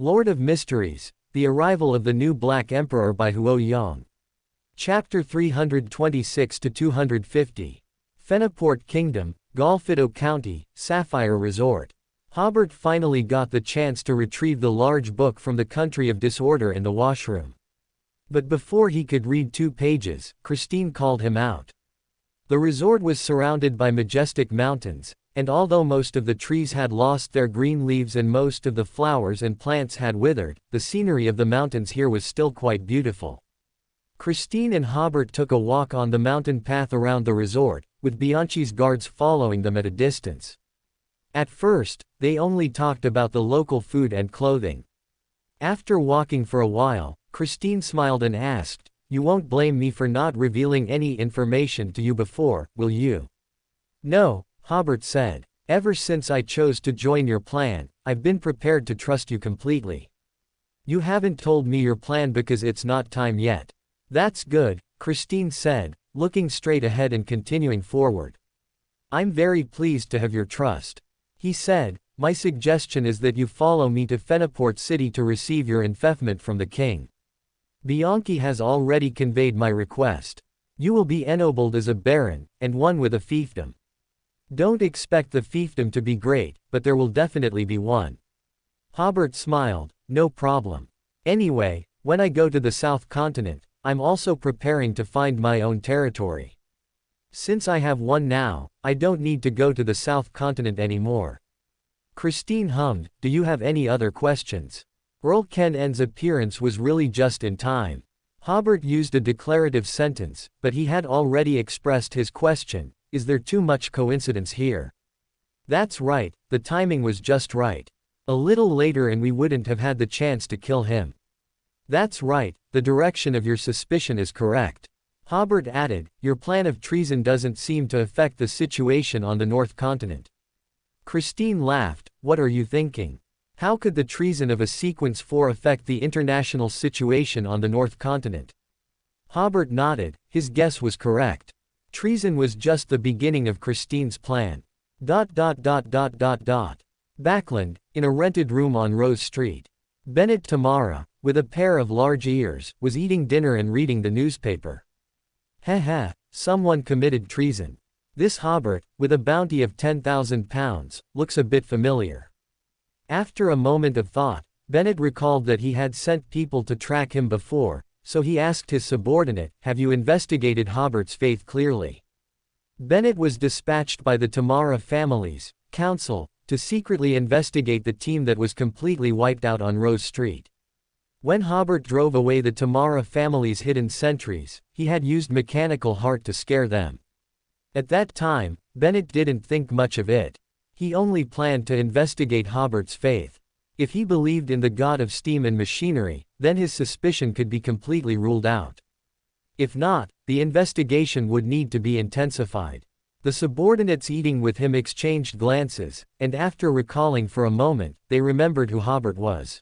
Lord of Mysteries, The Arrival of the New Black Emperor by Huo Yang. Chapter 326-250. Fenaport Kingdom, Golfito County, Sapphire Resort. Hobert finally got the chance to retrieve the large book from the country of disorder in the washroom. But before he could read 2 pages, Christine called him out. The resort was surrounded by majestic mountains, and although most of the trees had lost their green leaves and most of the flowers and plants had withered, the scenery of the mountains here was still quite beautiful. Christine and Hobert took a walk on the mountain path around the resort, with Bianchi's guards following them at a distance. At first, they only talked about the local food and clothing. After walking for a while, Christine smiled and asked, "You won't blame me for not revealing any information to you before, will you?" "No," Hobert said. "Ever since I chose to join your plan, I've been prepared to trust you completely. You haven't told me your plan because it's not time yet." "That's good," Christine said, looking straight ahead and continuing forward. "I'm very pleased to have your trust." He said, "My suggestion is that you follow me to Fenaport City to receive your enfeoffment from the king. Bianchi has already conveyed my request. You will be ennobled as a baron, and one with a fiefdom. Don't expect the fiefdom to be great, but there will definitely be one." Hobert smiled. "No problem. Anyway, when I go to the South Continent, I'm also preparing to find my own territory. Since I have one now, I don't need to go to the South Continent anymore." Christine hummed, "Do you have any other questions?" Earl Ken-En's appearance was really just in time. Hobert used a declarative sentence, but he had already expressed his question: "Is there too much coincidence here?" "That's right, the timing was just right. A little later and we wouldn't have had the chance to kill him." "That's right, the direction of your suspicion is correct." Hobert added, "Your plan of treason doesn't seem to affect the situation on the North Continent." Christine laughed. "What are you thinking? How could the treason of a Sequence 4 affect the international situation on the North Continent?" Hobert nodded. His guess was correct. Treason was just the beginning of Christine's plan. Backland, in a rented room on Rose Street. Bennett Tamara, with a pair of large ears, was eating dinner and reading the newspaper. Heh, someone committed treason. This Hobert, with a bounty of £10,000, looks a bit familiar. After a moment of thought, Bennett recalled that he had sent people to track him before, so he asked his subordinate, "Have you investigated Hobert's faith clearly?" Bennett was dispatched by the Tamara family's council to secretly investigate the team that was completely wiped out on Rose Street. When Hobert drove away the Tamara family's hidden sentries, he had used mechanical heart to scare them. At that time, Bennett didn't think much of it. He only planned to investigate Hobert's faith. If he believed in the god of steam and machinery, then his suspicion could be completely ruled out. If not, the investigation would need to be intensified. The subordinates eating with him exchanged glances, and after recalling for a moment, they remembered who Hobert was.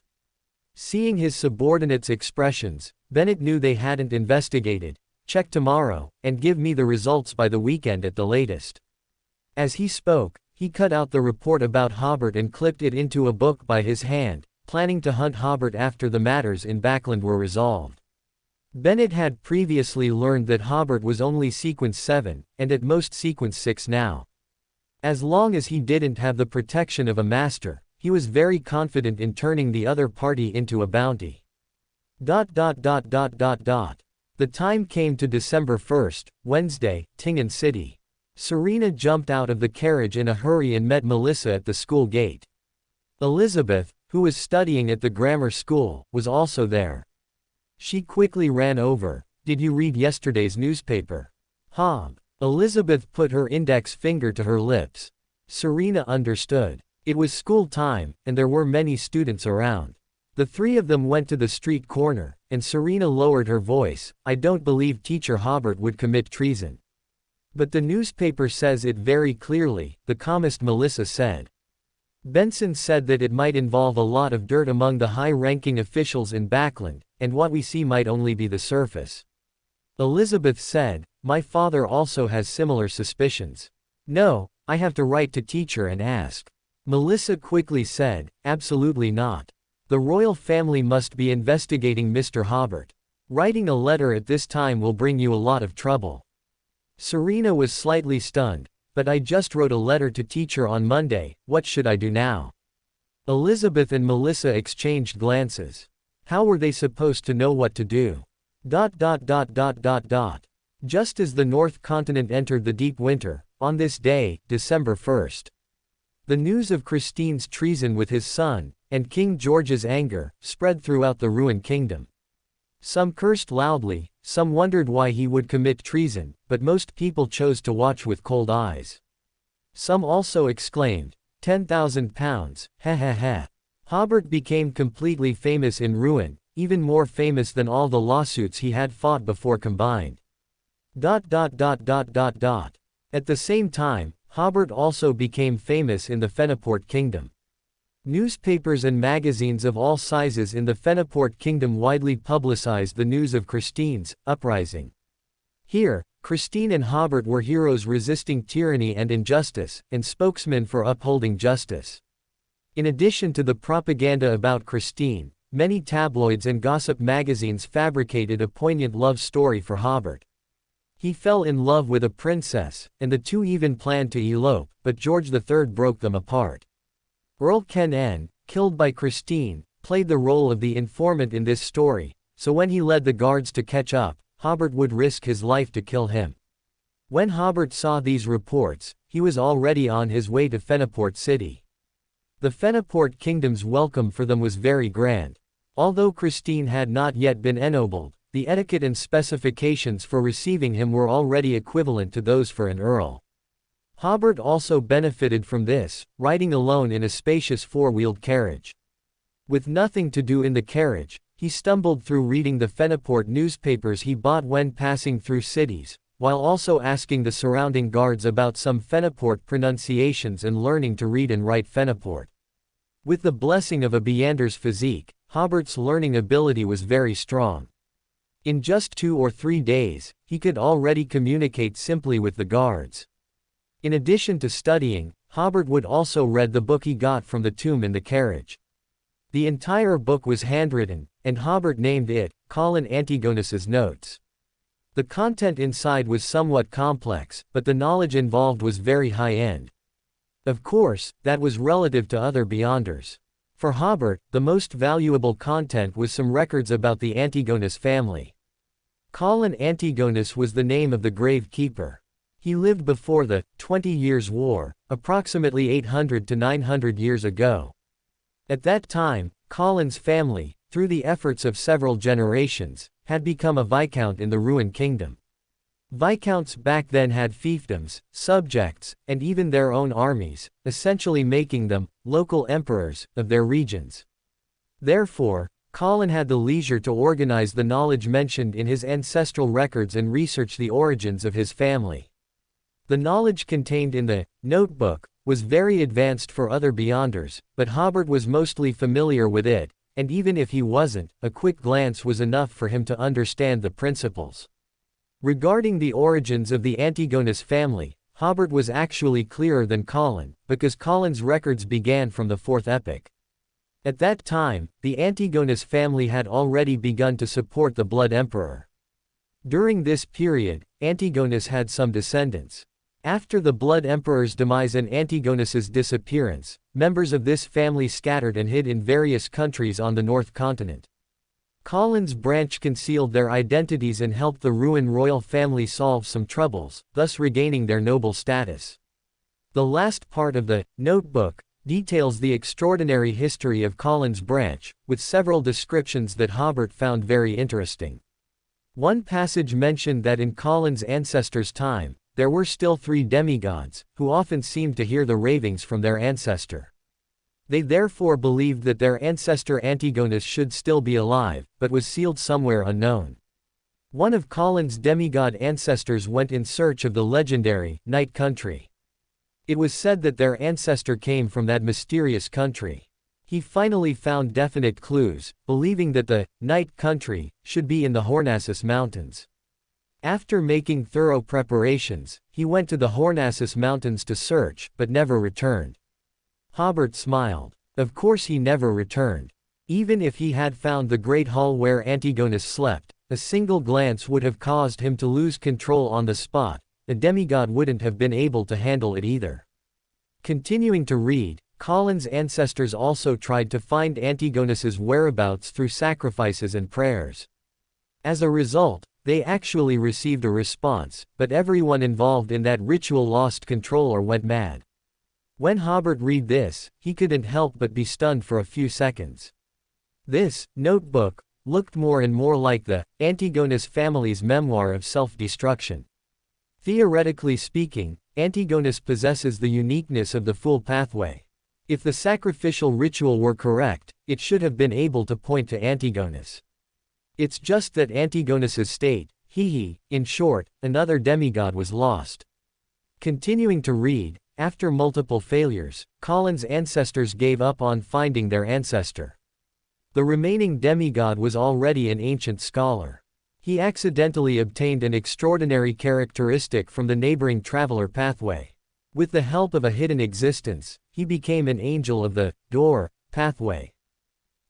Seeing his subordinates' expressions, Bennett knew they hadn't investigated. "Check tomorrow, and give me the results by the weekend at the latest." As he spoke, he cut out the report about Hobert and clipped it into a book by his hand, planning to hunt Hobert after the matters in Backland were resolved. Bennett had previously learned that Hobert was only Sequence 7, and at most Sequence 6 now. As long as he didn't have the protection of a master, he was very confident in turning the other party into a bounty. The time came to December 1st, Wednesday, Tingen City. Serena jumped out of the carriage in a hurry and met Melissa at the school gate. Elizabeth, who was studying at the grammar school, was also there. She quickly ran over. "Did you read yesterday's newspaper?" Elizabeth put her index finger to her lips. Serena understood. It was school time, and there were many students around. The three of them went to the street corner, and Serena lowered her voice. "I don't believe Teacher Hobert would commit treason." "But the newspaper says it very clearly," the calmest Melissa said. "Benson said that it might involve a lot of dirt among the high-ranking officials in Backland, and what we see might only be the surface." Elizabeth said, "My father also has similar suspicions." "No, I have to write to teacher and ask." Melissa quickly said, "Absolutely not. The royal family must be investigating Mr. Hobert. Writing a letter at this time will bring you a lot of trouble. Serena was slightly stunned. But I just wrote a letter to teacher on Monday, what should I do now? Elizabeth and Melissa exchanged glances. How were they supposed to know what to do? Just as the North Continent entered the deep winter, on this day, December 1st. The news of Christine's treason with his son, and King George's anger, spread throughout the ruined kingdom. Some cursed loudly, some wondered why he would commit treason, but most people chose to watch with cold eyes. Some also exclaimed, £10,000, ha ha ha. Hobert became completely famous in ruin, even more famous than all the lawsuits he had fought before combined. At the same time, Hobert also became famous in the Fenaport kingdom. Newspapers and magazines of all sizes in the Fenaport kingdom widely publicized the news of Christine's uprising. Here, Christine and Hobert were heroes resisting tyranny and injustice, and spokesmen for upholding justice. In addition to the propaganda about Christine, many tabloids and gossip magazines fabricated a poignant love story for Hobert. He fell in love with a princess, and the two even planned to elope, but George III broke them apart. Earl Ken N., killed by Christine, played the role of the informant in this story, so when he led the guards to catch up, Hobert would risk his life to kill him. When Hobert saw these reports, he was already on his way to Fenaport City. The Fenaport kingdom's welcome for them was very grand. Although Christine had not yet been ennobled, the etiquette and specifications for receiving him were already equivalent to those for an earl. Hobert also benefited from this, riding alone in a spacious four-wheeled carriage. With nothing to do in the carriage, he stumbled through reading the Fenaport newspapers he bought when passing through cities, while also asking the surrounding guards about some Fenaport pronunciations and learning to read and write Fenaport. With the blessing of a Beander's physique, Hobert's learning ability was very strong. In just 2 or 3 days, he could already communicate simply with the guards. In addition to studying, Hobert would also read the book he got from the tomb in the carriage. The entire book was handwritten, and Hobert named it, Colin Antigonus's Notes. The content inside was somewhat complex, but the knowledge involved was very high-end. Of course, that was relative to other Beyonders. For Hobert, the most valuable content was some records about the Antigonus family. Colin Antigonus was the name of the grave keeper. He lived before the 20 Years' War, approximately 800 to 900 years ago. At that time, Colin's family, through the efforts of several generations, had become a viscount in the ruined kingdom. Viscounts back then had fiefdoms, subjects, and even their own armies, essentially making them local emperors of their regions. Therefore, Colin had the leisure to organize the knowledge mentioned in his ancestral records and research the origins of his family. The knowledge contained in the notebook was very advanced for other Beyonders, but Hobert was mostly familiar with it, and even if he wasn't, a quick glance was enough for him to understand the principles. Regarding the origins of the Antigonus family, Hobert was actually clearer than Colin, because Colin's records began from the 4th epoch. At that time, the Antigonus family had already begun to support the Blood Emperor. During this period, Antigonus had some descendants. After the Blood Emperor's demise and Antigonus's disappearance, members of this family scattered and hid in various countries on the North Continent. Colin's branch concealed their identities and helped the ruined royal family solve some troubles, thus regaining their noble status. The last part of the notebook details the extraordinary history of Colin's branch, with several descriptions that Hobert found very interesting. One passage mentioned that in Colin's ancestors' time, there were still 3 demigods, who often seemed to hear the ravings from their ancestor. They therefore believed that their ancestor Antigonus should still be alive, but was sealed somewhere unknown. One of Colin's demigod ancestors went in search of the legendary Night Country. It was said that their ancestor came from that mysterious country. He finally found definite clues, believing that the Night Country should be in the Hornassus Mountains. After making thorough preparations, he went to the Hornassus Mountains to search, but never returned. Hobert smiled. Of course he never returned. Even if he had found the great hall where Antigonus slept, a single glance would have caused him to lose control on the spot. A demigod wouldn't have been able to handle it either. Continuing to read, Colin's ancestors also tried to find Antigonus's whereabouts through sacrifices and prayers. As a result, they actually received a response, but everyone involved in that ritual lost control or went mad. When Hobert read this, he couldn't help but be stunned for a few seconds. This notebook looked more and more like the Antigonus family's memoir of self-destruction. Theoretically speaking, Antigonus possesses the uniqueness of the full pathway. If the sacrificial ritual were correct, it should have been able to point to Antigonus. It's just that Antigonus's state, in short, another demigod was lost. Continuing to read, after multiple failures, Colin's ancestors gave up on finding their ancestor. The remaining demigod was already an ancient scholar. He accidentally obtained an extraordinary characteristic from the neighboring traveler pathway. With the help of a hidden existence, he became an angel of the door pathway.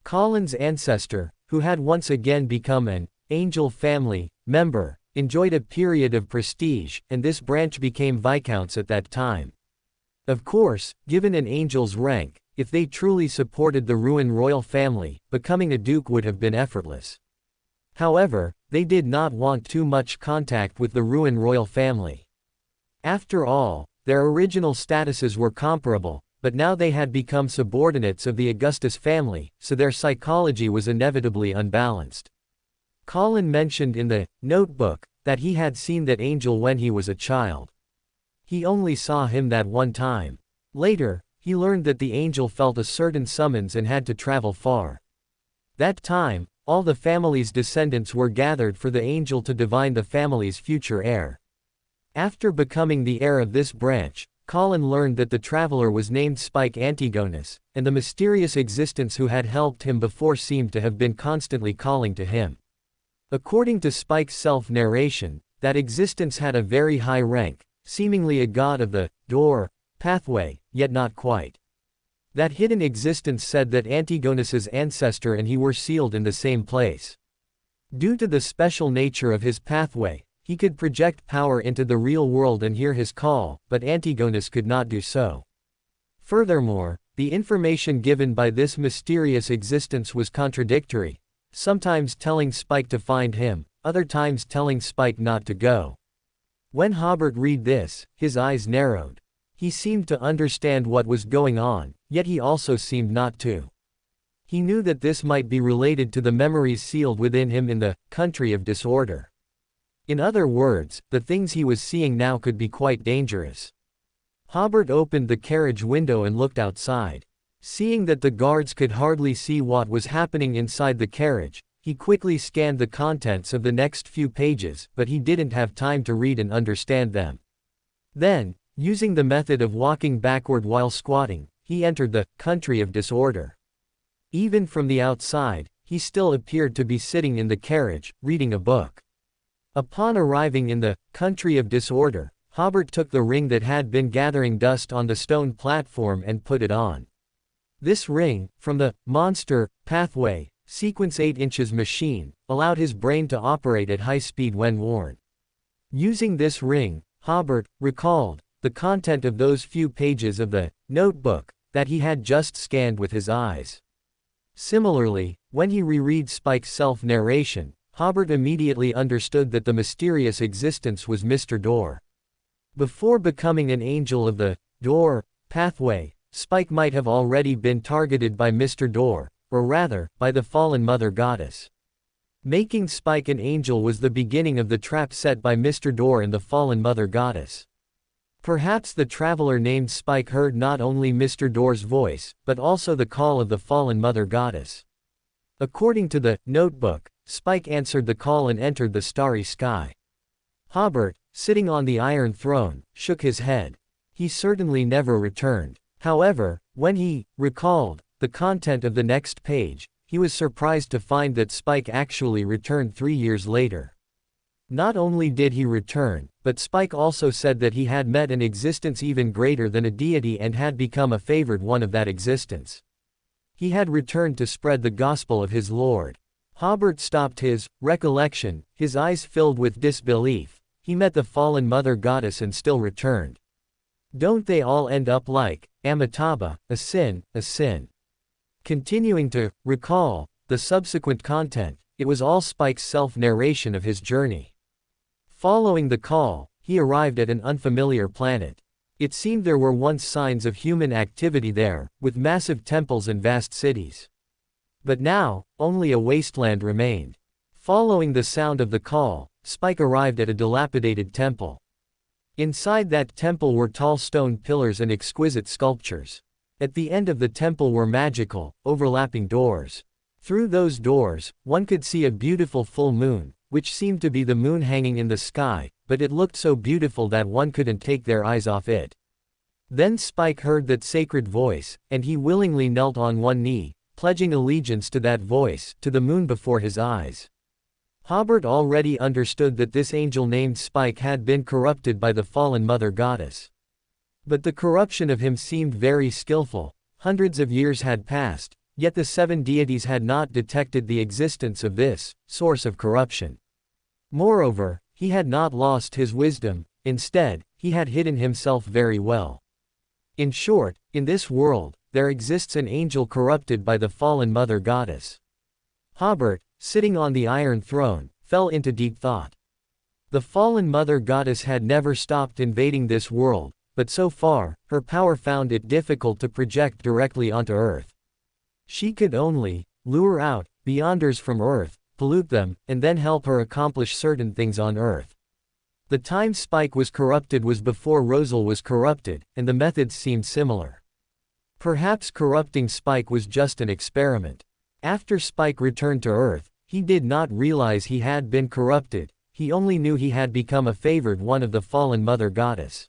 Colin's ancestor, who had once again become an angel family member, enjoyed a period of prestige, and this branch became viscounts at that time. Of course, given an angel's rank, if they truly supported the ruined royal family, becoming a duke would have been effortless. However, they did not want too much contact with the ruined royal family. After all, their original statuses were comparable, but now they had become subordinates of the Augustus family, so their psychology was inevitably unbalanced. Colin mentioned in the notebook that he had seen that angel when he was a child. He only saw him that one time. Later, he learned that the angel felt a certain summons and had to travel far. That time, all the family's descendants were gathered for the angel to divine the family's future heir. After becoming the heir of this branch, Colin learned that the traveler was named Spike Antigonus, and the mysterious existence who had helped him before seemed to have been constantly calling to him. According to Spike's self-narration, that existence had a very high rank, seemingly a god of the door pathway, yet not quite. That hidden existence said that Antigonus's ancestor and he were sealed in the same place. Due to the special nature of his pathway, he could project power into the real world and hear his call, but Antigonus could not do so. Furthermore, the information given by this mysterious existence was contradictory, sometimes telling Spike to find him, other times telling Spike not to go. When Hobert read this, his eyes narrowed. He seemed to understand what was going on, yet he also seemed not to. He knew that this might be related to the memories sealed within him in the country of disorder. In other words, the things he was seeing now could be quite dangerous. Hobert opened the carriage window and looked outside. Seeing that the guards could hardly see what was happening inside the carriage, he quickly scanned the contents of the next few pages, but he didn't have time to read and understand them. Then, using the method of walking backward while squatting, he entered the country of disorder. Even from the outside, he still appeared to be sitting in the carriage, reading a book. Upon arriving in the country of disorder, Hobert took the ring that had been gathering dust on the stone platform and put it on. This ring, from the monster pathway sequence 8 inches machine, allowed his brain to operate at high speed when worn. Using this ring, Hobert recalled the content of those few pages of the notebook that he had just scanned with his eyes. Similarly, when he reread Spike's self-narration, Hobert immediately understood that the mysterious existence was Mr. Door. Before becoming an angel of the door pathway, Spike might have already been targeted by Mr. Door, or rather, by the fallen mother goddess. Making Spike an angel was the beginning of the trap set by Mr. Door and the fallen mother goddess. Perhaps the traveler named Spike heard not only Mr. Door's voice, but also the call of the fallen mother goddess. According to the notebook, Spike answered the call and entered the starry sky. Hobert, sitting on the Iron Throne, shook his head. He certainly never returned. However, when he recalled the content of the next page, he was surprised to find that Spike actually returned 3 years later. Not only did he return, but Spike also said that he had met an existence even greater than a deity and had become a favored one of that existence. He had returned to spread the gospel of his Lord. Hobert stopped his recollection, his eyes filled with disbelief. He met the fallen mother goddess and still returned. Don't they all end up like Amitabha, a sin, a sin? Continuing to recall the subsequent content, it was all Spike's self-narration of his journey. Following the call, he arrived at an unfamiliar planet. It seemed there were once signs of human activity there, with massive temples and vast cities. But now, only a wasteland remained. Following the sound of the call, Spike arrived at a dilapidated temple. Inside that temple were tall stone pillars and exquisite sculptures. At the end of the temple were magical, overlapping doors. Through those doors, one could see a beautiful full moon, which seemed to be the moon hanging in the sky, but it looked so beautiful that one couldn't take their eyes off it. Then Spike heard that sacred voice, and he willingly knelt on one knee, pledging allegiance to that voice, to the moon before his eyes. Hobert already understood that this angel named Spike had been corrupted by the fallen mother goddess. But the corruption of him seemed very skillful. Hundreds of years had passed, yet the 7 deities had not detected the existence of this source of corruption. Moreover, he had not lost his wisdom, instead, he had hidden himself very well. In short, in this world, there exists an angel corrupted by the fallen mother goddess. Hobert, sitting on the iron throne, fell into deep thought. The fallen mother goddess had never stopped invading this world, but so far, her power found it difficult to project directly onto Earth. She could only lure out beyonders from Earth, pollute them, and then help her accomplish certain things on Earth. The time Spike was corrupted was before Rosal was corrupted, and the methods seemed similar. Perhaps corrupting Spike was just an experiment. After Spike returned to Earth, he did not realize he had been corrupted, he only knew he had become a favored one of the fallen mother goddess.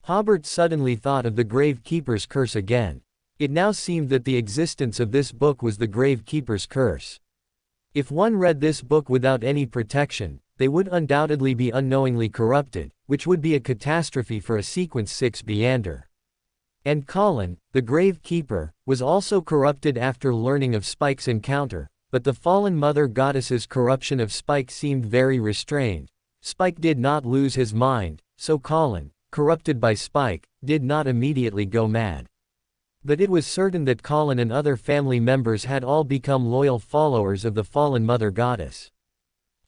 Hobert suddenly thought of the Gravekeeper's curse again. It now seemed that the existence of this book was the Gravekeeper's curse. If one read this book without any protection, they would undoubtedly be unknowingly corrupted, which would be a catastrophe for a Sequence 6 Beander. And Colin, the Gravekeeper, was also corrupted after learning of Spike's encounter, but the fallen mother goddess's corruption of Spike seemed very restrained. Spike did not lose his mind, so Colin, corrupted by Spike, did not immediately go mad. But it was certain that Colin and other family members had all become loyal followers of the fallen mother goddess.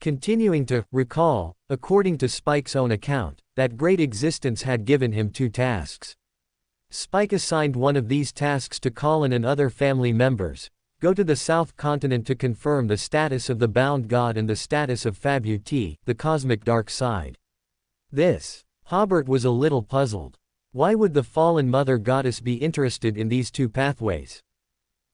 Continuing to recall, according to Spike's own account, that great existence had given him 2 tasks. Spike assigned one of these tasks to Colin and other family members: go to the South Continent to confirm the status of the bound god and the status of Fabuti, the cosmic dark side. This, Hobert was a little puzzled. Why would the fallen mother goddess be interested in these 2 pathways?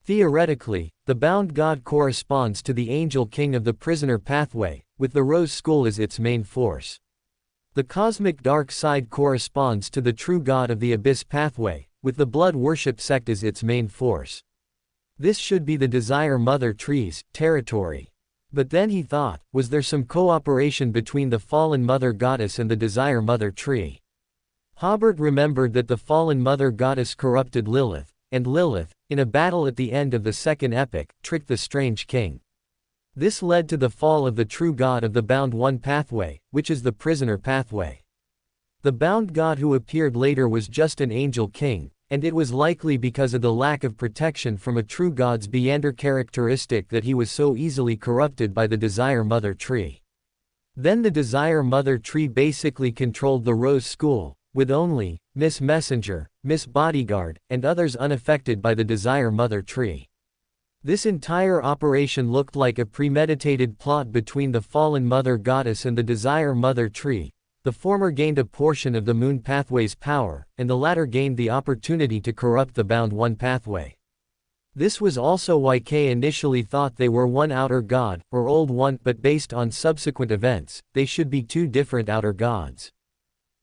Theoretically, the bound god corresponds to the angel king of the prisoner pathway, with the rose school as its main force. The cosmic dark side corresponds to the true god of the abyss pathway, with the blood worship sect as its main force. This should be the Desire Mother Tree's territory. But then he thought, was there some cooperation between the fallen mother goddess and the Desire Mother Tree? Hobert remembered that the fallen mother goddess corrupted Lilith, and Lilith, in a battle at the end of the second epic, tricked the strange king. This led to the fall of the true god of the Bound One pathway, which is the prisoner pathway. The bound god who appeared later was just an angel king, and it was likely because of the lack of protection from a true god's Beander characteristic that he was so easily corrupted by the Desire Mother Tree. Then the Desire Mother Tree basically controlled the Rose School, with only Miss Messenger, Miss Bodyguard, and others unaffected by the Desire Mother Tree. This entire operation looked like a premeditated plot between the fallen mother goddess and the Desire Mother Tree. The former gained a portion of the Moon Pathway's power, and the latter gained the opportunity to corrupt the Bound One pathway. This was also why Kay initially thought they were one outer god, or Old One, but based on subsequent events, they should be 2 different outer gods.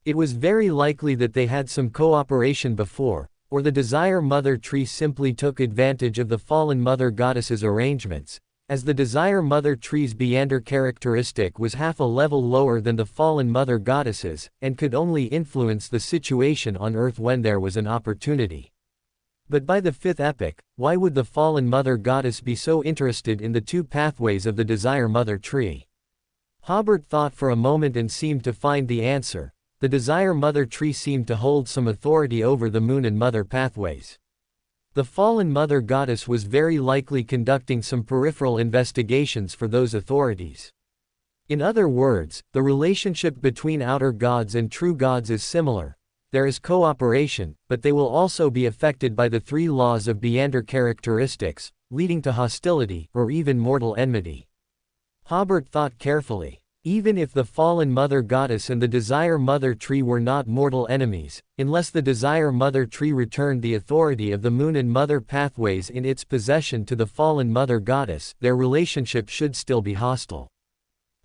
It was very likely that they had some cooperation before, or the Desire Mother Tree simply took advantage of the fallen mother goddess's arrangements, as the Desire Mother Tree's Beander characteristic was half a level lower than the fallen mother goddess's, and could only influence the situation on Earth when there was an opportunity. But by the fifth epoch, why would the fallen mother goddess be so interested in the two pathways of the Desire Mother tree? Hobert thought for a moment and seemed to find the answer. The Desire Mother tree seemed to hold some authority over the Moon and Mother pathways. The fallen mother goddess was very likely conducting some peripheral investigations for those authorities. In other words, the relationship between outer gods and true gods is similar. There is cooperation, but they will also be affected by the three laws of Beander characteristics, leading to hostility, or even mortal enmity. Hobert thought carefully. Even if the fallen mother goddess and the Desire Mother tree were not mortal enemies, unless the Desire Mother tree returned the authority of the Moon and Mother pathways in its possession to the fallen mother goddess, their relationship should still be hostile.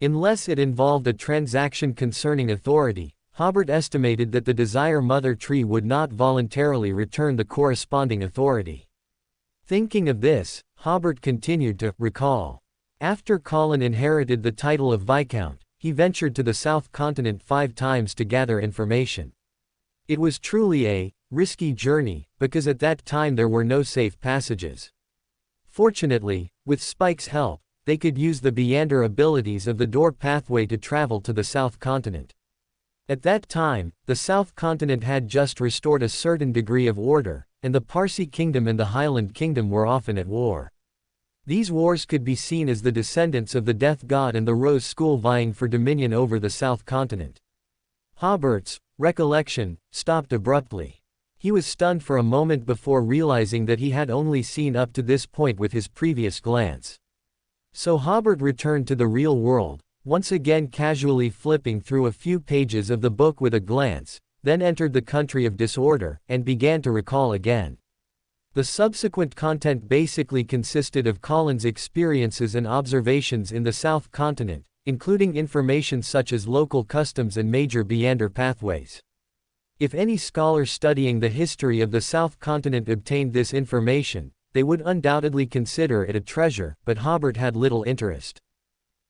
Unless it involved a transaction concerning authority, Hobert estimated that the Desire Mother tree would not voluntarily return the corresponding authority. Thinking of this, Hobert continued to recall. After Colin inherited the title of Viscount, he ventured to the South Continent 5 times to gather information. It was truly a risky journey, because at that time there were no safe passages. Fortunately, with Spike's help, they could use the Beander abilities of the Door pathway to travel to the South Continent. At that time, the South Continent had just restored a certain degree of order, and the Parsi Kingdom and the Highland Kingdom were often at war. These wars could be seen as the descendants of the Death God and the Rose School vying for dominion over the South Continent. Hobert's recollection stopped abruptly. He was stunned for a moment before realizing that he had only seen up to this point with his previous glance. So Hobert returned to the real world, once again casually flipping through a few pages of the book with a glance, then entered the country of disorder, and began to recall again. The subsequent content basically consisted of Colin's experiences and observations in the South Continent, including information such as local customs and major Beander pathways. If any scholar studying the history of the South Continent obtained this information, they would undoubtedly consider it a treasure, but Hobert had little interest.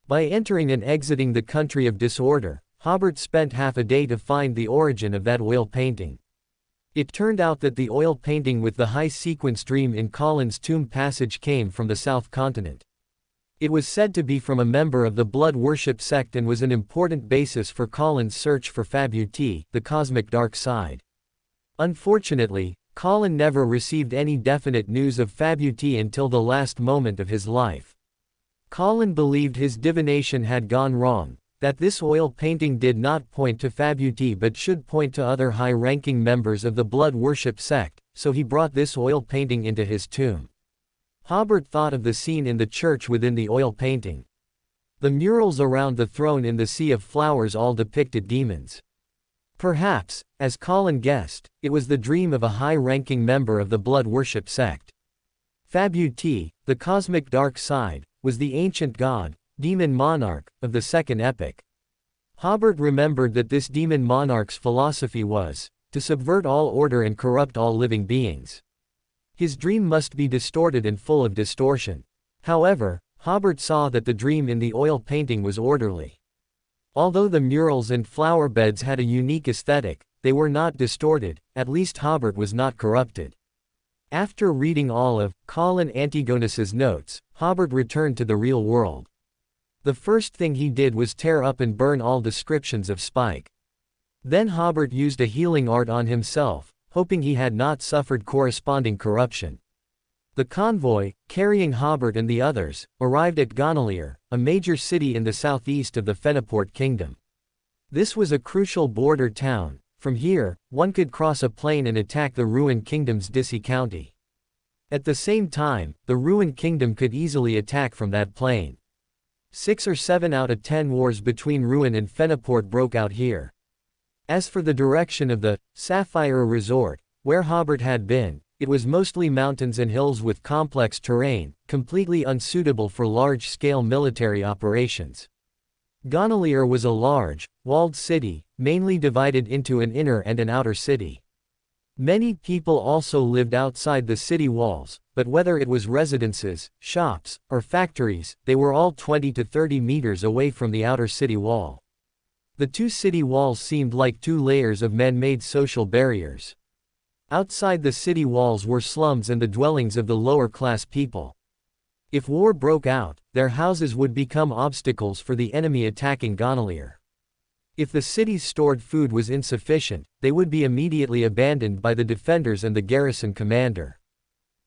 By entering and exiting the country of disorder, Hobert spent half a day to find the origin of that oil painting. It turned out that the oil painting with the high sequence dream in Colin's tomb passage came from the South Continent. It was said to be from a member of the blood worship sect and was an important basis for Colin's search for Fabut, the cosmic dark side. Unfortunately, Colin never received any definite news of Fabut until the last moment of his life. Colin believed his divination had gone wrong, that this oil painting did not point to Fabut but should point to other high-ranking members of the blood worship sect, so he brought this oil painting into his tomb. Hobert thought of the scene in the church within the oil painting. The murals around the throne in the sea of flowers all depicted demons. Perhaps, as Colin guessed, it was the dream of a high-ranking member of the blood worship sect. Fabut, the cosmic dark side, was the ancient god, demon monarch, of the second epoch. Hobert remembered that this demon monarch's philosophy was to subvert all order and corrupt all living beings. His dream must be distorted and full of distortion. However, Hobert saw that the dream in the oil painting was orderly. Although the murals and flower beds had a unique aesthetic, they were not distorted, at least Hobert was not corrupted. After reading all of Colin Antigonus's notes, Hobert returned to the real world. The first thing he did was tear up and burn all descriptions of Spike. Then Hobert used a healing art on himself, hoping he had not suffered corresponding corruption. The convoy, carrying Hobert and the others, arrived at Gonalier, a major city in the southeast of the Fenaport Kingdom. This was a crucial border town. From here, one could cross a plain and attack the ruined kingdom's Dissy County. At the same time, the ruined kingdom could easily attack from that plain. 6 or 7 out of 10 wars between Ruin and Fenaport broke out here. As for the direction of the Sapphire Resort, where Hobert had been, it was mostly mountains and hills with complex terrain, completely unsuitable for large-scale military operations. Gonalier was a large, walled city, mainly divided into an inner and an outer city. Many people also lived outside the city walls, but whether it was residences, shops, or factories, they were all 20 to 30 meters away from the outer city wall. The two city walls seemed like 2 layers of man-made social barriers. Outside the city walls were slums and the dwellings of the lower-class people. If war broke out, their houses would become obstacles for the enemy attacking Gonalier. If the city's stored food was insufficient, they would be immediately abandoned by the defenders and the garrison commander.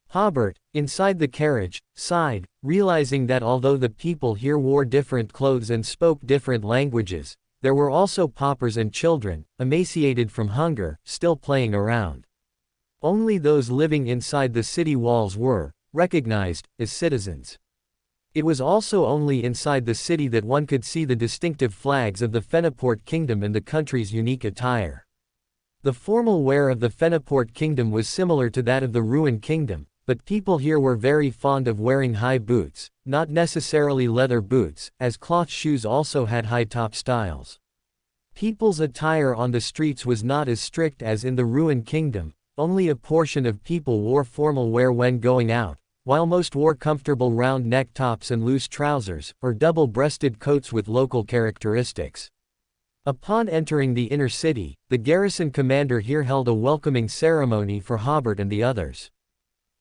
Hobert, inside the carriage, sighed, realizing that although the people here wore different clothes and spoke different languages, there were also paupers and children, emaciated from hunger, still playing around. Only those living inside the city walls were recognized as citizens. It was also only inside the city that one could see the distinctive flags of the Fenaport kingdom and the country's unique attire. The formal wear of the Fenaport kingdom was similar to that of the Ruined kingdom, but people here were very fond of wearing high boots, not necessarily leather boots, as cloth shoes also had high-top styles. People's attire on the streets was not as strict as in the Ruined kingdom, only a portion of people wore formal wear when going out, while most wore comfortable round neck tops and loose trousers, or double-breasted coats with local characteristics. Upon entering the inner city, the garrison commander here held a welcoming ceremony for Hobert and the others.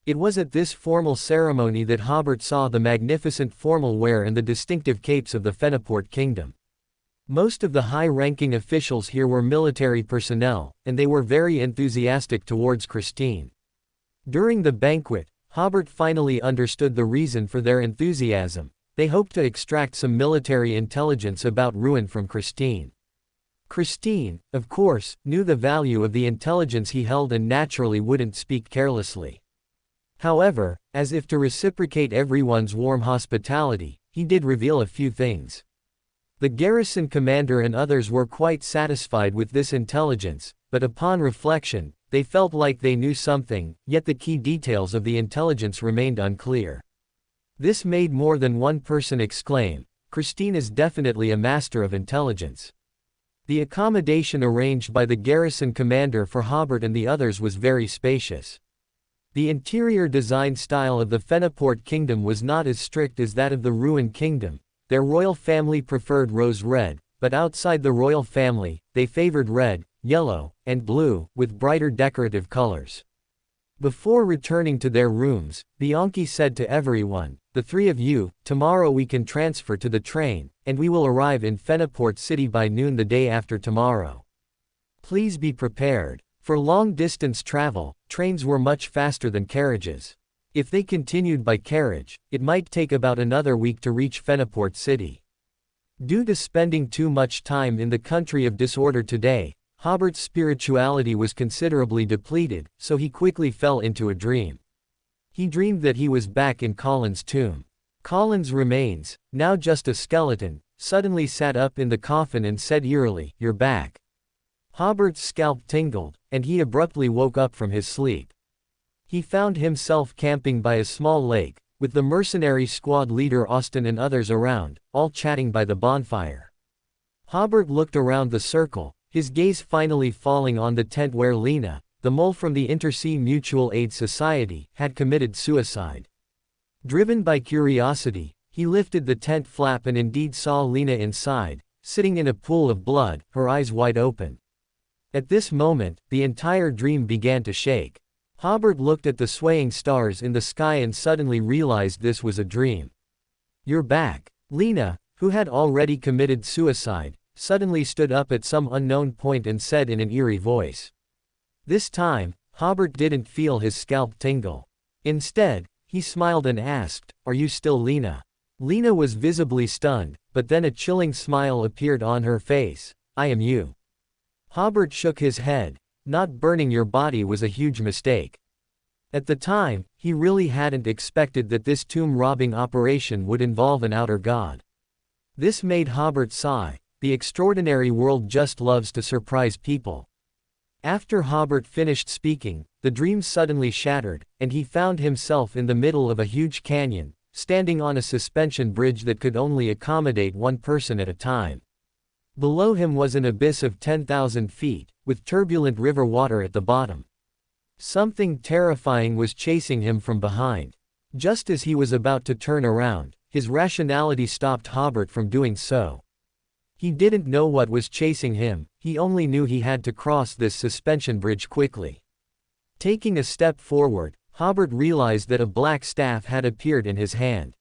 It was at this formal ceremony that Hobert saw the magnificent formal wear and the distinctive capes of the Fenaport kingdom. Most of the high-ranking officials here were military personnel, and they were very enthusiastic towards Christine. During the banquet, Hobert finally understood the reason for their enthusiasm. They hoped to extract some military intelligence about Ruin from Christine. Christine, of course, knew the value of the intelligence he held and naturally wouldn't speak carelessly. However, as if to reciprocate everyone's warm hospitality, he did reveal a few things. The garrison commander and others were quite satisfied with this intelligence, but upon reflection, they felt like they knew something, yet the key details of the intelligence remained unclear. This made more than one person exclaim, "Christine is definitely a master of intelligence." The accommodation arranged by the garrison commander for Hobert and the others was very spacious. The interior design style of the Fenaport kingdom was not as strict as that of the Ruined kingdom. Their royal family preferred rose red, but outside the royal family, they favored red, yellow, and blue, with brighter decorative colors. Before returning to their rooms, Bianchi said to everyone, "The three of you, tomorrow we can transfer to the train, and we will arrive in Fenaport City by noon the day after tomorrow. Please be prepared. For long-distance travel, trains were much faster than carriages. If they continued by carriage, it might take about another week to reach Fenaport City." Due to spending too much time in the country of disorder today, Hobert's spirituality was considerably depleted, so he quickly fell into a dream. He dreamed that he was back in Colin's tomb. Colin's remains, now just a skeleton, suddenly sat up in the coffin and said eerily, "You're back." Hobert's scalp tingled, and he abruptly woke up from his sleep. He found himself camping by a small lake, with the mercenary squad leader Austin and others around, all chatting by the bonfire. Hobert looked around the circle, his gaze finally falling on the tent where Lena, the mole from the Intersea Mutual Aid Society, had committed suicide. Driven by curiosity, he lifted the tent flap and indeed saw Lena inside, sitting in a pool of blood, her eyes wide open. At this moment, the entire dream began to shake. Hobert looked at the swaying stars in the sky and suddenly realized this was a dream. "You're back." Lena, who had already committed suicide, suddenly stood up at some unknown point and said in an eerie voice. This time, Hobert didn't feel his scalp tingle. Instead, he smiled and asked, "Are you still Lena?" Lena was visibly stunned, but then a chilling smile appeared on her face. "I am you." Hobert shook his head. Not burning your body was a huge mistake. At the time, he really hadn't expected that this tomb-robbing operation would involve an outer god. This made Hobert sigh. The extraordinary world just loves to surprise people. After Hobert finished speaking, the dream suddenly shattered, and he found himself in the middle of a huge canyon, standing on a suspension bridge that could only accommodate one person at a time. Below him was an abyss of 10,000 feet, with turbulent river water at the bottom. Something terrifying was chasing him from behind. Just as he was about to turn around, his rationality stopped Hobert from doing so. He didn't know what was chasing him, he only knew he had to cross this suspension bridge quickly. Taking a step forward, Hobert realized that a black staff had appeared in his hand.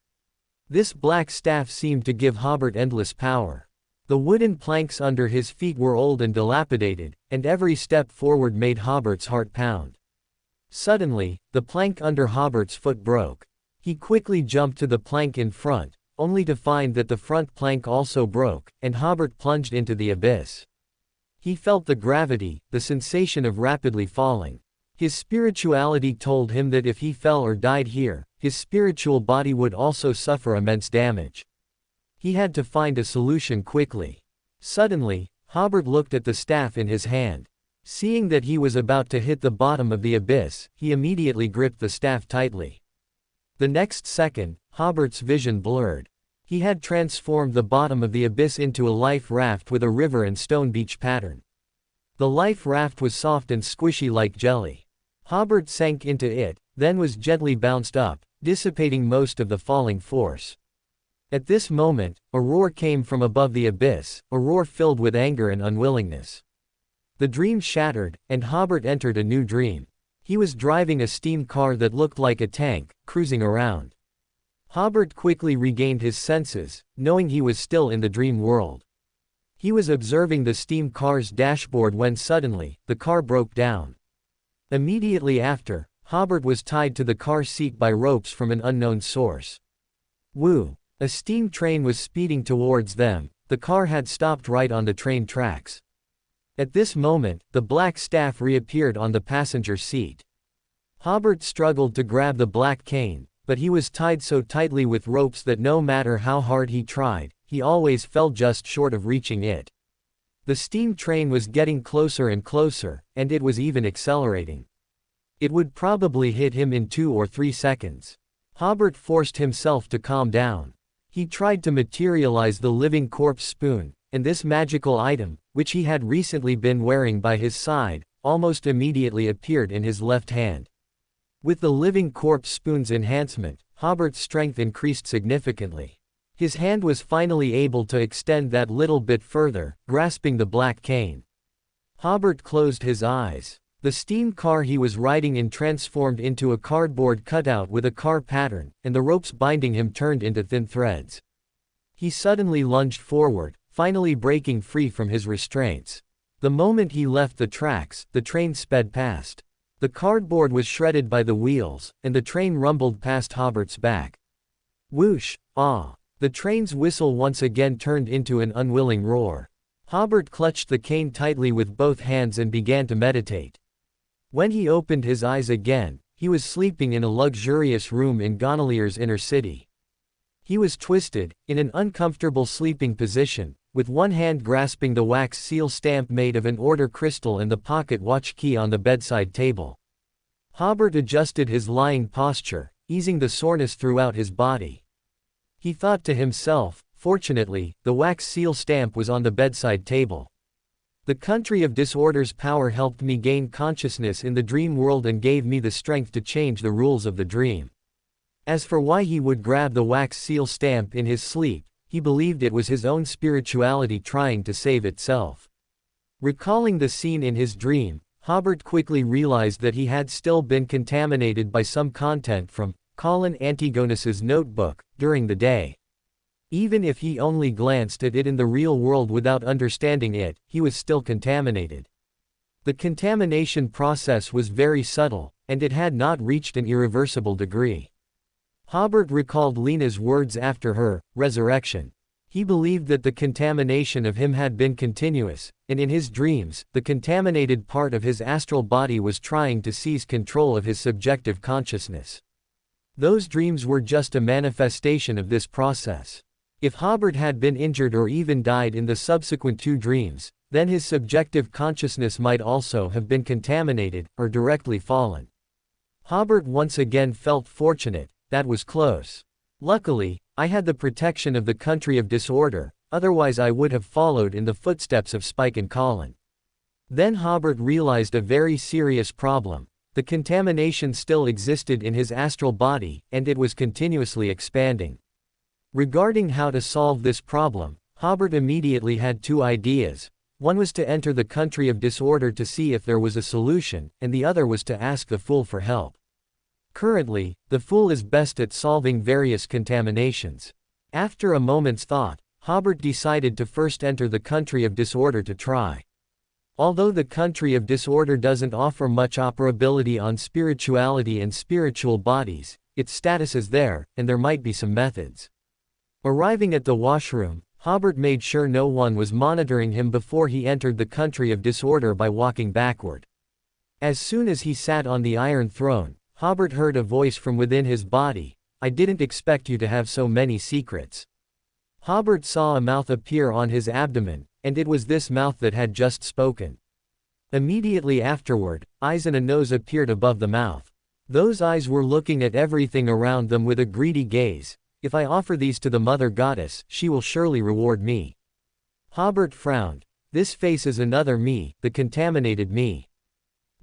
This black staff seemed to give Hobert endless power. The wooden planks under his feet were old and dilapidated, and every step forward made Hobert's heart pound. Suddenly, the plank under Hobert's foot broke. He quickly jumped to the plank in front, only to find that the front plank also broke, and Hobert plunged into the abyss. He felt the gravity, the sensation of rapidly falling. His spirituality told him that if he fell or died here, his spiritual body would also suffer immense damage. He had to find a solution quickly. Suddenly, Hobert looked at the staff in his hand. Seeing that he was about to hit the bottom of the abyss, he immediately gripped the staff tightly. The next second, Hobert's vision blurred. He had transformed the bottom of the abyss into a life raft with a river and stone beach pattern. The life raft was soft and squishy like jelly. Hobert sank into it, then was gently bounced up, dissipating most of the falling force. At this moment, a roar came from above the abyss, a roar filled with anger and unwillingness. The dream shattered, and Hobert entered a new dream. He was driving a steam car that looked like a tank, cruising around. Hobert quickly regained his senses, knowing he was still in the dream world. He was observing the steam car's dashboard when suddenly, the car broke down. Immediately after, Hobert was tied to the car seat by ropes from an unknown source. Woo! A steam train was speeding towards them. The car had stopped right on the train tracks. At this moment, the black staff reappeared on the passenger seat. Hobert struggled to grab the black cane, but he was tied so tightly with ropes that no matter how hard he tried, he always fell just short of reaching it. The steam train was getting closer and closer, and it was even accelerating. It would probably hit him in 2 or 3 seconds. Hobert forced himself to calm down. He tried to materialize the living corpse spoon, and this magical item, which he had recently been wearing by his side, almost immediately appeared in his left hand. With the living corpse spoon's enhancement, Hobert's strength increased significantly. His hand was finally able to extend that little bit further, grasping the black cane. Hobert closed his eyes. The steam car he was riding in transformed into a cardboard cutout with a car pattern, and the ropes binding him turned into thin threads. He suddenly lunged forward, finally breaking free from his restraints. The moment he left the tracks, the train sped past. The cardboard was shredded by the wheels, and the train rumbled past Hobert's back. Whoosh! Ah! The train's whistle once again turned into an unwilling roar. Hobert clutched the cane tightly with both hands and began to meditate. When he opened his eyes again, he was sleeping in a luxurious room in Gondolier's inner city. He was twisted, in an uncomfortable sleeping position, with one hand grasping the wax seal stamp made of an order crystal and the pocket watch key on the bedside table. Hobert adjusted his lying posture, easing the soreness throughout his body. He thought to himself, fortunately, the wax seal stamp was on the bedside table. The country of disorder's power helped me gain consciousness in the dream world and gave me the strength to change the rules of the dream. As for why he would grab the wax seal stamp in his sleep, he believed it was his own spirituality trying to save itself. Recalling the scene in his dream, Hobert quickly realized that he had still been contaminated by some content from Colin Antigonus's notebook during the day. Even if he only glanced at it in the real world without understanding it, he was still contaminated. The contamination process was very subtle, and it had not reached an irreversible degree. Hobert recalled Lena's words after her resurrection. He believed that the contamination of him had been continuous, and in his dreams, the contaminated part of his astral body was trying to seize control of his subjective consciousness. Those dreams were just a manifestation of this process. If Hobert had been injured or even died in the subsequent 2 dreams, then his subjective consciousness might also have been contaminated, or directly fallen. Hobert once again felt fortunate. That was close. Luckily, I had the protection of the country of disorder, otherwise I would have followed in the footsteps of Spike and Colin. Then Hobert realized a very serious problem. The contamination still existed in his astral body, and it was continuously expanding. Regarding how to solve this problem, Hobert immediately had 2 ideas. One was to enter the country of disorder to see if there was a solution, and the other was to ask the fool for help. Currently, the fool is best at solving various contaminations. After a moment's thought, Hobert decided to first enter the country of disorder to try. Although the country of disorder doesn't offer much operability on spirituality and spiritual bodies, its status is there, and there might be some methods. Arriving at the washroom, Hobert made sure no one was monitoring him before he entered the country of disorder by walking backward. As soon as he sat on the Iron Throne, Hobert heard a voice from within his body. "I didn't expect you to have so many secrets." Hobert saw a mouth appear on his abdomen, and it was this mouth that had just spoken. Immediately afterward, eyes and a nose appeared above the mouth. Those eyes were looking at everything around them with a greedy gaze. "If I offer these to the Mother Goddess, she will surely reward me." Hobert frowned. "This face is another me, the contaminated me."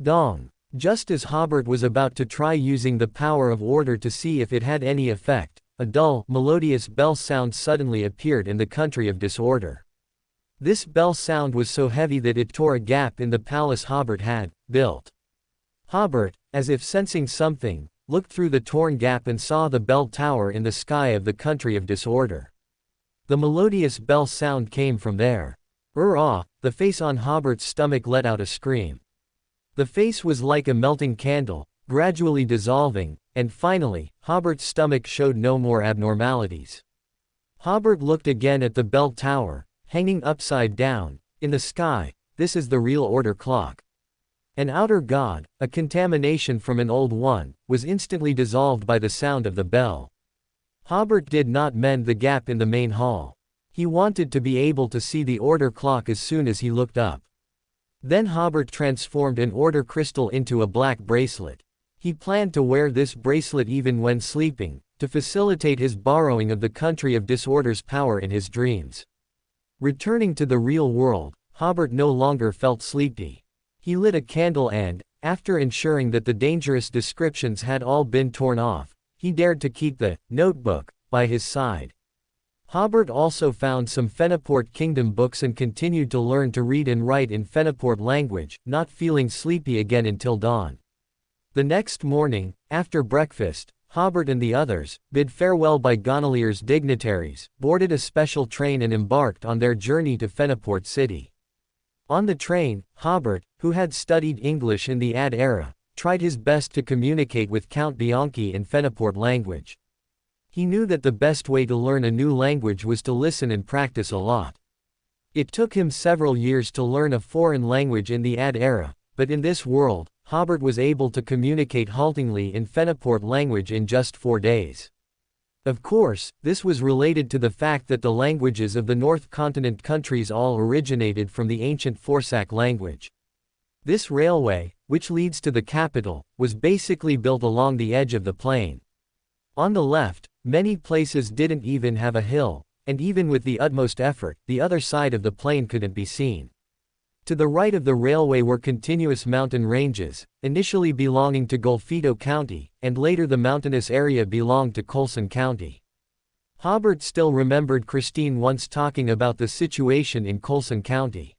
Dong. Just as Hobert was about to try using the power of order to see if it had any effect, a dull, melodious bell sound suddenly appeared in the country of disorder. This bell sound was so heavy that it tore a gap in the palace Hobert had built. Hobert, as if sensing something, looked through the torn gap and saw the bell tower in the sky of the country of disorder. The melodious bell sound came from there. The face on Hobert's stomach let out a scream. The face was like a melting candle, gradually dissolving, and finally, Hobert's stomach showed no more abnormalities. Hobert looked again at the bell tower, hanging upside down, in the sky. This is the real order clock. An outer god, a contamination from an old one, was instantly dissolved by the sound of the bell. Hobert did not mend the gap in the main hall. He wanted to be able to see the order clock as soon as he looked up. Then Hobert transformed an order crystal into a black bracelet. He planned to wear this bracelet even when sleeping, to facilitate his borrowing of the country of disorder's power in his dreams. Returning to the real world, Hobert no longer felt sleepy. He lit a candle and, after ensuring that the dangerous descriptions had all been torn off, he dared to keep the notebook by his side. Hobert also found some Fenaport Kingdom books and continued to learn to read and write in Fenaport language, not feeling sleepy again until dawn. The next morning, after breakfast, Hobert and the others, bid farewell by Gonalier's dignitaries, boarded a special train and embarked on their journey to Fenaport City. On the train, Hobert, who had studied English in the Ad era, tried his best to communicate with Count Bianchi in Fenaport language. He knew that the best way to learn a new language was to listen and practice a lot. It took him several years to learn a foreign language in the Ad era, but in this world, Hobert was able to communicate haltingly in Fenaport language in just 4 days. Of course, this was related to the fact that the languages of the North Continent countries all originated from the ancient Forsac language. This railway, which leads to the capital, was basically built along the edge of the plain. On the left, many places didn't even have a hill, and even with the utmost effort, the other side of the plain couldn't be seen. To the right of the railway were continuous mountain ranges, initially belonging to Golfito County, and later the mountainous area belonged to Colson County. Hobert still remembered Christine once talking about the situation in Colson County.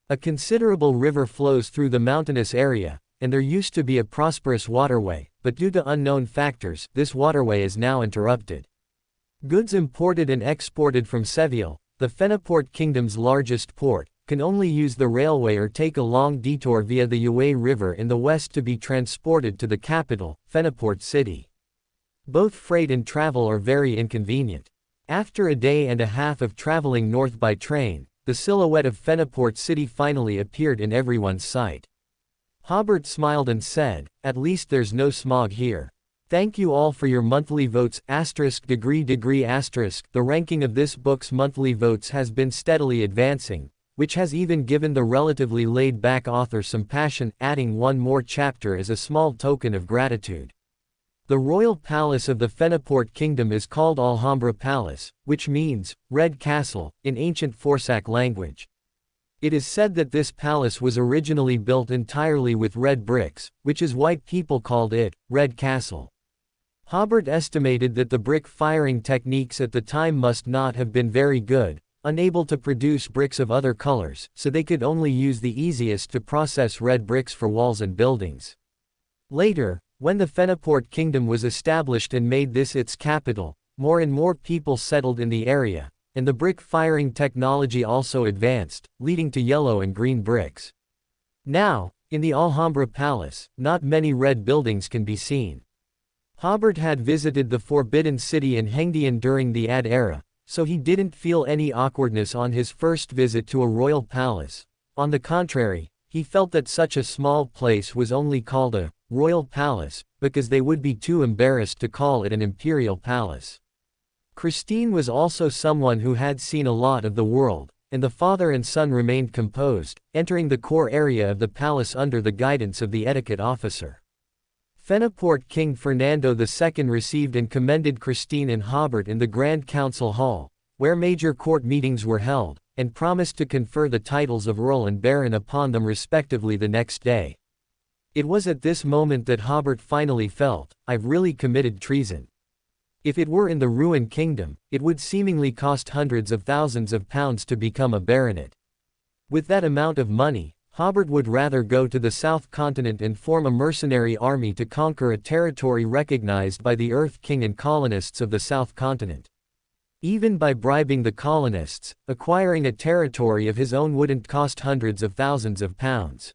A considerable river flows through the mountainous area, and there used to be a prosperous waterway, but due to unknown factors, this waterway is now interrupted. Goods imported and exported from Seville, the Fenaport Kingdom's largest port, can only use the railway or take a long detour via the Yue River in the west to be transported to the capital, Fenaport City. Both freight and travel are very inconvenient. After a day and a half of traveling north by train, the silhouette of Fenaport City finally appeared in everyone's sight. Hobert smiled and said, "At least there's no smog here. Thank you all for your monthly votes, *degree*. The ranking of this book's monthly votes has been steadily advancing, which has even given the relatively laid-back author some passion, adding one more chapter as a small token of gratitude. The royal palace of the Fenaport Kingdom is called Alhambra Palace, which means, Red Castle, in ancient Forsac language. It is said that this palace was originally built entirely with red bricks, which is why people called it, Red Castle. Hobert estimated that the brick firing techniques at the time must not have been very good, unable to produce bricks of other colors, so they could only use the easiest to process red bricks for walls and buildings. Later, when the Fenaport kingdom was established and made this its capital, more and more people settled in the area, and the brick firing technology also advanced, leading to yellow and green bricks. Now, in the Alhambra Palace, not many red buildings can be seen. Hobert had visited the Forbidden City in Hengdian during the Ad era, so he didn't feel any awkwardness on his first visit to a royal palace. On the contrary, he felt that such a small place was only called a royal palace because they would be too embarrassed to call it an imperial palace. Christine was also someone who had seen a lot of the world, and the father and son remained composed, entering the core area of the palace under the guidance of the etiquette officer. Fenaport King Fernando II received and commended Christine and Hobert in the Grand Council Hall, where major court meetings were held, and promised to confer the titles of Earl and Baron upon them respectively the next day. It was at this moment that Hobert finally felt, "I've really committed treason." If it were in the ruined kingdom, it would seemingly cost hundreds of thousands of pounds to become a baronet. With that amount of money, Hobert would rather go to the South Continent and form a mercenary army to conquer a territory recognized by the Earth King and colonists of the South Continent. Even by bribing the colonists, acquiring a territory of his own wouldn't cost hundreds of thousands of pounds.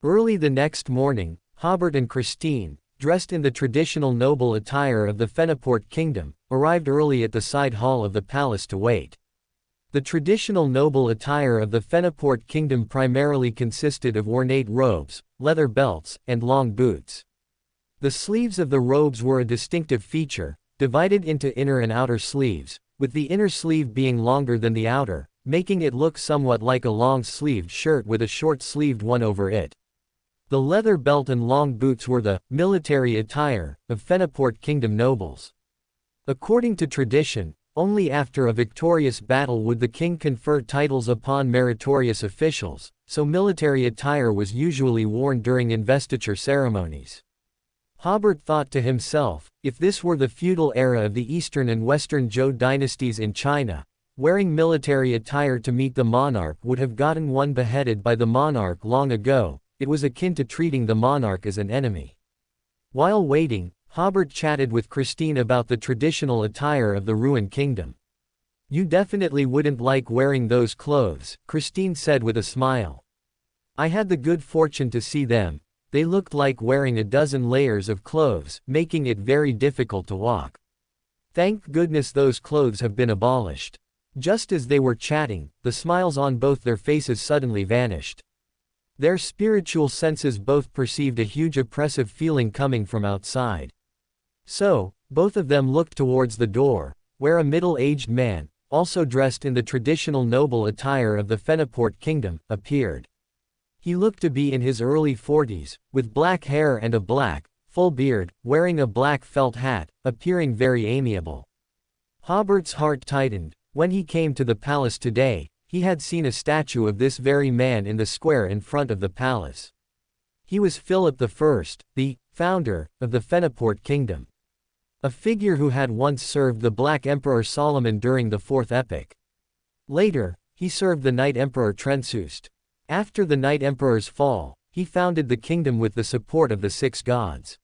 Early the next morning, Hobert and Christine, dressed in the traditional noble attire of the Fenaport kingdom, arrived early at the side hall of the palace to wait. The traditional noble attire of the Fenaport kingdom primarily consisted of ornate robes, leather belts, and long boots. The sleeves of the robes were a distinctive feature, divided into inner and outer sleeves, with the inner sleeve being longer than the outer, making it look somewhat like a long-sleeved shirt with a short-sleeved one over it. The leather belt and long boots were the military attire of Fenaport kingdom nobles. According to tradition, only after a victorious battle would the king confer titles upon meritorious officials, so military attire was usually worn during investiture ceremonies. Hobert thought to himself, if this were the feudal era of the Eastern and Western Zhou dynasties in China, wearing military attire to meet the monarch would have gotten one beheaded by the monarch long ago. It was akin to treating the monarch as an enemy. While waiting, Hobert chatted with Christine about the traditional attire of the ruined kingdom. "You definitely wouldn't like wearing those clothes," Christine said with a smile. "I had the good fortune to see them. They looked like wearing a dozen layers of clothes, making it very difficult to walk. Thank goodness those clothes have been abolished." Just as they were chatting, the smiles on both their faces suddenly vanished. Their spiritual senses both perceived a huge oppressive feeling coming from outside. So, both of them looked towards the door, where a middle-aged man, also dressed in the traditional noble attire of the Fenaport kingdom, appeared. He looked to be in his early 40s, with black hair and a black, full beard, wearing a black felt hat, appearing very amiable. Hobert's heart tightened. When he came to the palace today, he had seen a statue of this very man in the square in front of the palace. He was Philip I, the founder of the Fenaport kingdom. A figure who had once served the Black Emperor Solomon during the Fourth Epoch. Later, he served the Night Emperor Trensused. After the Night Emperor's fall, he founded the kingdom with the support of the six gods.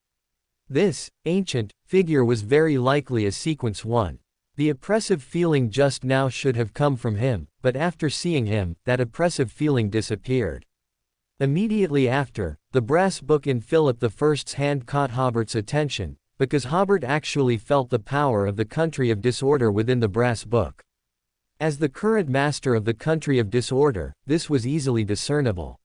This ancient figure was very likely a Sequence 1. The oppressive feeling just now should have come from him, but after seeing him, that oppressive feeling disappeared. Immediately after, the brass book in Philip I's hand caught Hobert's attention, because Hobert actually felt the power of the country of disorder within the brass book. As the current master of the country of disorder, this was easily discernible.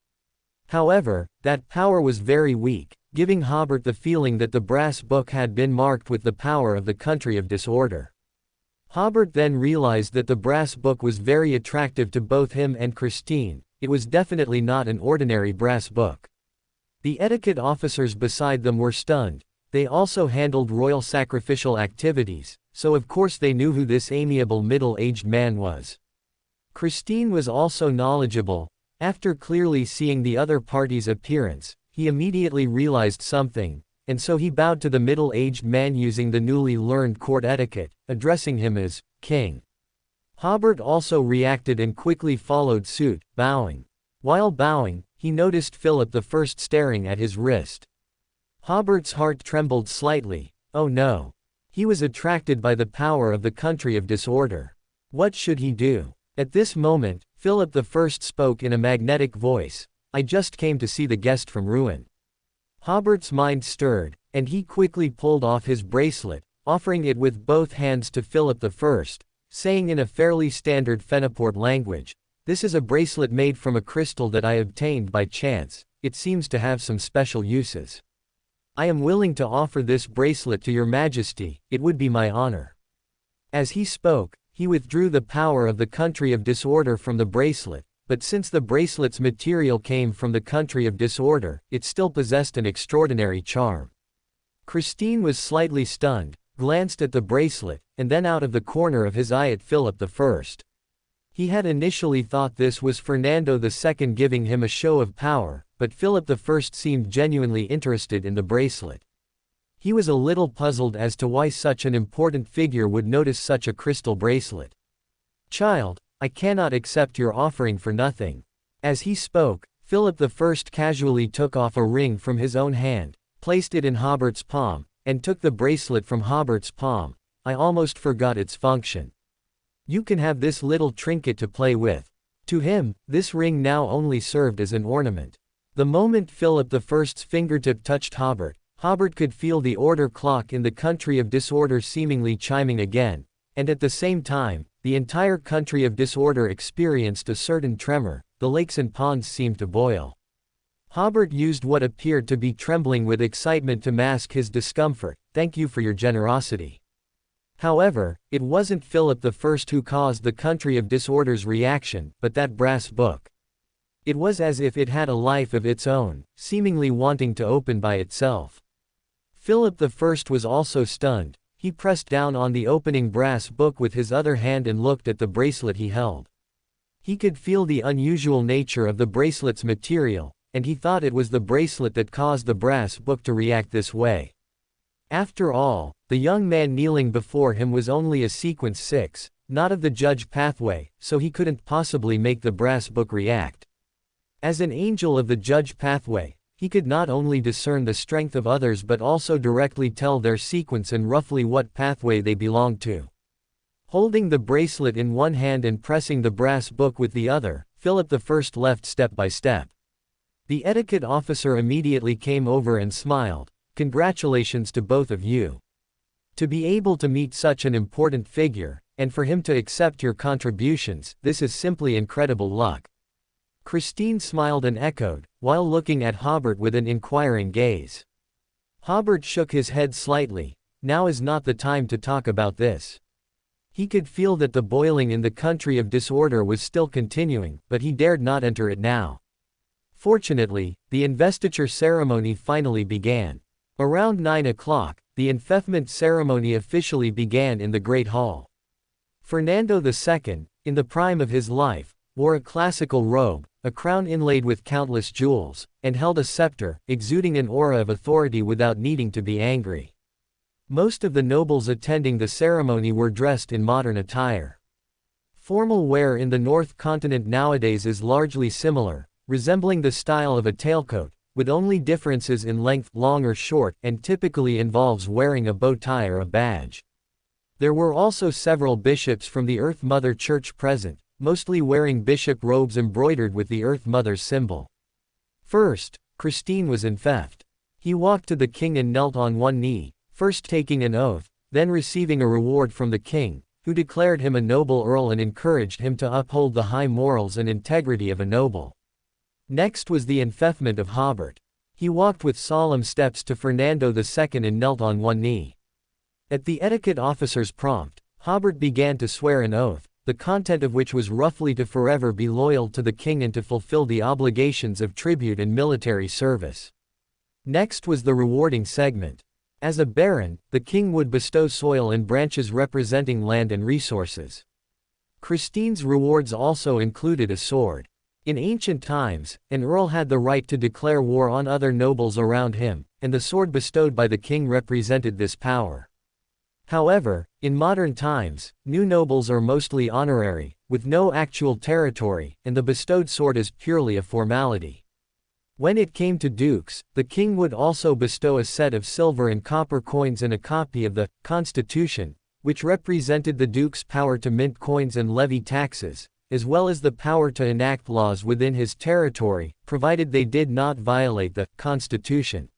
However, that power was very weak, giving Hobert the feeling that the brass book had been marked with the power of the country of disorder. Hobert then realized that the brass book was very attractive to both him and Christine. It was definitely not an ordinary brass book. The etiquette officers beside them were stunned. They also handled royal sacrificial activities, so of course they knew who this amiable middle-aged man was. Christine was also knowledgeable. After clearly seeing the other party's appearance, he immediately realized something, and so he bowed to the middle-aged man using the newly learned court etiquette, addressing him as king. Hobert also reacted and quickly followed suit, bowing. While bowing, he noticed Philip I staring at his wrist. Hobert's heart trembled slightly. Oh no. He was attracted by the power of the country of disorder. What should he do? At this moment, Philip I spoke in a magnetic voice. I just came to see the guest from ruin. Hobert's mind stirred, and he quickly pulled off his bracelet, offering it with both hands to Philip I, saying in a fairly standard Fenaport language, "This is a bracelet made from a crystal that I obtained by chance. It seems to have some special uses. I am willing to offer this bracelet to your majesty, it would be my honor." As he spoke, he withdrew the power of the country of disorder from the bracelet, but since the bracelet's material came from the country of disorder, it still possessed an extraordinary charm. Christine was slightly stunned, glanced at the bracelet, and then out of the corner of his eye at Philip I. He had initially thought this was Fernando II giving him a show of power, but Philip I seemed genuinely interested in the bracelet. He was a little puzzled as to why such an important figure would notice such a crystal bracelet. "Child, I cannot accept your offering for nothing." As he spoke, Philip I casually took off a ring from his own hand, placed it in Hobert's palm, and took the bracelet from Hobert's palm. "I almost forgot its function. You can have this little trinket to play with." To him, this ring now only served as an ornament. The moment Philip I's fingertip touched Hobert, Hobert could feel the order clock in the country of disorder seemingly chiming again, and at the same time, the entire country of disorder experienced a certain tremor. The lakes and ponds seemed to boil. Hobert used what appeared to be trembling with excitement to mask his discomfort. "Thank you for your generosity." However, it wasn't Philip I who caused the country of disorder's reaction, but that brass book. It was as if it had a life of its own, seemingly wanting to open by itself. Philip I was also stunned. He pressed down on the opening brass book with his other hand and looked at the bracelet he held. He could feel the unusual nature of the bracelet's material, and he thought it was the bracelet that caused the brass book to react this way. After all, the young man kneeling before him was only a sequence 6, not of the judge pathway, so he couldn't possibly make the brass book react. As an angel of the judge pathway, he could not only discern the strength of others but also directly tell their sequence and roughly what pathway they belonged to. Holding the bracelet in one hand and pressing the brass book with the other, Philip I left step by step. The etiquette officer immediately came over and smiled. "Congratulations to both of you. To be able to meet such an important figure, and for him to accept your contributions, this is simply incredible luck." Christine smiled and echoed, while looking at Hobert with an inquiring gaze. Hobert shook his head slightly. Now is not the time to talk about this. He could feel that the boiling in the country of disorder was still continuing, but he dared not enter it now. Fortunately, the investiture ceremony finally began. Around 9 o'clock, the enfeoffment ceremony officially began in the Great Hall. Fernando II, in the prime of his life, wore a classical robe, a crown inlaid with countless jewels, and held a scepter, exuding an aura of authority without needing to be angry. Most of the nobles attending the ceremony were dressed in modern attire. Formal wear in the North Continent nowadays is largely similar, resembling the style of a tailcoat, with only differences in length, long or short, and typically involves wearing a bow tie or a badge. There were also several bishops from the Earth Mother Church present, mostly wearing bishop robes embroidered with the Earth Mother's symbol. First, Christine was enfeoffed. He walked to the king and knelt on one knee, first taking an oath, then receiving a reward from the king, who declared him a noble earl and encouraged him to uphold the high morals and integrity of a noble. Next was the enfeoffment of Hobert. He walked with solemn steps to Fernando II and knelt on one knee. At the etiquette officer's prompt, Hobert began to swear an oath, the content of which was roughly to forever be loyal to the king and to fulfill the obligations of tribute and military service. Next was the rewarding segment. As a baron, the king would bestow soil and branches representing land and resources. Christine's rewards also included a sword. In ancient times, an earl had the right to declare war on other nobles around him, and the sword bestowed by the king represented this power. However, in modern times, new nobles are mostly honorary, with no actual territory, and the bestowed sword is purely a formality. When it came to dukes, the king would also bestow a set of silver and copper coins and a copy of the Constitution, which represented the duke's power to mint coins and levy taxes, as well as the power to enact laws within his territory, provided they did not violate the Constitution.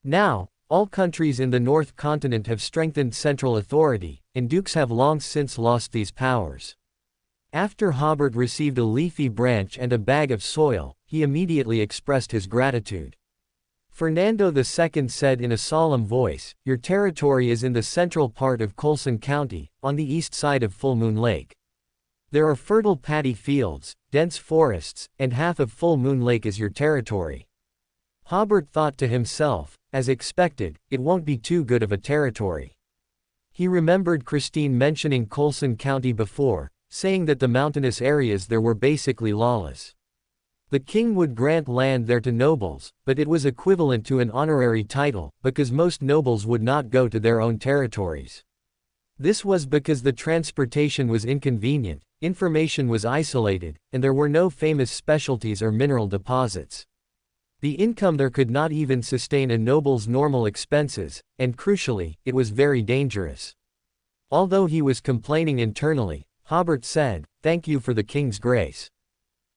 Now, all countries in the North Continent have strengthened central authority, and dukes have long since lost these powers. After Hobert received a leafy branch and a bag of soil, he immediately expressed his gratitude. Fernando II said in a solemn voice, "Your territory is in the central part of Coulson County, on the east side of Full Moon Lake. There are fertile paddy fields, dense forests, and half of Full Moon Lake is your territory." Hobert thought to himself, as expected, it won't be too good of a territory. He remembered Christine mentioning Coulson County before, saying that the mountainous areas there were basically lawless. The king would grant land there to nobles, but it was equivalent to an honorary title, because most nobles would not go to their own territories. This was because the transportation was inconvenient, information was isolated, and there were no famous specialties or mineral deposits. The income there could not even sustain a noble's normal expenses, and crucially, it was very dangerous. Although he was complaining internally, Hobert said, "Thank you for the king's grace."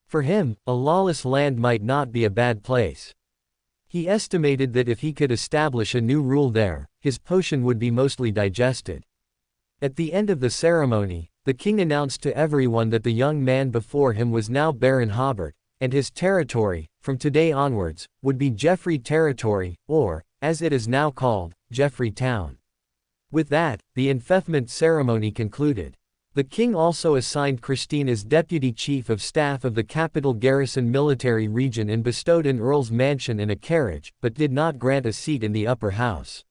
For him, a lawless land might not be a bad place. He estimated that if he could establish a new rule there, his potion would be mostly digested. At the end of the ceremony, the king announced to everyone that the young man before him was now Baron Hobert, and his territory, from today onwards, would be Jeffrey Territory, or, as it is now called, Jeffrey Town. With that, the enfeoffment ceremony concluded. The king also assigned Christine as deputy chief of staff of the capital garrison military region and bestowed an earl's mansion and a carriage, but did not grant a seat in the upper house.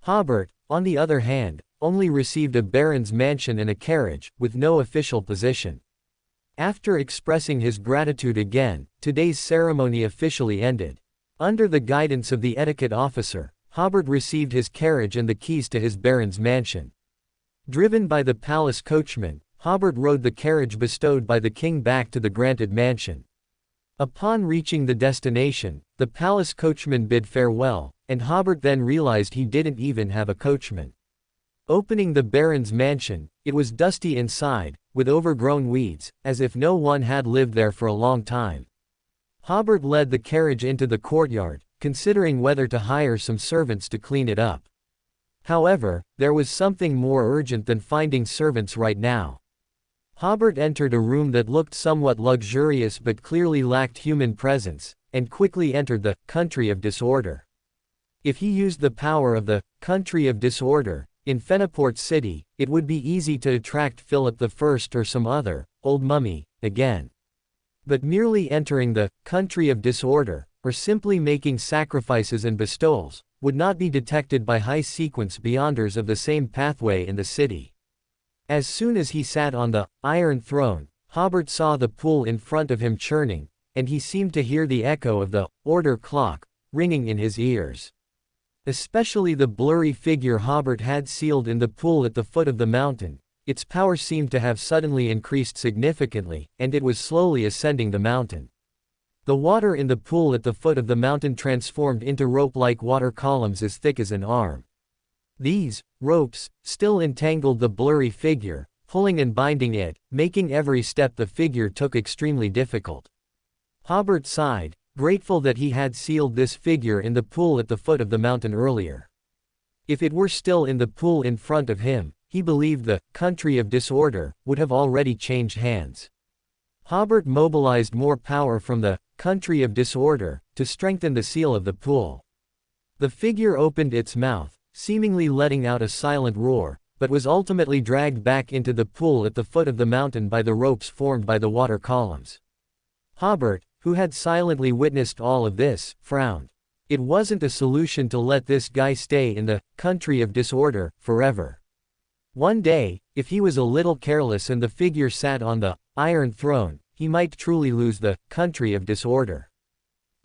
Hobert, on the other hand, only received a baron's mansion and a carriage, with no official position. After expressing his gratitude again, today's ceremony officially ended. Under the guidance of the etiquette officer, Hobert received his carriage and the keys to his baron's mansion. Driven by the palace coachman, Hobert rode the carriage bestowed by the king back to the granted mansion. Upon reaching the destination, the palace coachman bid farewell, and Hobert then realized he didn't even have a coachman. Opening the baron's mansion, it was dusty inside, with overgrown weeds, as if no one had lived there for a long time. Hobert led the carriage into the courtyard, considering whether to hire some servants to clean it up. However, there was something more urgent than finding servants right now. Hobert entered a room that looked somewhat luxurious but clearly lacked human presence, and quickly entered the country of disorder. If he used the power of the country of disorder in Fenaport City, it would be easy to attract Philip I or some other old mummy again. But merely entering the country of disorder, or simply making sacrifices and bestowals, would not be detected by high-sequence beyonders of the same pathway in the city. As soon as he sat on the Iron Throne, Hobert saw the pool in front of him churning, and he seemed to hear the echo of the order clock ringing in his ears. Especially the blurry figure Hobert had sealed in the pool at the foot of the mountain, its power seemed to have suddenly increased significantly, and it was slowly ascending the mountain. The water in the pool at the foot of the mountain transformed into rope-like water columns as thick as an arm. These ropes still entangled the blurry figure, pulling and binding it, making every step the figure took extremely difficult. Hobert sighed, grateful that he had sealed this figure in the pool at the foot of the mountain earlier. If it were still in the pool in front of him, he believed the country of disorder would have already changed hands. Hobert mobilized more power from the country of disorder to strengthen the seal of the pool. The figure opened its mouth, seemingly letting out a silent roar, but was ultimately dragged back into the pool at the foot of the mountain by the ropes formed by the water columns. Hobert, who had silently witnessed all of this, frowned. It wasn't a solution to let this guy stay in the country of disorder forever. One day, if he was a little careless and the figure sat on the Iron Throne, he might truly lose the country of disorder.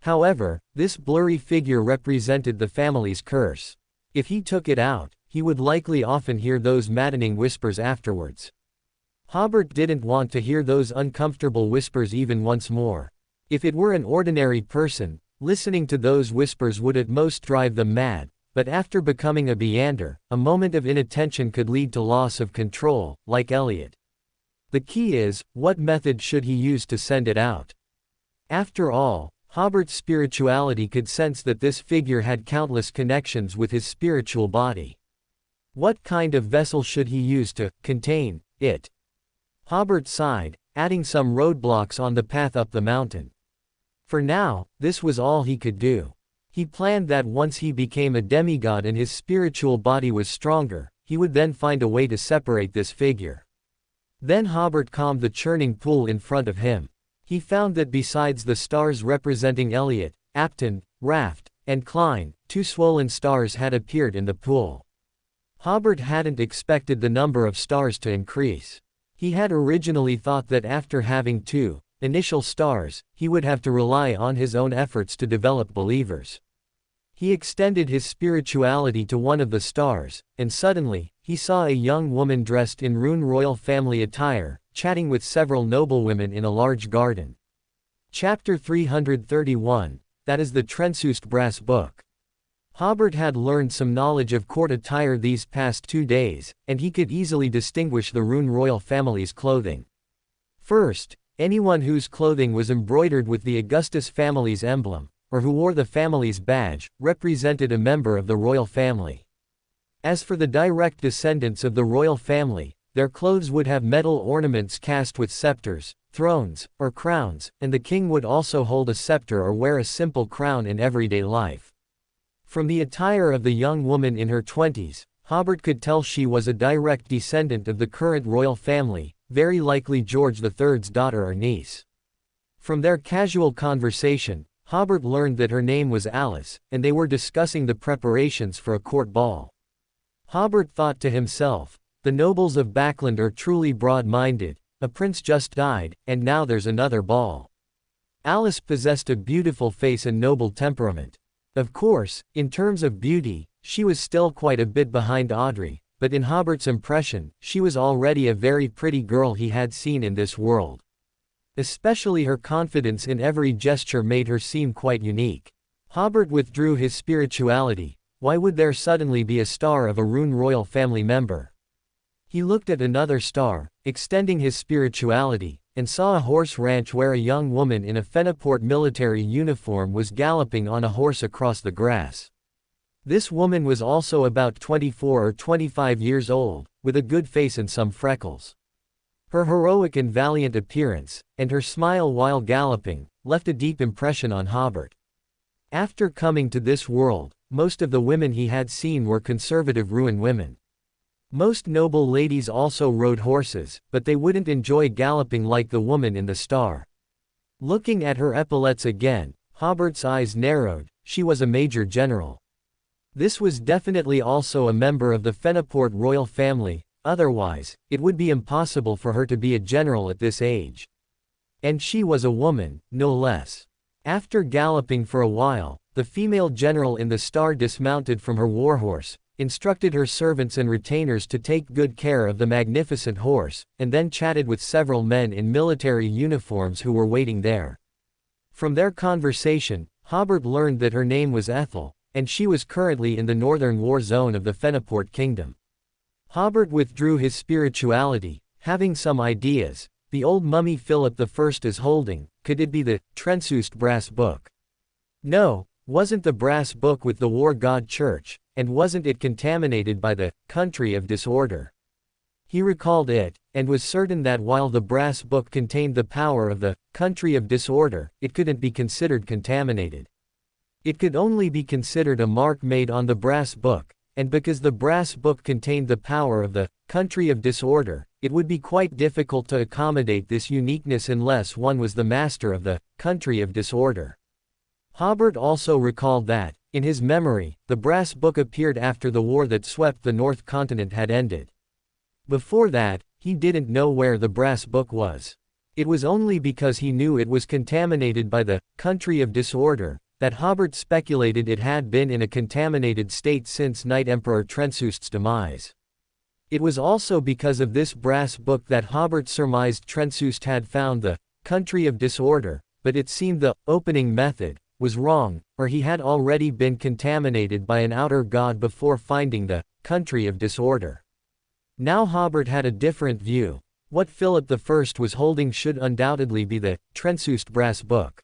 However, this blurry figure represented the family's curse. If he took it out, he would likely often hear those maddening whispers afterwards. Hobert didn't want to hear those uncomfortable whispers even once more. If it were an ordinary person, listening to those whispers would at most drive them mad, but after becoming a Beander, a moment of inattention could lead to loss of control, like Elliot. The key is, what method should he use to send it out? After all, Hobert's spirituality could sense that this figure had countless connections with his spiritual body. What kind of vessel should he use to contain it? Hobert sighed, adding some roadblocks on the path up the mountain. For now, this was all he could do. He planned that once he became a demigod and his spiritual body was stronger, he would then find a way to separate this figure. Then Hobert calmed the churning pool in front of him. He found that besides the stars representing Elliot, Apton, Raft, and Klein, 2 swollen stars had appeared in the pool. Hobert hadn't expected the number of stars to increase. He had originally thought that after having 2 initial stars, he would have to rely on his own efforts to develop believers. He extended his spirituality to one of the stars, and suddenly, he saw a young woman dressed in Rune royal family attire, chatting with several noblewomen in a large garden. Chapter 331, that is the Trensused brass book. Hobert had learned some knowledge of court attire these past 2 days, and he could easily distinguish the Rune royal family's clothing. First, anyone whose clothing was embroidered with the Augustus family's emblem, or who wore the family's badge, represented a member of the royal family. As for the direct descendants of the royal family, their clothes would have metal ornaments cast with scepters, thrones, or crowns, and the king would also hold a scepter or wear a simple crown in everyday life. From the attire of the young woman in her 20s, Hobert could tell she was a direct descendant of the current royal family, very likely George III's daughter or niece. From their casual conversation, Hobert learned that her name was Alice, and they were discussing the preparations for a court ball. Hobert thought to himself, the nobles of Backland are truly broad-minded, a prince just died, and now there's another ball. Alice possessed a beautiful face and noble temperament. Of course, in terms of beauty, she was still quite a bit behind Audrey, but in Hobert's impression, she was already a very pretty girl he had seen in this world. Especially her confidence in every gesture made her seem quite unique. Hobert withdrew his spirituality. Why would there suddenly be a star of a Rune royal family member? He looked at another star, extending his spirituality, and saw a horse ranch where a young woman in a Fenaport military uniform was galloping on a horse across the grass. This woman was also about 24 or 25 years old, with a good face and some freckles. Her heroic and valiant appearance, and her smile while galloping, left a deep impression on Hobert. After coming to this world, most of the women he had seen were conservative Rune women. Most noble ladies also rode horses, but they wouldn't enjoy galloping like the woman in the star. Looking at her epaulets again, Hobert's eyes narrowed. She was a major general. This was definitely also a member of the Fenaport royal family, otherwise, it would be impossible for her to be a general at this age. And she was a woman, no less. After galloping for a while, the female general in the star dismounted from her warhorse, instructed her servants and retainers to take good care of the magnificent horse, and then chatted with several men in military uniforms who were waiting there. From their conversation, Hobert learned that her name was Ethel, and she was currently in the northern war zone of the Fenaport kingdom. Hobert withdrew his spirituality, having some ideas. The old mummy Philip I is holding, could it be the Trensused brass book? No, wasn't the brass book with the war god church, and wasn't it contaminated by the country of disorder? He recalled it, and was certain that while the brass book contained the power of the country of disorder, it couldn't be considered contaminated. It could only be considered a mark made on the brass book, and because the brass book contained the power of the country of disorder, it would be quite difficult to accommodate this uniqueness unless one was the master of the country of disorder. Hobert also recalled that, in his memory, the brass book appeared after the war that swept the North Continent had ended. Before that, he didn't know where the brass book was. It was only because he knew it was contaminated by the country of disorder that Hobert speculated it had been in a contaminated state since Knight Emperor Trensus's demise. It was also because of this brass book that Hobert surmised Trensus had found the country of disorder, but it seemed the opening method was wrong, or he had already been contaminated by an outer god before finding the country of disorder. Now Hobert had a different view. What Philip I was holding should undoubtedly be the Trensus brass book.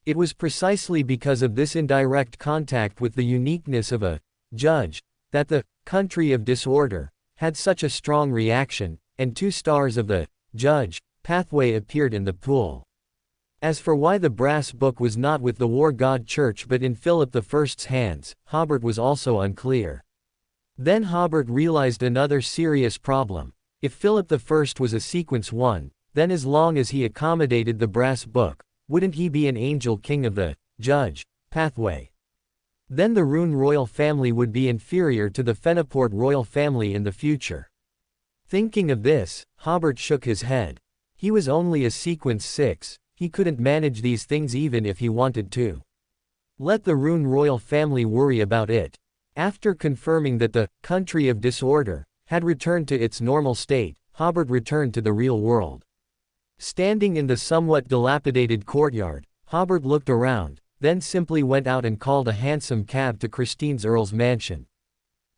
It was precisely because of this indirect contact with the uniqueness of a judge that the country of disorder had such a strong reaction, and 2 stars of the judge pathway appeared in the pool. As for why the brass book was not with the war god church but in Philip I's hands, Hobert was also unclear. Then Hobert realized another serious problem. If Philip I was a sequence 1, then as long as he accommodated the brass book, wouldn't he be an angel king of the judge pathway? Then the Rune royal family would be inferior to the Fenaport royal family in the future. Thinking of this, Hobert shook his head. He was only a sequence 6, he couldn't manage these things even if he wanted to. Let the Rune royal family worry about it. After confirming that the country of disorder had returned to its normal state, Hobert returned to the real world. Standing in the somewhat dilapidated courtyard, Hobert looked around, then simply went out and called a hansom cab to Christine's Earl's mansion.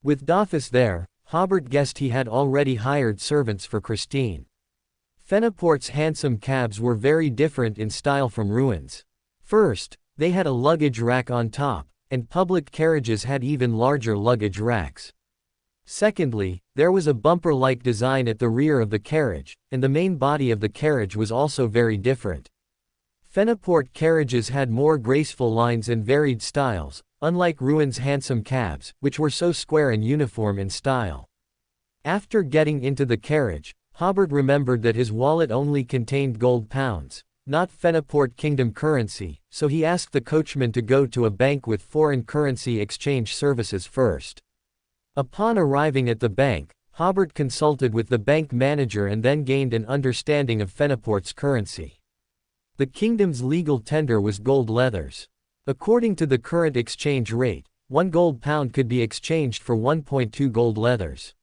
With Doffus there, Hobert guessed he had already hired servants for Christine. Fenaport's hansom cabs were very different in style from Ruin's. First, they had a luggage rack on top, and public carriages had even larger luggage racks. Secondly, there was a bumper-like design at the rear of the carriage, and the main body of the carriage was also very different. Fenaport carriages had more graceful lines and varied styles, unlike Ruin's hansom cabs, which were so square and uniform in style. After getting into the carriage, Hobert remembered that his wallet only contained gold pounds, not Fenaport Kingdom currency, so he asked the coachman to go to a bank with foreign currency exchange services first. Upon arriving at the bank, Hobert consulted with the bank manager and then gained an understanding of Fenaport's currency. The kingdom's legal tender was gold leathers. According to the current exchange rate, 1 gold pound could be exchanged for 1.2 gold leathers.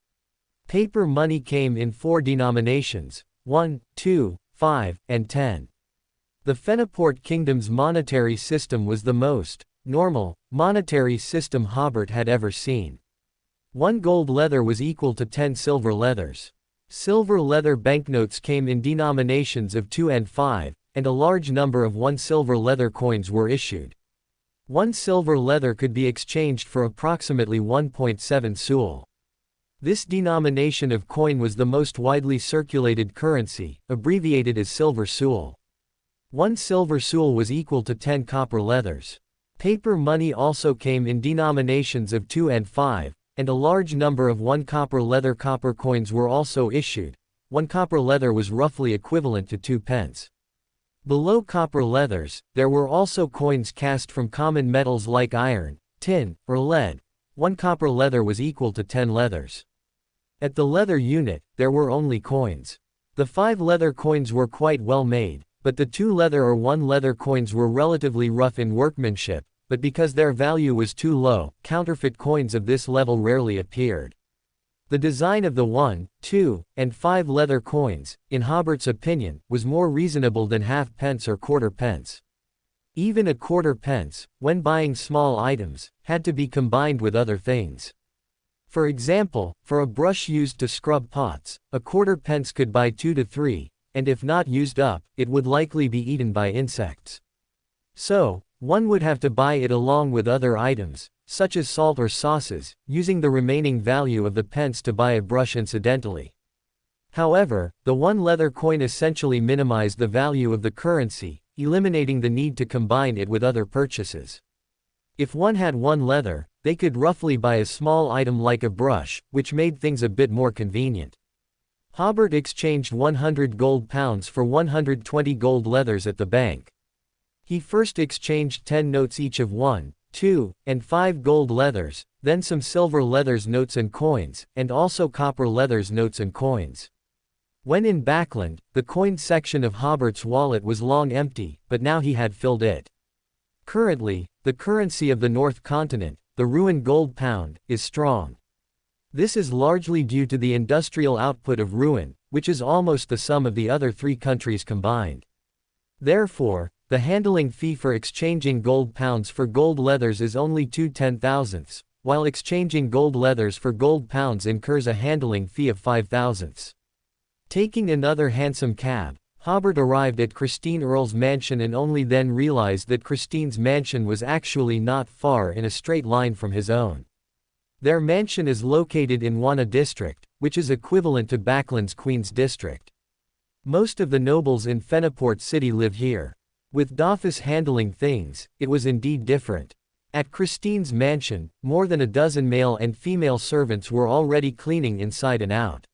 Paper money came in 4 denominations, 1, 2, 5, and 10. The Fenaport kingdom's monetary system was the most normal monetary system Hobert had ever seen. 1 gold leather was equal to 10 silver leathers. Silver leather banknotes came in denominations of 2 and 5, and a large number of 1 silver leather coins were issued. 1 silver leather could be exchanged for approximately 1.7 soul. This denomination of coin was the most widely circulated currency, abbreviated as silver soul. 1 silver soul was equal to 10 copper leathers. Paper money also came in denominations of 2 and 5, and a large number of 1 copper leather copper coins were also issued. 1 copper leather was roughly equivalent to 2 pence. Below copper leathers, there were also coins cast from common metals like iron, tin, or lead. 1 copper leather was equal to 10 leathers. At the leather unit, there were only coins. The 5 leather coins were quite well made, but the 2 leather or 1 leather coins were relatively rough in workmanship, but because their value was too low, counterfeit coins of this level rarely appeared. The design of the 1, 2, and 5 leather coins, in Hobert's opinion, was more reasonable than half-pence or quarter-pence. Even a quarter-pence, when buying small items, had to be combined with other things. For example, for a brush used to scrub pots, a quarter-pence could buy 2 to 3, and if not used up, it would likely be eaten by insects. So, one would have to buy it along with other items, such as salt or sauces, using the remaining value of the pence to buy a brush incidentally. However, the 1 leather coin essentially minimized the value of the currency, eliminating the need to combine it with other purchases. If one had 1 leather, they could roughly buy a small item like a brush, which made things a bit more convenient. Hobert exchanged 100 gold pounds for 120 gold leathers at the bank. He first exchanged 10 notes each of 1, 2, and 5 gold leathers, then some silver leathers notes and coins, and also copper leathers notes and coins. When in Backland, the coin section of Hobert's wallet was long empty, but now he had filled it. Currently, the currency of the North Continent, the ruined gold pound, is strong. This is largely due to the industrial output of Ruin, which is almost the sum of the other 3 countries combined. Therefore, the handling fee for exchanging gold pounds for gold leathers is only 2/10,000ths, while exchanging gold leathers for gold pounds incurs a handling fee of 5,000ths. Taking another hansom cab, Hobert arrived at Christine Earle's mansion and only then realized that Christine's mansion was actually not far in a straight line from his own. Their mansion is located in Wana district, which is equivalent to Backland's Queen's district. Most of the nobles in Fenaport City live here. With Dofus handling things, it was indeed different. At Christine's mansion, more than a dozen male and female servants were already cleaning inside and out.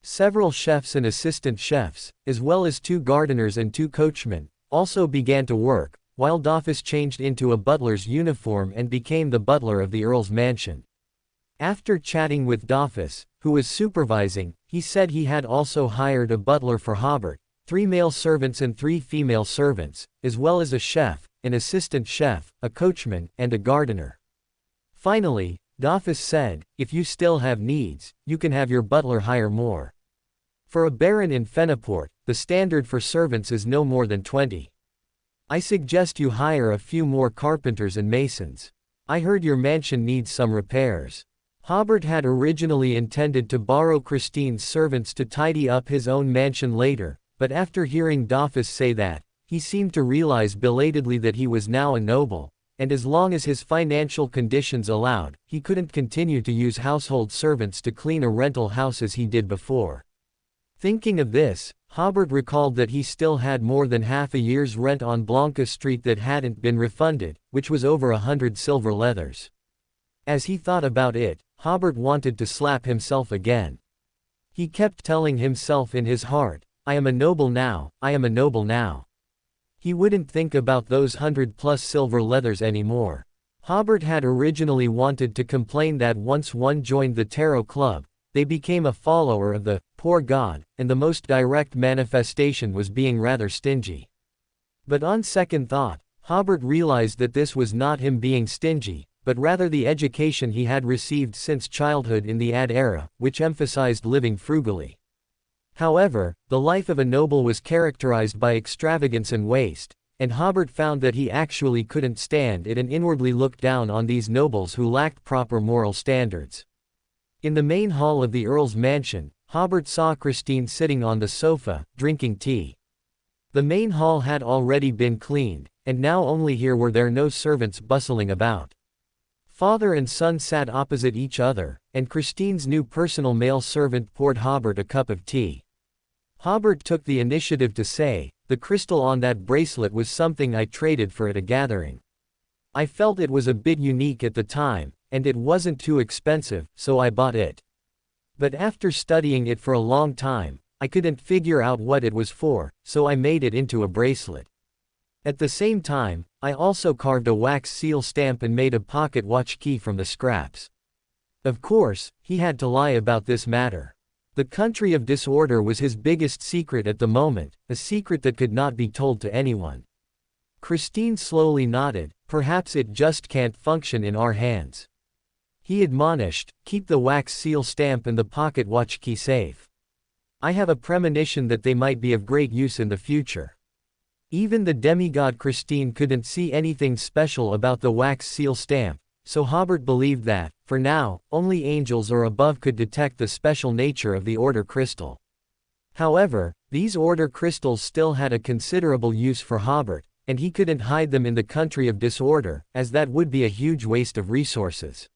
Several chefs and assistant chefs, as well as 2 gardeners and 2 coachmen, also began to work, while Dofus changed into a butler's uniform and became the butler of the Earl's mansion. After chatting with Dofus, who was supervising, he said he had also hired a butler for Hobert, 3 male servants and 3 female servants, as well as a chef, an assistant chef, a coachman, and a gardener. Finally, Dofus said, "If you still have needs, you can have your butler hire more. For a baron in Fenaport, the standard for servants is no more than 20. I suggest you hire a few more carpenters and masons. I heard your mansion needs some repairs." Hobert had originally intended to borrow Christine's servants to tidy up his own mansion later, but after hearing Dofus say that, he seemed to realize belatedly that he was now a noble, and as long as his financial conditions allowed, he couldn't continue to use household servants to clean a rental house as he did before. Thinking of this, Hobert recalled that he still had more than half a year's rent on Blanca Street that hadn't been refunded, which was over 100 silver leathers. As he thought about it, Hobert wanted to slap himself again. He kept telling himself in his heart, "I am a noble now, I am a noble now." He wouldn't think about those 100+ silver leathers anymore. Hobert had originally wanted to complain that once one joined the Tarot Club, they became a follower of the poor god, and the most direct manifestation was being rather stingy. But on second thought, Hobert realized that this was not him being stingy, but rather the education he had received since childhood in the Ad era, which emphasized living frugally. However, the life of a noble was characterized by extravagance and waste, and Hobert found that he actually couldn't stand it and inwardly looked down on these nobles who lacked proper moral standards. In the main hall of the Earl's mansion, Hobert saw Christine sitting on the sofa, drinking tea. The main hall had already been cleaned, and now only here were there no servants bustling about. Father and son sat opposite each other, and Christine's new personal male servant poured Hobert a cup of tea. Hobert took the initiative to say, "The crystal on that bracelet was something I traded for at a gathering. I felt it was a bit unique at the time, and it wasn't too expensive, so I bought it. But after studying it for a long time, I couldn't figure out what it was for, so I made it into a bracelet. At the same time, I also carved a wax seal stamp and made a pocket watch key from the scraps." Of course, he had to lie about this matter. The country of disorder was his biggest secret at the moment, a secret that could not be told to anyone. Christine slowly nodded, "Perhaps it just can't function in our hands." He admonished, "Keep the wax seal stamp and the pocket watch key safe. I have a premonition that they might be of great use in the future." Even the demigod Christine couldn't see anything special about the wax seal stamp, so Hobert believed that, for now, only angels or above could detect the special nature of the order crystal. However, these order crystals still had a considerable use for Hobert, and he couldn't hide them in the country of disorder, as that would be a huge waste of resources.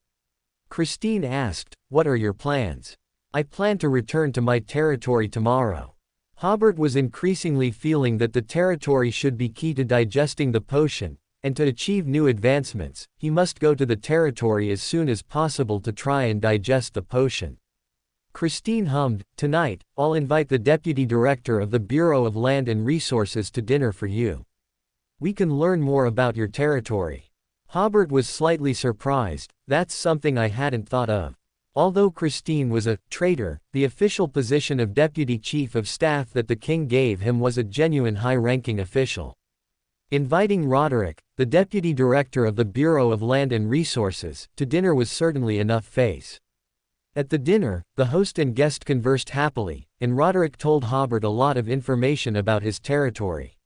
Christine asked, "What are your plans?" "I plan to return to my territory tomorrow." Hobert was increasingly feeling that the territory should be key to digesting the potion, and to achieve new advancements, he must go to the territory as soon as possible to try and digest the potion. Christine hummed, "Tonight, I'll invite the deputy director of the Bureau of Land and Resources to dinner for you. We can learn more about your territory." Hobert was slightly surprised, "That's something I hadn't thought of." Although Christine was a traitor, the official position of deputy chief of staff that the king gave him was a genuine high-ranking official. Inviting Roderick, the deputy director of the Bureau of Land and Resources, to dinner was certainly enough face. At the dinner, the host and guest conversed happily, and Roderick told Hobert a lot of information about his territory.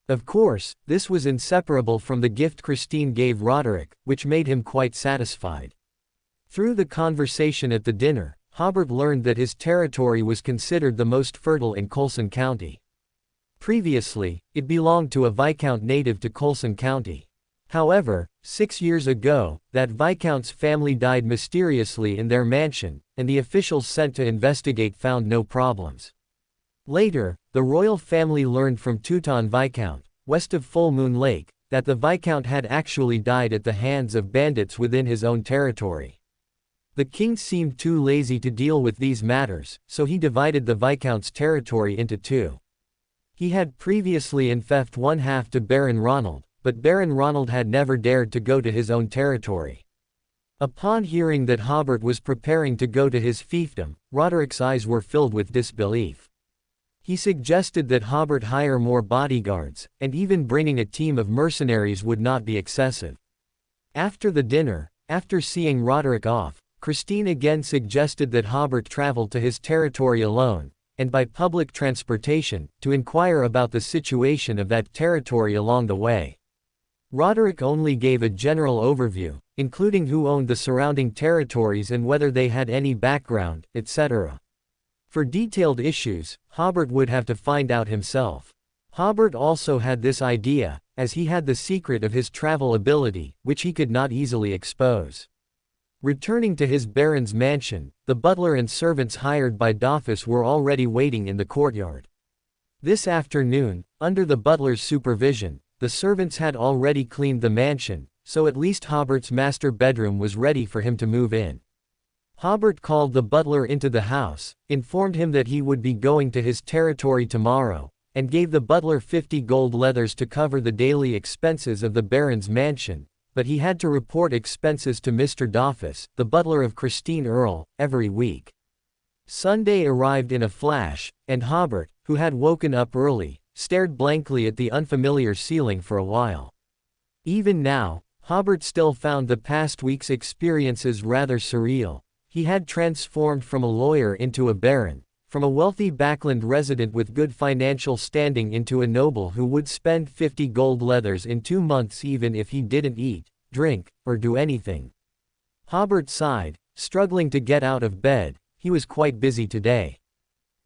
Of course, this was inseparable from the gift Christine gave Roderick, which made him quite satisfied. Through the conversation at the dinner, Hobert learned that his territory was considered the most fertile in Coulson County. Previously, it belonged to a viscount native to Coulson County. However, 6 years ago, that viscount's family died mysteriously in their mansion, and the officials sent to investigate found no problems. Later, the royal family learned from Teuton Viscount, west of Full Moon Lake, that the viscount had actually died at the hands of bandits within his own territory. The king seemed too lazy to deal with these matters, so he divided the viscount's territory into two. He had previously enfeoffed one half to Baron Ronald, but Baron Ronald had never dared to go to his own territory. Upon hearing that Hobert was preparing to go to his fiefdom, Roderick's eyes were filled with disbelief. He suggested that Hobert hire more bodyguards, and even bringing a team of mercenaries would not be excessive. After the dinner, after seeing Roderick off, Christine again suggested that Hobert travel to his territory alone, and by public transportation, to inquire about the situation of that territory along the way. Roderick only gave a general overview, including who owned the surrounding territories and whether they had any background, etc. For detailed issues, Hobert would have to find out himself. Hobert also had this idea, as he had the secret of his travel ability, which he could not easily expose. Returning to his baron's mansion, the butler and servants hired by Dofus were already waiting in the courtyard. This afternoon, under the butler's supervision, the servants had already cleaned the mansion, so at least Hobert's master bedroom was ready for him to move in. Hobert called the butler into the house, informed him that he would be going to his territory tomorrow, and gave the butler 50 gold leathers to cover the daily expenses of the baron's mansion, but he had to report expenses to Mr. Dofus, the butler of Christine Earl, every week. Sunday arrived in a flash, and Hobert, who had woken up early, stared blankly at the unfamiliar ceiling for a while. Even now, Hobert still found the past week's experiences rather surreal. He had transformed from a lawyer into a baron, from a wealthy backland resident with good financial standing into a noble who would spend 50 gold leathers in 2 months even if he didn't eat, drink, or do anything. Hobert sighed, struggling to get out of bed. He was quite busy today.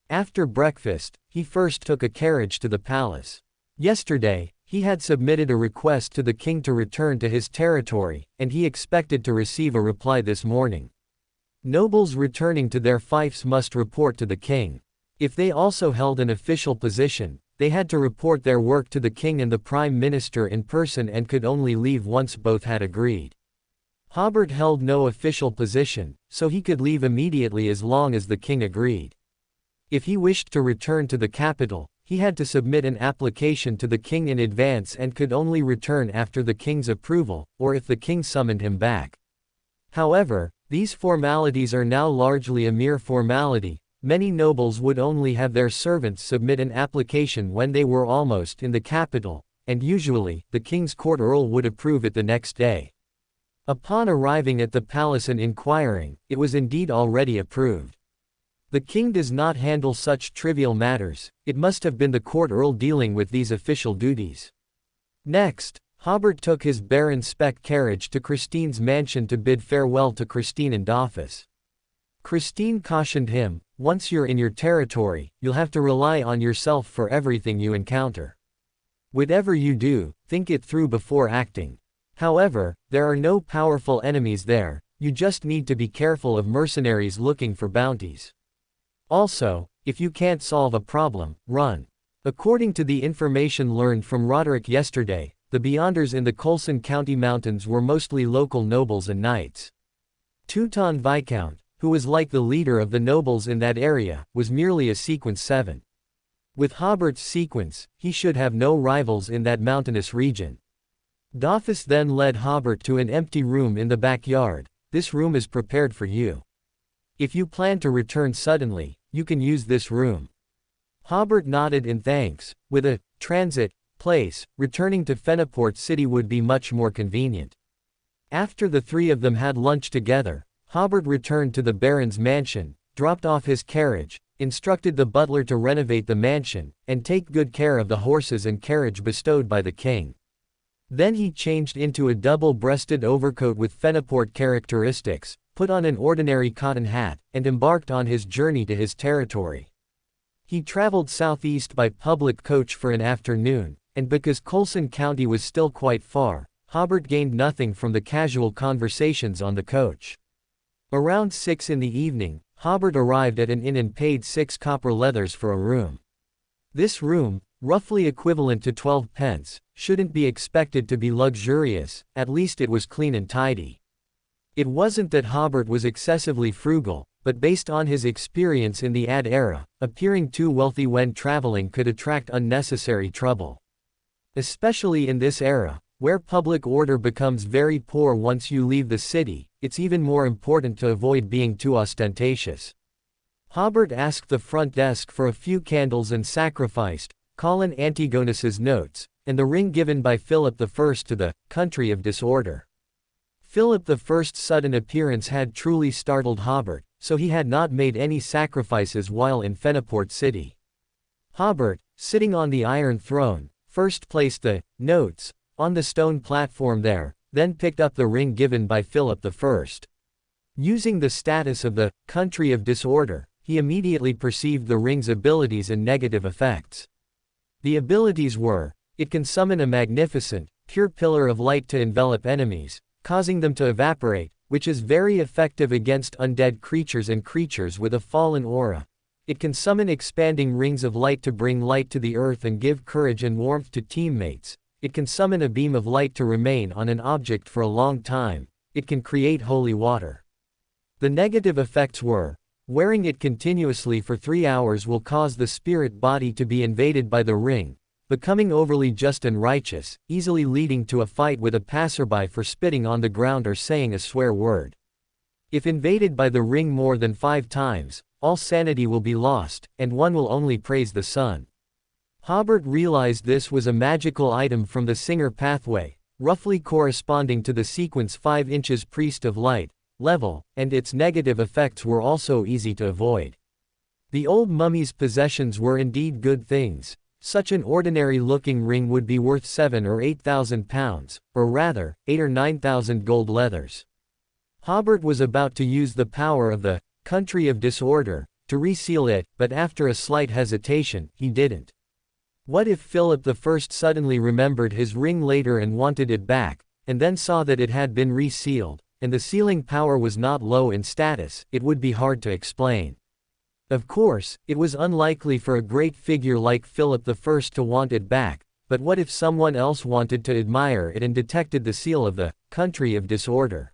After breakfast, he first took a carriage to the palace. Yesterday, he had submitted a request to the king to return to his territory, and he expected to receive a reply this morning. Nobles returning to their fiefs must report to the king. If they also held an official position, they had to report their work to the king and the prime minister in person and could only leave once both had agreed. Hobert held no official position, so he could leave immediately as long as the king agreed. If he wished to return to the capital, he had to submit an application to the king in advance and could only return after the king's approval, or if the king summoned him back. However, these formalities are now largely a mere formality. Many nobles would only have their servants submit an application when they were almost in the capital, and usually, the king's court earl would approve it the next day. Upon arriving at the palace and inquiring, it was indeed already approved. The king does not handle such trivial matters. It must have been the court earl dealing with these official duties. Next, Hobert took his Baron Spec carriage to Christine's mansion to bid farewell to Christine and Dofus. Christine cautioned him, once you're in your territory, you'll have to rely on yourself for everything you encounter. Whatever you do, think it through before acting. However, there are no powerful enemies there, you just need to be careful of mercenaries looking for bounties. Also, if you can't solve a problem, run. According to the information learned from Roderick yesterday, the Beyonders in the Coulson County mountains were mostly local nobles and knights. Teuton Viscount, who was like the leader of the nobles in that area, was merely a sequence 7. With Hobert's sequence, he should have no rivals in that mountainous region. Dofus then led Hobert to an empty room in the backyard. This room is prepared for you. If you plan to return suddenly, you can use this room. Hobert nodded in thanks. With a transit place, returning to Fenaport City would be much more convenient. After the three of them had lunch together, Hobert returned to the Baron's mansion, dropped off his carriage, instructed the butler to renovate the mansion, and take good care of the horses and carriage bestowed by the king. Then he changed into a double-breasted overcoat with Fenaport characteristics, put on an ordinary cotton hat, and embarked on his journey to his territory. He traveled southeast by public coach for an afternoon, and because Coulson County was still quite far, Hobert gained nothing from the casual conversations on the coach. Around 6 in the evening, Hobert arrived at an inn and paid 6 copper leathers for a room. This room, roughly equivalent to 12 pence, shouldn't be expected to be luxurious, at least it was clean and tidy. It wasn't that Hobert was excessively frugal, but based on his experience in the ad era, appearing too wealthy when traveling could attract unnecessary trouble. Especially in this era, where public order becomes very poor once you leave the city, it's even more important to avoid being too ostentatious. Hobert asked the front desk for a few candles and sacrificed Colin Antigonus's notes, and the ring given by Philip I to the country of disorder. Philip I's sudden appearance had truly startled Hobert, so he had not made any sacrifices while in Fenaport City. Hobert, sitting on the Iron Throne, first placed the notes on the stone platform there, then picked up the ring given by Philip I. Using the status of the country of disorder, he immediately perceived the ring's abilities and negative effects. The abilities were, it can summon a magnificent, pure pillar of light to envelop enemies, causing them to evaporate, which is very effective against undead creatures and creatures with a fallen aura. It can summon expanding rings of light to bring light to the earth and give courage and warmth to teammates. It can summon a beam of light to remain on an object for a long time. It can create holy water. The negative effects were, wearing it continuously for 3 hours will cause the spirit body to be invaded by the ring, becoming overly just and righteous, easily leading to a fight with a passerby for spitting on the ground or saying a swear word. If invaded by the ring more than 5 times, all sanity will be lost, and one will only praise the sun. Hobert realized this was a magical item from the Singer pathway, roughly corresponding to the sequence 5 inches Priest of Light level, and its negative effects were also easy to avoid. The old mummy's possessions were indeed good things. Such an ordinary-looking ring would be worth 7 or 8,000 pounds, or rather, 8 or 9,000 gold leathers. Hobert was about to use the power of the country of disorder to reseal it, but after a slight hesitation, he didn't. What if Philip I suddenly remembered his ring later and wanted it back, and then saw that it had been resealed, and the sealing power was not low in status? It would be hard to explain. Of course, it was unlikely for a great figure like Philip I to want it back, but what if someone else wanted to admire it and detected the seal of the country of disorder?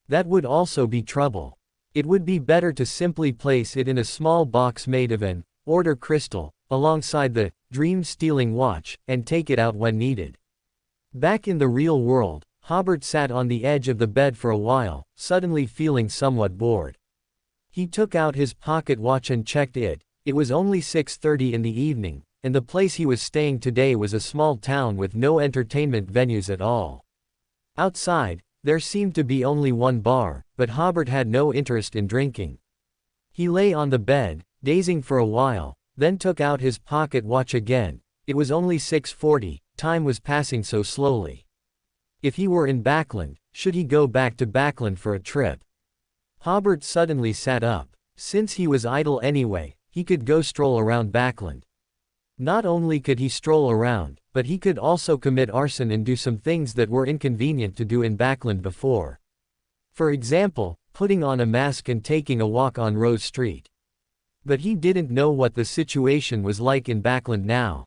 That would also be trouble. It would be better to simply place it in a small box made of an order crystal, alongside the dream-stealing watch, and take it out when needed. Back in the real world, Hobert sat on the edge of the bed for a while, suddenly feeling somewhat bored. He took out his pocket watch and checked it. It was only 6:30 in the evening, and the place he was staying today was a small town with no entertainment venues at all. Outside, there seemed to be only one bar, but Hobert had no interest in drinking. He lay on the bed, dazing for a while, then took out his pocket watch again. It was only 6:40, time was passing so slowly. If he were in Backland, should he go back to Backland for a trip? Hobert suddenly sat up. Since he was idle anyway, he could go stroll around Backland. Not only could he stroll around, but he could also commit arson and do some things that were inconvenient to do in Backland before. For example, putting on a mask and taking a walk on Rose Street. But he didn't know what the situation was like in Backland now.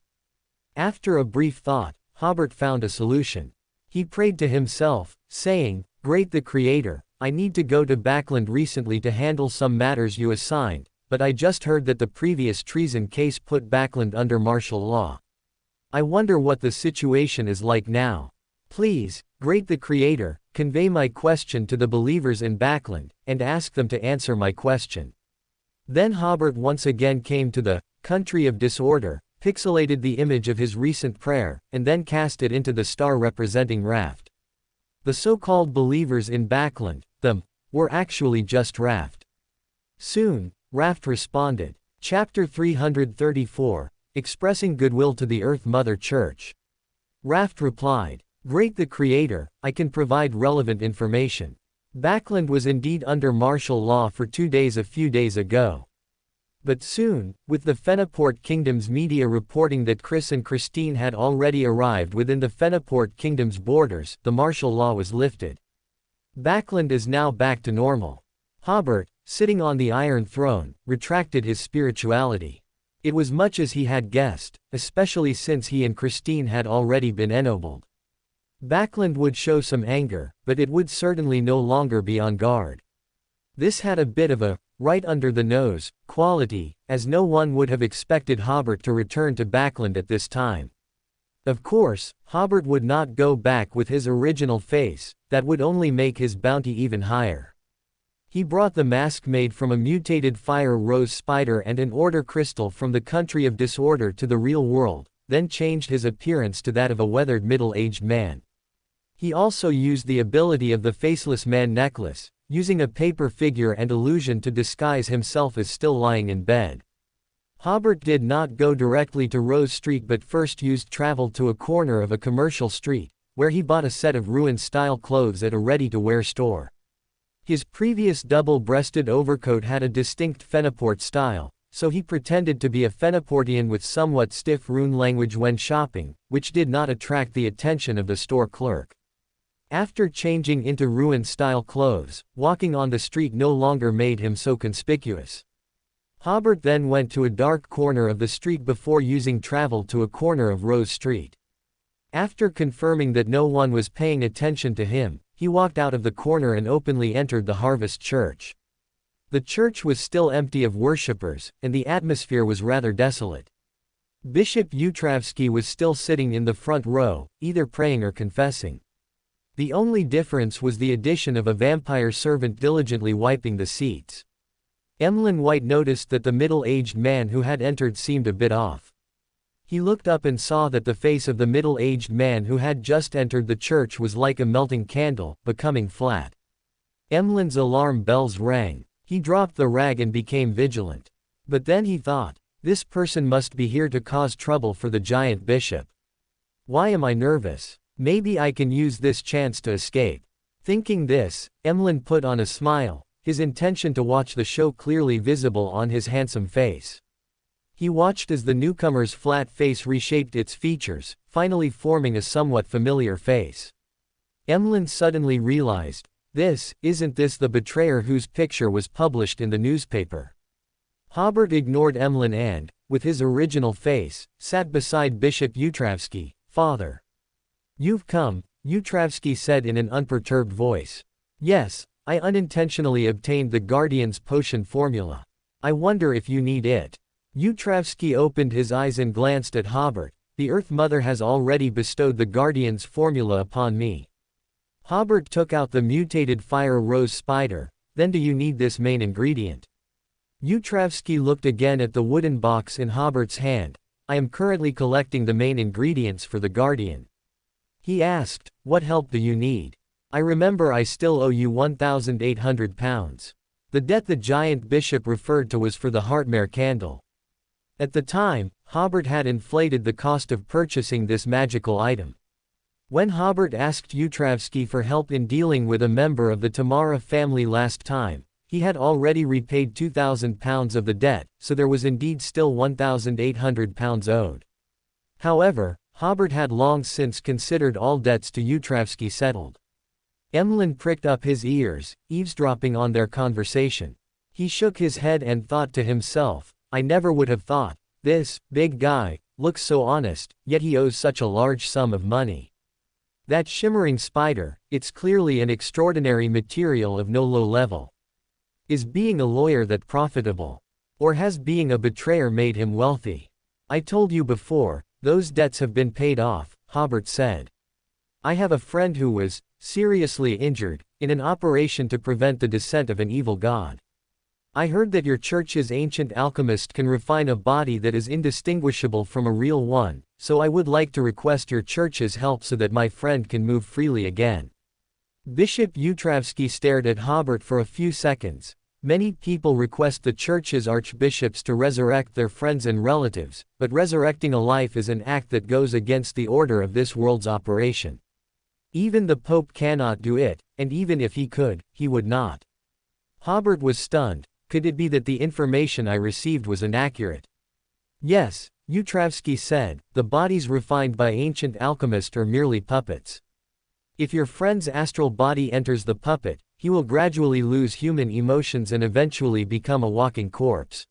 After a brief thought, Hobert found a solution. He prayed to himself, saying, "Great the Creator, I need to go to Backland recently to handle some matters you assigned, but I just heard that the previous treason case put Backland under martial law. I wonder what the situation is like now. Please, great the Creator, convey my question to the believers in Backland, and ask them to answer my question." Then Hobert once again came to the country of disorder, pixelated the image of his recent prayer, and then cast it into the star representing Raft. The so-called believers in Backland, them, were actually just Raft. Soon, Raft responded. Chapter 334, Expressing Goodwill to the Earth Mother Church. Raft replied, Great the Creator, I can provide relevant information. Backland was indeed under martial law for 2 days a few days ago. But soon, with the Fenaport Kingdom's media reporting that Chris and Christine had already arrived within the Fenaport Kingdom's borders, the martial law was lifted. Backland is now back to normal. Hobert, sitting on the Iron Throne, retracted his spirituality. It was much as he had guessed, especially since he and Christine had already been ennobled. Backland would show some anger, but it would certainly no longer be on guard. This had a bit of a right under the nose quality, as no one would have expected Hobert to return to Backland at this time. Of course, Hobert would not go back with his original face, that would only make his bounty even higher. He brought the mask made from a mutated fire rose spider and an order crystal from the country of disorder to the real world, then changed his appearance to that of a weathered middle-aged man. He also used the ability of the Faceless Man necklace, using a paper figure and illusion to disguise himself as still lying in bed. Hobert did not go directly to Rose Street but first used travel to a corner of a commercial street, where he bought a set of ruin-style clothes at a ready-to-wear store. His previous double-breasted overcoat had a distinct Fenaport style, so he pretended to be a Fenaportian with somewhat stiff rune language when shopping, which did not attract the attention of the store clerk. After changing into ruin-style clothes, walking on the street no longer made him so conspicuous. Hobert then went to a dark corner of the street before using travel to a corner of Rose Street. After confirming that no one was paying attention to him, he walked out of the corner and openly entered the Harvest Church. The church was still empty of worshippers, and the atmosphere was rather desolate. Bishop Utravsky was still sitting in the front row, either praying or confessing. The only difference was the addition of a vampire servant diligently wiping the seats. Emlyn White noticed that the middle-aged man who had entered seemed a bit off. He looked up and saw that the face of the middle-aged man who had just entered the church was like a melting candle, becoming flat. Emlyn's alarm bells rang. He dropped the rag and became vigilant. But then he thought, this person must be here to cause trouble for the giant bishop. Why am I nervous? Maybe I can use this chance to escape. Thinking this, Emlyn put on a smile, his intention to watch the show clearly visible on his handsome face. He watched as the newcomer's flat face reshaped its features, finally forming a somewhat familiar face. Emlyn suddenly realized, isn't this the betrayer whose picture was published in the newspaper? Hobert ignored Emlyn and, with his original face, sat beside Bishop Utravsky. Father. You've come, Utravsky said in an unperturbed voice. Yes, I unintentionally obtained the Guardian's potion formula. I wonder if you need it. Utravsky opened his eyes and glanced at Hobert. The Earth Mother has already bestowed the Guardian's formula upon me. Hobert took out the mutated fire rose spider. Then do you need this main ingredient? Utravsky looked again at the wooden box in Hobert's hand. I am currently collecting the main ingredients for the Guardian. He asked, what help do you need? I remember I still owe you 1,800 pounds. The debt the giant bishop referred to was for the Heartmare candle. At the time, Hobert had inflated the cost of purchasing this magical item. When Hobert asked Utravsky for help in dealing with a member of the Tamara family last time, he had already repaid 2,000 pounds of the debt, so there was indeed still 1,800 pounds owed. However, Hobert had long since considered all debts to Utravsky settled. Emlyn pricked up his ears, eavesdropping on their conversation. He shook his head and thought to himself, I never would have thought, this big guy looks so honest, yet he owes such a large sum of money. That shimmering spider, it's clearly an extraordinary material of no low level. Is being a lawyer that profitable? Or has being a betrayer made him wealthy? I told you before, those debts have been paid off, Hobert said. I have a friend who was seriously injured in an operation to prevent the descent of an evil god. I heard that your church's ancient alchemist can refine a body that is indistinguishable from a real one, so I would like to request your church's help so that my friend can move freely again. Bishop Utravsky stared at Hobert for a few seconds. Many people request the church's archbishops to resurrect their friends and relatives, but resurrecting a life is an act that goes against the order of this world's operation. Even the Pope cannot do it, and even if he could, he would not. Hobert was stunned. Could it be that the information I received was inaccurate? Yes, Utravsky said, the bodies refined by ancient alchemists are merely puppets. If your friend's astral body enters the puppet, he will gradually lose human emotions and eventually become a walking corpse.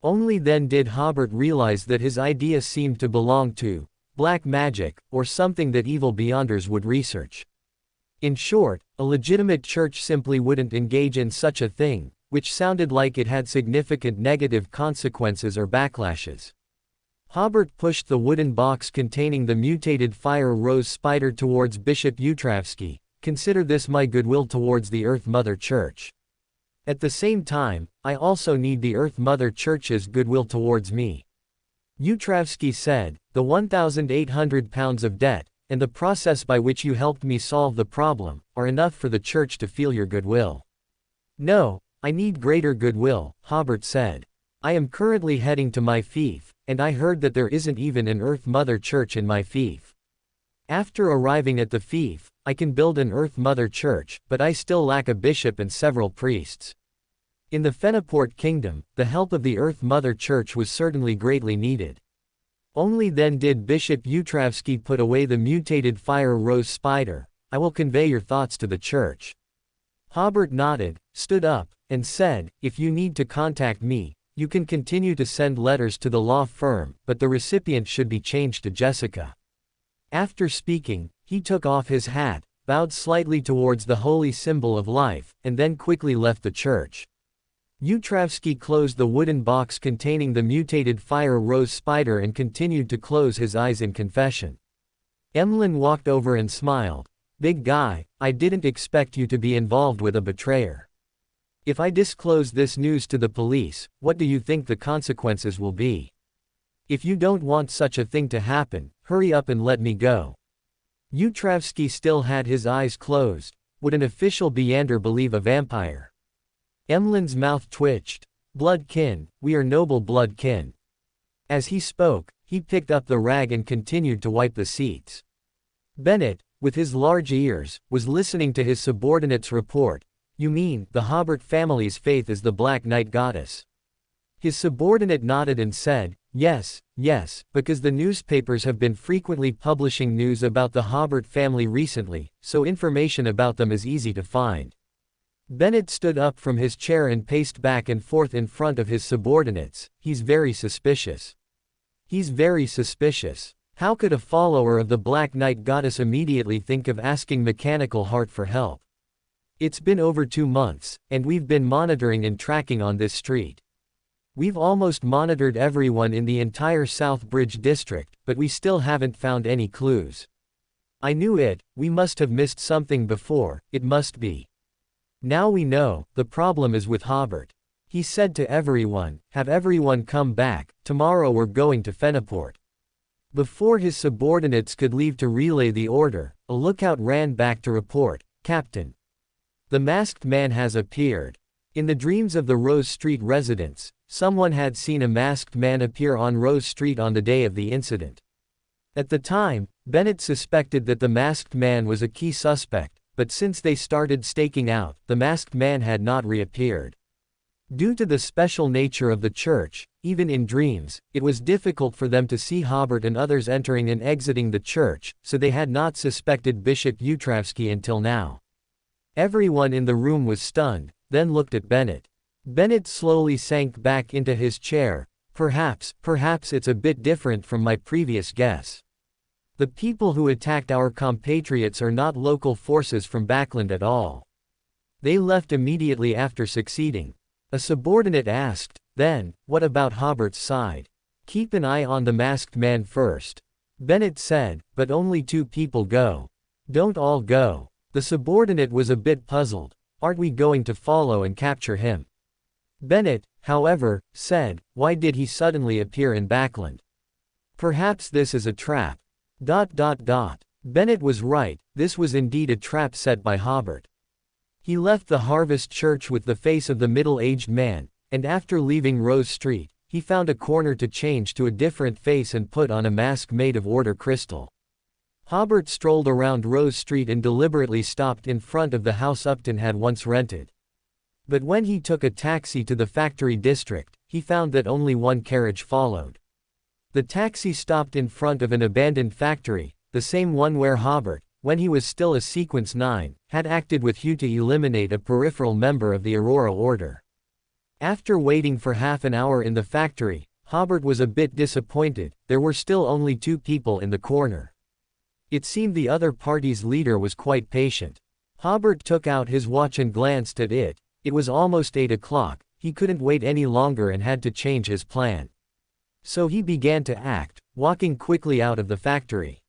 Only then did Hobert realize that his idea seemed to belong to black magic, or something that evil beyonders would research. In short, a legitimate church simply wouldn't engage in such a thing, which sounded like it had significant negative consequences or backlashes. Hobert pushed the wooden box containing the mutated fire rose spider towards Bishop Utravsky. Consider this my goodwill towards the Earth Mother Church. At the same time, I also need the Earth Mother Church's goodwill towards me. Utravsky said, the 1,800 pounds of debt, and the process by which you helped me solve the problem, are enough for the Church to feel your goodwill. No, I need greater goodwill, Hobert said. I am currently heading to my fief, and I heard that there isn't even an Earth Mother Church in my fief. After arriving at the fief, I can build an Earth Mother Church, but I still lack a bishop and several priests. In the Fenaport Kingdom, the help of the Earth Mother Church was certainly greatly needed. Only then did Bishop Utravsky put away the mutated fire rose spider. I will convey your thoughts to the church. Hobert nodded, stood up, and said, if you need to contact me, you can continue to send letters to the law firm, but the recipient should be changed to Jessica. After speaking, he took off his hat, bowed slightly towards the holy symbol of life, and then quickly left the church. Utravsky closed the wooden box containing the mutated fire rose spider and continued to close his eyes in confession. Emlyn walked over and smiled. Big guy, I didn't expect you to be involved with a betrayer. If I disclose this news to the police, what do you think the consequences will be? If you don't want such a thing to happen, hurry up and let me go. Utravsky still had his eyes closed. Would an official Beander believe a vampire? Emlyn's mouth twitched. Blood kin, we are noble blood kin. As he spoke, he picked up the rag and continued to wipe the seats. Bennett, with his large ears, was listening to his subordinate's report. You mean, the Hobert family's faith is the Black Knight goddess? His subordinate nodded and said, yes, because the newspapers have been frequently publishing news about the Hobert family recently, so information about them is easy to find. Bennett stood up from his chair and paced back and forth in front of his subordinates. He's very suspicious. He's very suspicious. How could a follower of the Black Knight goddess immediately think of asking Mechanical Heart for help? It's been over 2 months, and we've been monitoring and tracking on this street. We've almost monitored everyone in the entire South Bridge district, but we still haven't found any clues. I knew it, we must have missed something before, it must be. Now we know, the problem is with Hobert. He said to everyone, have everyone come back, tomorrow we're going to Fenaport. Before his subordinates could leave to relay the order, a lookout ran back to report, Captain. The masked man has appeared. In the dreams of the Rose Street residents, someone had seen a masked man appear on Rose Street on the day of the incident. At the time, Bennett suspected that the masked man was a key suspect, but since they started staking out, the masked man had not reappeared. Due to the special nature of the church, even in dreams, it was difficult for them to see Hobert and others entering and exiting the church, so they had not suspected Bishop Utravsky until now. Everyone in the room was stunned, then looked at Bennett. Bennett slowly sank back into his chair. Perhaps it's a bit different from my previous guess. The people who attacked our compatriots are not local forces from Backland at all. They left immediately after succeeding. A subordinate asked, then, what about Hobert's side? Keep an eye on the masked man first. Bennett said, but only 2 people go. Don't all go. The subordinate was a bit puzzled. Aren't we going to follow and capture him? Bennett, however, said, "Why did he suddenly appear in Backland? Perhaps this is a trap." Bennett was right, this was indeed a trap set by Hobert. He left the Harvest Church with the face of the middle-aged man, and after leaving Rose Street, he found a corner to change to a different face and put on a mask made of order crystal. Hobert strolled around Rose Street and deliberately stopped in front of the house Upton had once rented. But when he took a taxi to the factory district, he found that only one carriage followed. The taxi stopped in front of an abandoned factory, the same one where Hobert, when he was still a Sequence 9, had acted with Hugh to eliminate a peripheral member of the Aurora Order. After waiting for half an hour in the factory, Hobert was a bit disappointed. There were still only 2 people in the corner. It seemed the other party's leader was quite patient. Hobert took out his watch and glanced at it. It was almost 8 o'clock, he couldn't wait any longer and had to change his plan. So he began to act, walking quickly out of the factory.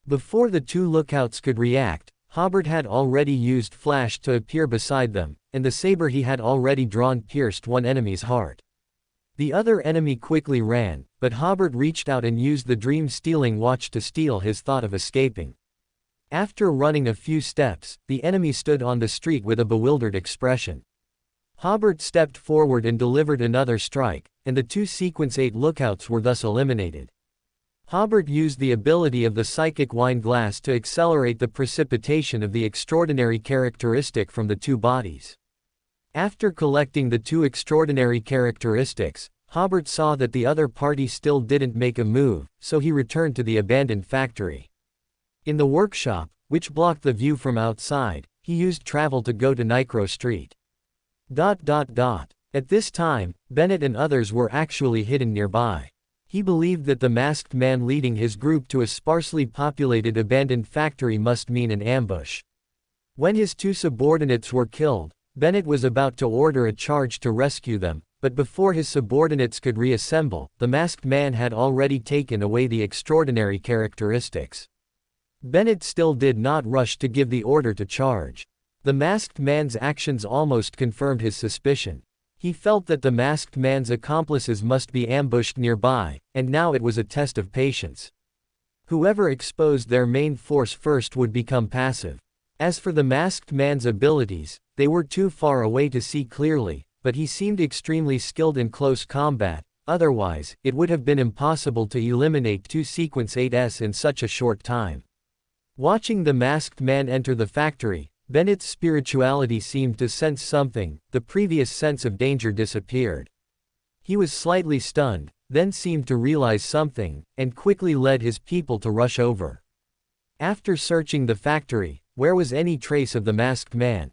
Before the 2 lookouts could react, Hobert had already used flash to appear beside them, and the saber he had already drawn pierced one enemy's heart. The other enemy quickly ran, but Hobert reached out and used the dream-stealing watch to steal his thought of escaping. After running a few steps, the enemy stood on the street with a bewildered expression. Hobert stepped forward and delivered another strike, and the 2 Sequence 8 lookouts were thus eliminated. Hobert used the ability of the psychic wine glass to accelerate the precipitation of the extraordinary characteristic from the 2 bodies. After collecting the 2 extraordinary characteristics, Hobert saw that the other party still didn't make a move, so he returned to the abandoned factory. In the workshop, which blocked the view from outside, he used travel to go to Nicro Street. At this time, Bennett and others were actually hidden nearby. He believed that the masked man leading his group to a sparsely populated abandoned factory must mean an ambush. When his 2 subordinates were killed, Bennett was about to order a charge to rescue them, but before his subordinates could reassemble, the masked man had already taken away the extraordinary characteristics. Bennett still did not rush to give the order to charge. The masked man's actions almost confirmed his suspicion. He felt that the masked man's accomplices must be ambushed nearby, and now it was a test of patience. Whoever exposed their main force first would become passive. As for the masked man's abilities, they were too far away to see clearly, but he seemed extremely skilled in close combat. Otherwise, it would have been impossible to eliminate 2 Sequence 8s in such a short time. Watching the masked man enter the factory, Bennett's spirituality seemed to sense something. The previous sense of danger disappeared. He was slightly stunned, then seemed to realize something, and quickly led his people to rush over. After searching the factory, where was any trace of the masked man?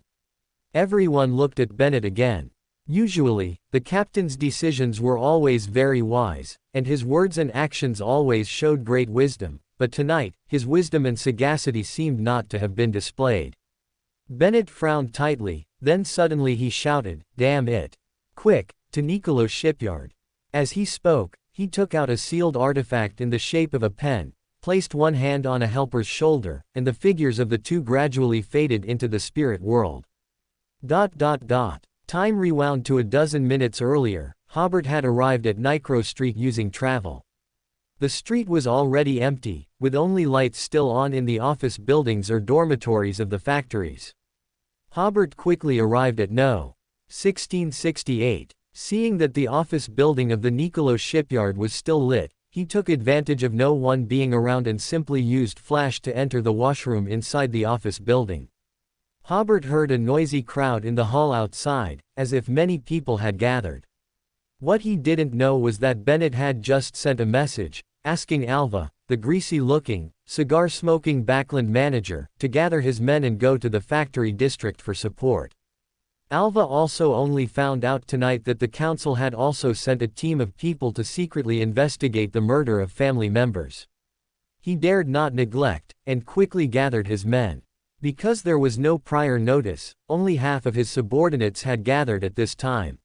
Everyone looked at Bennett again. Usually, the captain's decisions were always very wise, and his words and actions always showed great wisdom, but tonight, his wisdom and sagacity seemed not to have been displayed. Bennett frowned tightly, then suddenly he shouted, "Damn it! Quick, to Nicolo shipyard." As he spoke, he took out a sealed artifact in the shape of a pen, placed one hand on a helper's shoulder, and the figures of the 2 gradually faded into the spirit world. Time rewound to a dozen minutes earlier. Hobert had arrived at Nicro Street using travel. The street was already empty, with only lights still on in the office buildings or dormitories of the factories. Hobert quickly arrived at No. 1668. Seeing that the office building of the Nicolo shipyard was still lit, he took advantage of no one being around and simply used flash to enter the washroom inside the office building. Hobert heard a noisy crowd in the hall outside, as if many people had gathered. What he didn't know was that Bennett had just sent a message, asking Alva, the greasy-looking, cigar-smoking Backland manager, to gather his men and go to the factory district for support. Alva also only found out tonight that the council had also sent a team of people to secretly investigate the murder of family members. He dared not neglect, and quickly gathered his men. Because there was no prior notice, only half of his subordinates had gathered at this time.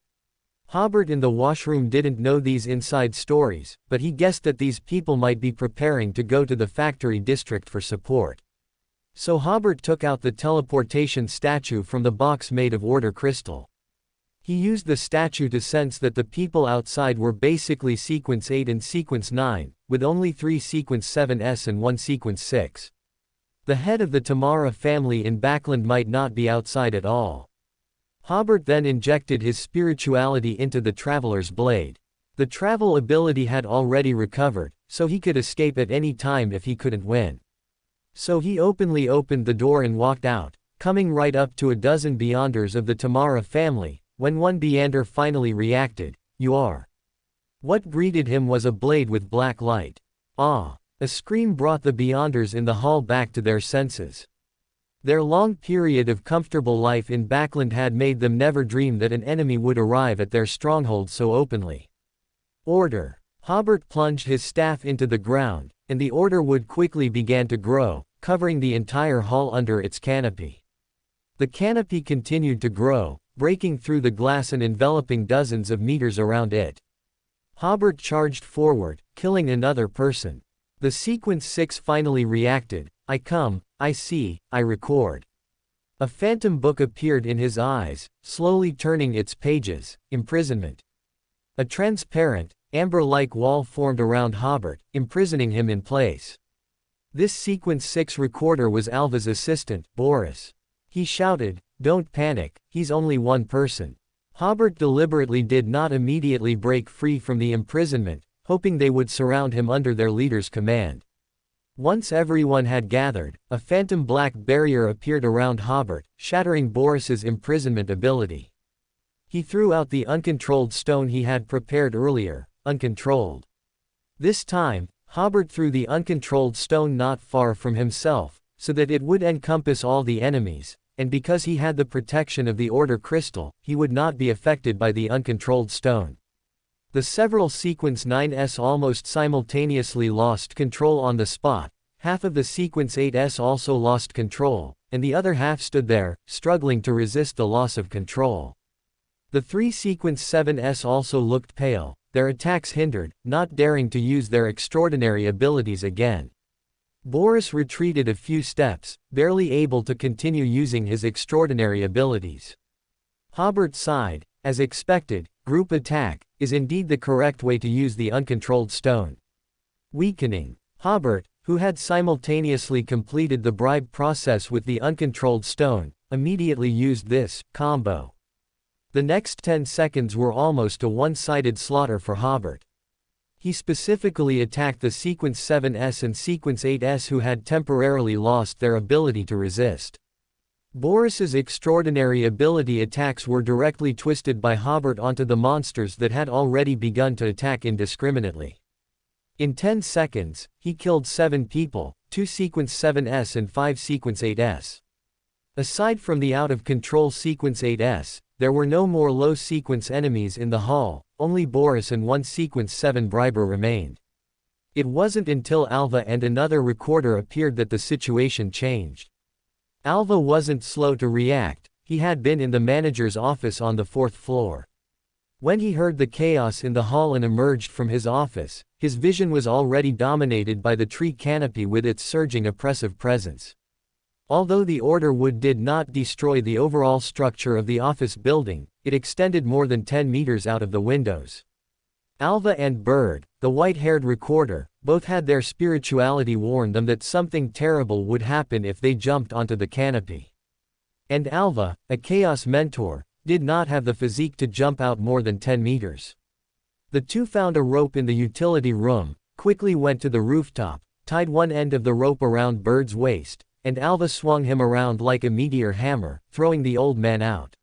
Hobert in the washroom didn't know these inside stories, but he guessed that these people might be preparing to go to the factory district for support. So Hobert took out the teleportation statue from the box made of order crystal. He used the statue to sense that the people outside were basically Sequence 8 and Sequence 9, with only 3 Sequence 7s and 1 Sequence 6. The head of the Tamara family in Backland might not be outside at all. Hobert then injected his spirituality into the Traveler's blade. The travel ability had already recovered, so he could escape at any time if he couldn't win. So he openly opened the door and walked out, coming right up to a dozen Beyonders of the Tamara family. When one Beyonder finally reacted, "You are." What greeted him was a blade with black light. Ah! A scream brought the Beyonders in the hall back to their senses. Their long period of comfortable life in Backland had made them never dream that an enemy would arrive at their stronghold so openly. Order! Hobert plunged his staff into the ground, and the order wood quickly began to grow, covering the entire hall under its canopy. The canopy continued to grow, breaking through the glass and enveloping dozens of meters around it. Hobert charged forward, killing another person. The Sequence 6 finally reacted. "I come, I see, I record." A phantom book appeared in his eyes, slowly turning its pages. Imprisonment. A transparent, amber-like wall formed around Hobert, imprisoning him in place. This Sequence 6 recorder was Alva's assistant, Boris. He shouted, "Don't panic, he's only one person." Hobert deliberately did not immediately break free from the imprisonment, hoping they would surround him under their leader's command. Once everyone had gathered, a phantom black barrier appeared around Hobert, shattering Boris's imprisonment ability. He threw out the uncontrolled stone he had prepared earlier, uncontrolled. This time, Hobert threw the uncontrolled stone not far from himself, so that it would encompass all the enemies, and because he had the protection of the Order Crystal, he would not be affected by the uncontrolled stone. The several Sequence 9s almost simultaneously lost control on the spot, half of the Sequence 8s also lost control, and the other half stood there, struggling to resist the loss of control. The 3 Sequence 7s also looked pale, their attacks hindered, not daring to use their extraordinary abilities again. Boris retreated a few steps, barely able to continue using his extraordinary abilities. Hobert sighed. As expected, group attack is indeed the correct way to use the uncontrolled stone. Weakening. Hobert, who had simultaneously completed the bribe process with the uncontrolled stone, immediately used this combo. The next 10 seconds were almost a one-sided slaughter for Hobert. He specifically attacked the Sequence 7s and Sequence 8s who had temporarily lost their ability to resist. Boris's extraordinary ability attacks were directly twisted by Hobert onto the monsters that had already begun to attack indiscriminately. In 10 seconds, he killed 7 people, 2 Sequence 7s and 5 Sequence 8s. Aside from the out-of-control Sequence 8s, there were no more low-sequence enemies in the hall, only Boris and 1 Sequence 7 briber remained. It wasn't until Alva and another recorder appeared that the situation changed. Alva wasn't slow to react, he had been in the manager's office on the 4th floor. When he heard the chaos in the hall and emerged from his office, his vision was already dominated by the tree canopy with its surging oppressive presence. Although the Order wood did not destroy the overall structure of the office building, it extended more than 10 meters out of the windows. Alva and Bird, the white-haired recorder, both had their spirituality warn them that something terrible would happen if they jumped onto the canopy. And Alva, a chaos mentor, did not have the physique to jump out more than 10 meters. The two found a rope in the utility room, quickly went to the rooftop, tied one end of the rope around Bird's waist, and Alva swung him around like a meteor hammer, throwing the old man out.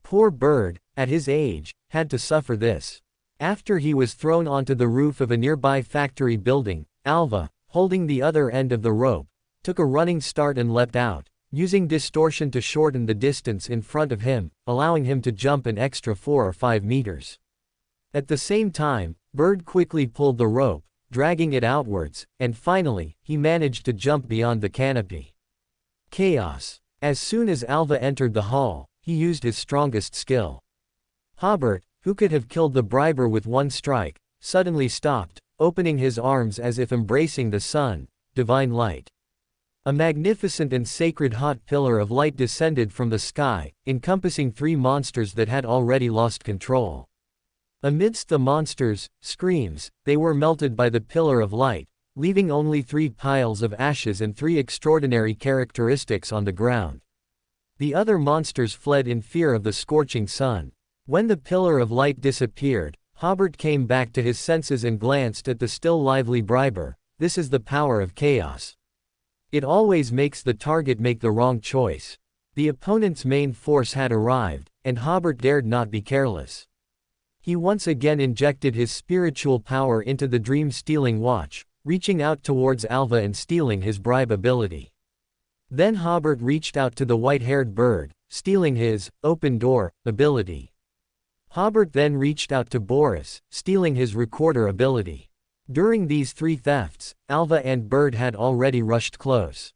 Poor Bird, at his age, had to suffer this. After he was thrown onto the roof of a nearby factory building, Alva, holding the other end of the rope, took a running start and leapt out, using distortion to shorten the distance in front of him, allowing him to jump an extra 4 or 5 meters. At the same time, Bird quickly pulled the rope, dragging it outwards, and finally, he managed to jump beyond the canopy. Chaos. As soon as Alva entered the hall, he used his strongest skill. Hobert, who could have killed the briber with one strike, suddenly stopped, opening his arms as if embracing the sun, divine light. A magnificent and sacred hot pillar of light descended from the sky, encompassing 3 monsters that had already lost control. Amidst the monsters' screams, they were melted by the pillar of light, leaving only 3 piles of ashes and 3 extraordinary characteristics on the ground. The other monsters fled in fear of the scorching sun. When the pillar of light disappeared, Hobert came back to his senses and glanced at the still lively Briber. This is the power of chaos. It always makes the target make the wrong choice. The opponent's main force had arrived, and Hobert dared not be careless. He once again injected his spiritual power into the dream-stealing watch, reaching out towards Alva and stealing his bribe ability. Then Hobert reached out to the white-haired bird, stealing his open door ability. Hobert then reached out to Boris, stealing his recorder ability. During these 3 thefts, Alva and Bird had already rushed close.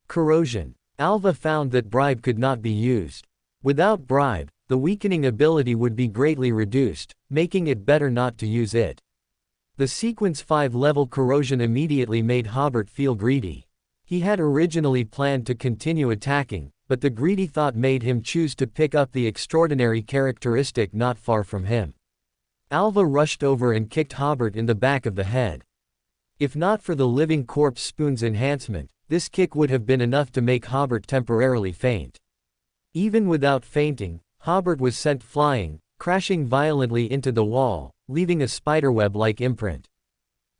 Corrosion. Alva found that bribe could not be used. Without bribe, the weakening ability would be greatly reduced, making it better not to use it. The sequence 5 level corrosion immediately made Hobert feel greedy. He had originally planned to continue attacking, but the greedy thought made him choose to pick up the extraordinary characteristic not far from him. Alva rushed over and kicked Hobert in the back of the head. If not for the living corpse spoon's enhancement, this kick would have been enough to make Hobert temporarily faint. Even without fainting, Hobert was sent flying, crashing violently into the wall, leaving a spiderweb-like imprint.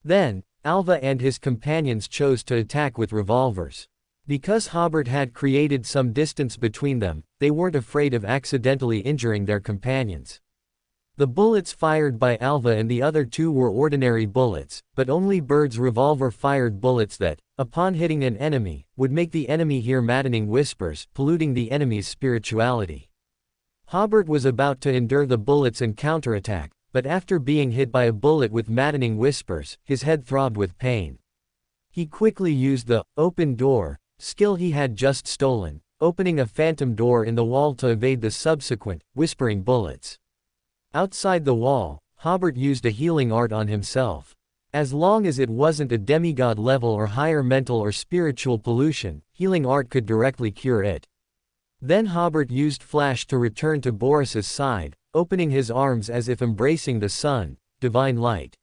Then, Alva and his companions chose to attack with revolvers. Because Hobert had created some distance between them, they weren't afraid of accidentally injuring their companions. The bullets fired by Alva and the other 2 were ordinary bullets, but only Bird's revolver fired bullets that, upon hitting an enemy, would make the enemy hear maddening whispers, polluting the enemy's spirituality. Hobert was about to endure the bullets and counterattack, but after being hit by a bullet with maddening whispers, his head throbbed with pain. He quickly used the open door skill he had just stolen, opening a phantom door in the wall to evade the subsequent whispering bullets. Outside the wall, Hobert used a healing art on himself. As long as it wasn't a demigod level or higher mental or spiritual pollution, healing art could directly cure it. Then Hobert used flash to return to Boris's side, opening his arms as if embracing the sun, divine light.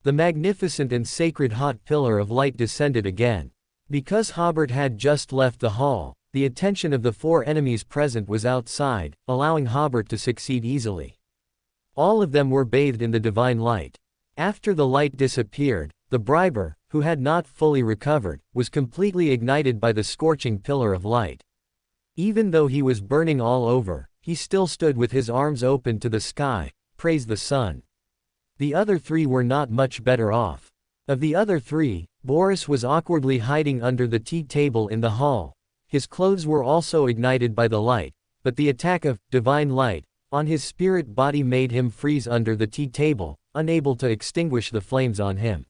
The magnificent and sacred hot pillar of light descended again. Because Hobert had just left the hall, the attention of the 4 enemies present was outside, allowing Hobert to succeed easily. All of them were bathed in the divine light. After the light disappeared, the Briber, who had not fully recovered, was completely ignited by the scorching pillar of light. Even though he was burning all over, he still stood with his arms open to the sky, praise the sun. The other 3 were not much better off. Of the other 3, Boris was awkwardly hiding under the tea table in the hall. His clothes were also ignited by the light, but the attack of divine light on his spirit body made him freeze under the tea table, unable to extinguish the flames on him.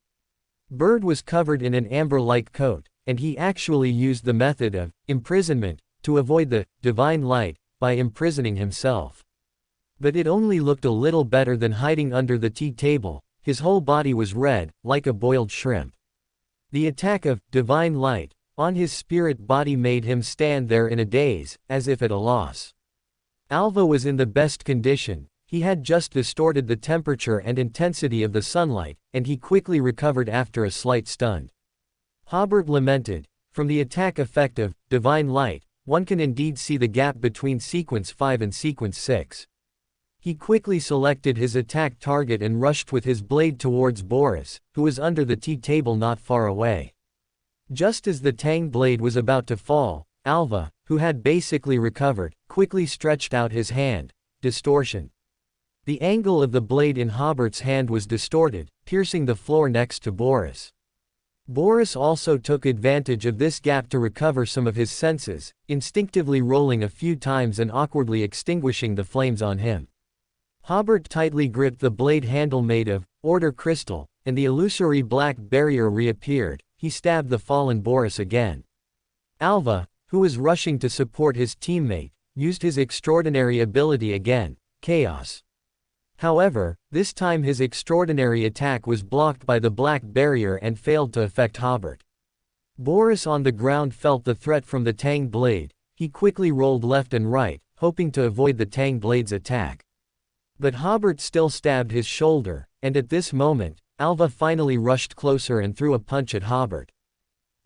Bird was covered in an amber-like coat, and he actually used the method of imprisonment to avoid the divine light by imprisoning himself. But it only looked a little better than hiding under the tea table. His whole body was red, like a boiled shrimp. The attack of divine light on his spirit body made him stand there in a daze, as if at a loss. Alva was in the best condition. He had just distorted the temperature and intensity of the sunlight, and he quickly recovered after a slight stun. Hobert lamented, from the attack effect of divine light, one can indeed see the gap between sequence 5 and sequence 6. He quickly selected his attack target and rushed with his blade towards Boris, who was under the tea table not far away. Just as the tang blade was about to fall, Alva, who had basically recovered, quickly stretched out his hand. Distortion. The angle of the blade in Hobert's hand was distorted, piercing the floor next to Boris. Boris also took advantage of this gap to recover some of his senses, instinctively rolling a few times and awkwardly extinguishing the flames on him. Hobert tightly gripped the blade handle made of order crystal, and the illusory black barrier reappeared. He stabbed the fallen Boris again. Alva, who was rushing to support his teammate, used his extraordinary ability again, Chaos. However, this time his extraordinary attack was blocked by the black barrier and failed to affect Hobert. Boris on the ground felt the threat from the tang blade. He quickly rolled left and right, hoping to avoid the tang blade's attack. But Hobert still stabbed his shoulder, and at this moment, Alva finally rushed closer and threw a punch at Hobert.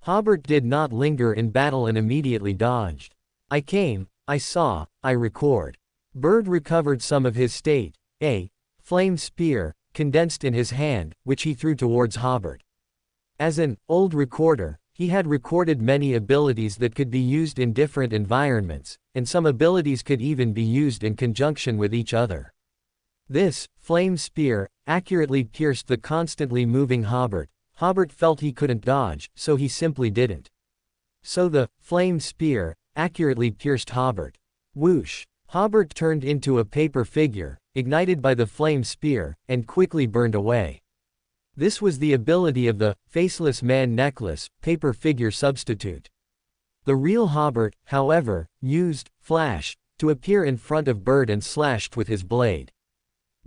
Hobert did not linger in battle and immediately dodged. I came, I saw, I record. Bird recovered some of his state, a flame spear, condensed in his hand, which he threw towards Hobert. As an old recorder, he had recorded many abilities that could be used in different environments, and some abilities could even be used in conjunction with each other. This flame spear accurately pierced the constantly moving Hobert. Hobert felt he couldn't dodge, so he simply didn't. So the flame spear accurately pierced Hobert. Whoosh! Hobert turned into a paper figure, ignited by the flame spear, and quickly burned away. This was the ability of the Faceless Man Necklace, paper figure substitute. The real Hobert, however, used flash to appear in front of Bird and slashed with his blade.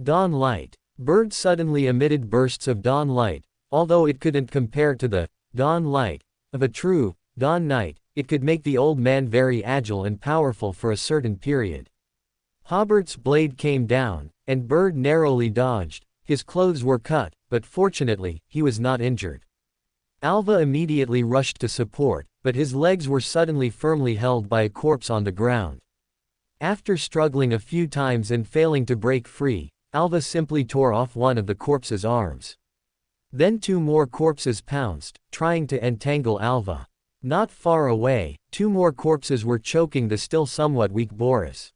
Dawn light. Bird suddenly emitted bursts of dawn light, although it couldn't compare to the dawn light of a true dawn knight. It could make the old man very agile and powerful for a certain period. Hobert's blade came down, and Bird narrowly dodged. His clothes were cut, but fortunately, he was not injured. Alva immediately rushed to support, but his legs were suddenly firmly held by a corpse on the ground. After struggling a few times and failing to break free, Alva simply tore off one of the corpse's arms. Then two more corpses pounced, trying to entangle Alva. Not far away, two more corpses were choking the still somewhat weak Boris.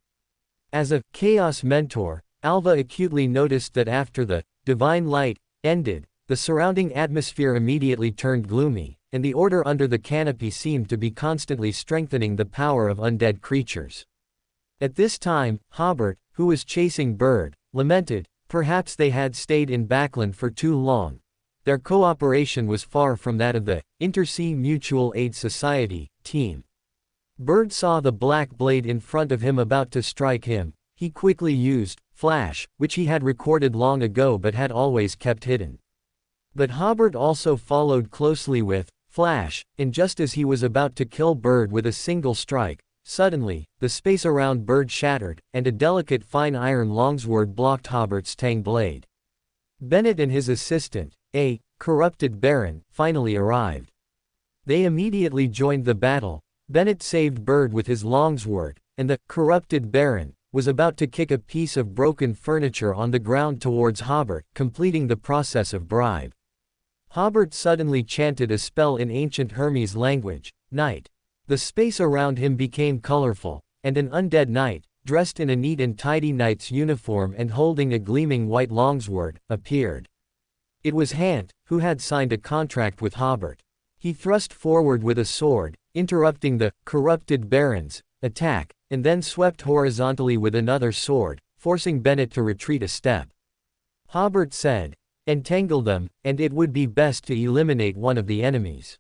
As a chaos mentor, Alva acutely noticed that after the divine light ended, the surrounding atmosphere immediately turned gloomy, and the order under the canopy seemed to be constantly strengthening the power of undead creatures. At this time, Hobert, who was chasing Bird, lamented, perhaps they had stayed in Backland for too long. Their cooperation was far from that of the Intersea Mutual Aid Society team. Bird saw the black blade in front of him about to strike him. He quickly used flash, which he had recorded long ago but had always kept hidden. But Hobert also followed closely with flash, and just as he was about to kill Bird with a single strike, suddenly, the space around Bird shattered, and a delicate fine iron longsword blocked Hobert's tang blade. Bennett and his assistant, a corrupted Baron, finally arrived. They immediately joined the battle. Bennett saved Bird with his longsword, and the corrupted Baron was about to kick a piece of broken furniture on the ground towards Hobert, completing the process of bribe. Hobert suddenly chanted a spell in ancient Hermes language, night. The space around him became colorful, and an undead knight, dressed in a neat and tidy knight's uniform and holding a gleaming white longsword, appeared. It was Hant, who had signed a contract with Hobert. He thrust forward with a sword, interrupting the corrupted Baron's attack, and then swept horizontally with another sword, forcing Bennett to retreat a step. Hobert said, "Entangle them, and it would be best to eliminate one of the enemies."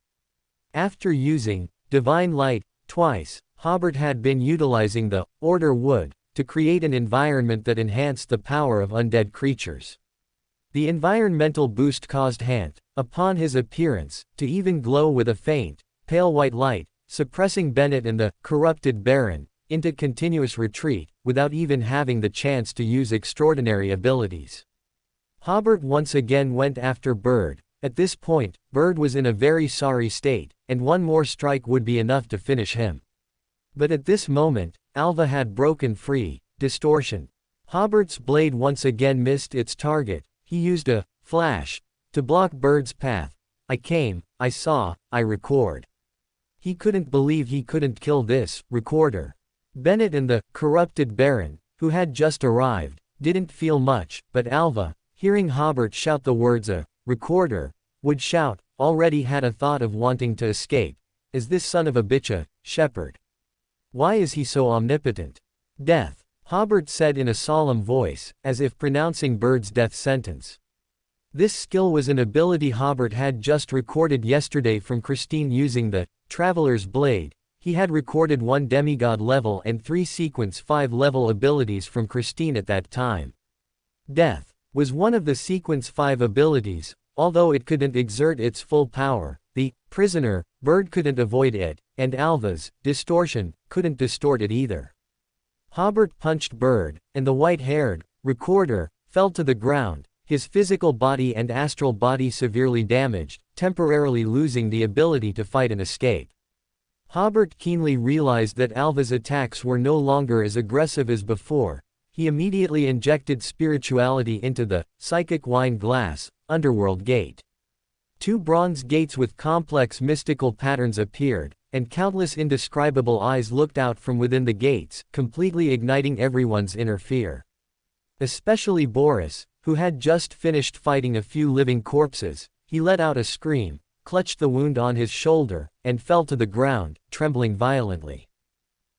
After using divine light twice, Hobert had been utilizing the order wood to create an environment that enhanced the power of undead creatures. The environmental boost caused Hant, upon his appearance, to even glow with a faint, pale white light, suppressing Bennett and the corrupted Baron into continuous retreat, without even having the chance to use extraordinary abilities. Hobert once again went after Bird. At this point, Bird was in a very sorry state, and one more strike would be enough to finish him. But at this moment, Alva had broken free. Distortion. Hobert's blade once again missed its target. He used a flash to block Bird's path. I came, I saw, I record. He couldn't believe he couldn't kill this recorder. Bennett and the corrupted Baron, who had just arrived, didn't feel much, but Alva, hearing Hobert shout the words a recorder would shout, already had a thought of wanting to escape. Is this son of a bitch a shepherd? Why is he so omnipotent? Death, Hobert said in a solemn voice, as if pronouncing Bird's death sentence. This skill was an ability Hobert had just recorded yesterday from Christine using the Traveler's Blade. He had recorded 1 demigod level and 3 sequence 5 level abilities from Christine at that time. Death was one of the sequence 5 abilities, although it couldn't exert its full power. The prisoner bird couldn't avoid it, and Alva's distortion couldn't distort it either. Hobert punched bird, and the white-haired recorder fell to the ground, his physical body and astral body severely damaged, temporarily losing the ability to fight and escape. Hobert keenly realized that Alva's attacks were no longer as aggressive as before. He immediately injected spirituality into the psychic wine glass underworld gate. Two bronze gates with complex mystical patterns appeared, and countless indescribable eyes looked out from within the gates, completely igniting everyone's inner fear. Especially Boris, who had just finished fighting a few living corpses. He let out a scream, clutched the wound on his shoulder, and fell to the ground, trembling violently.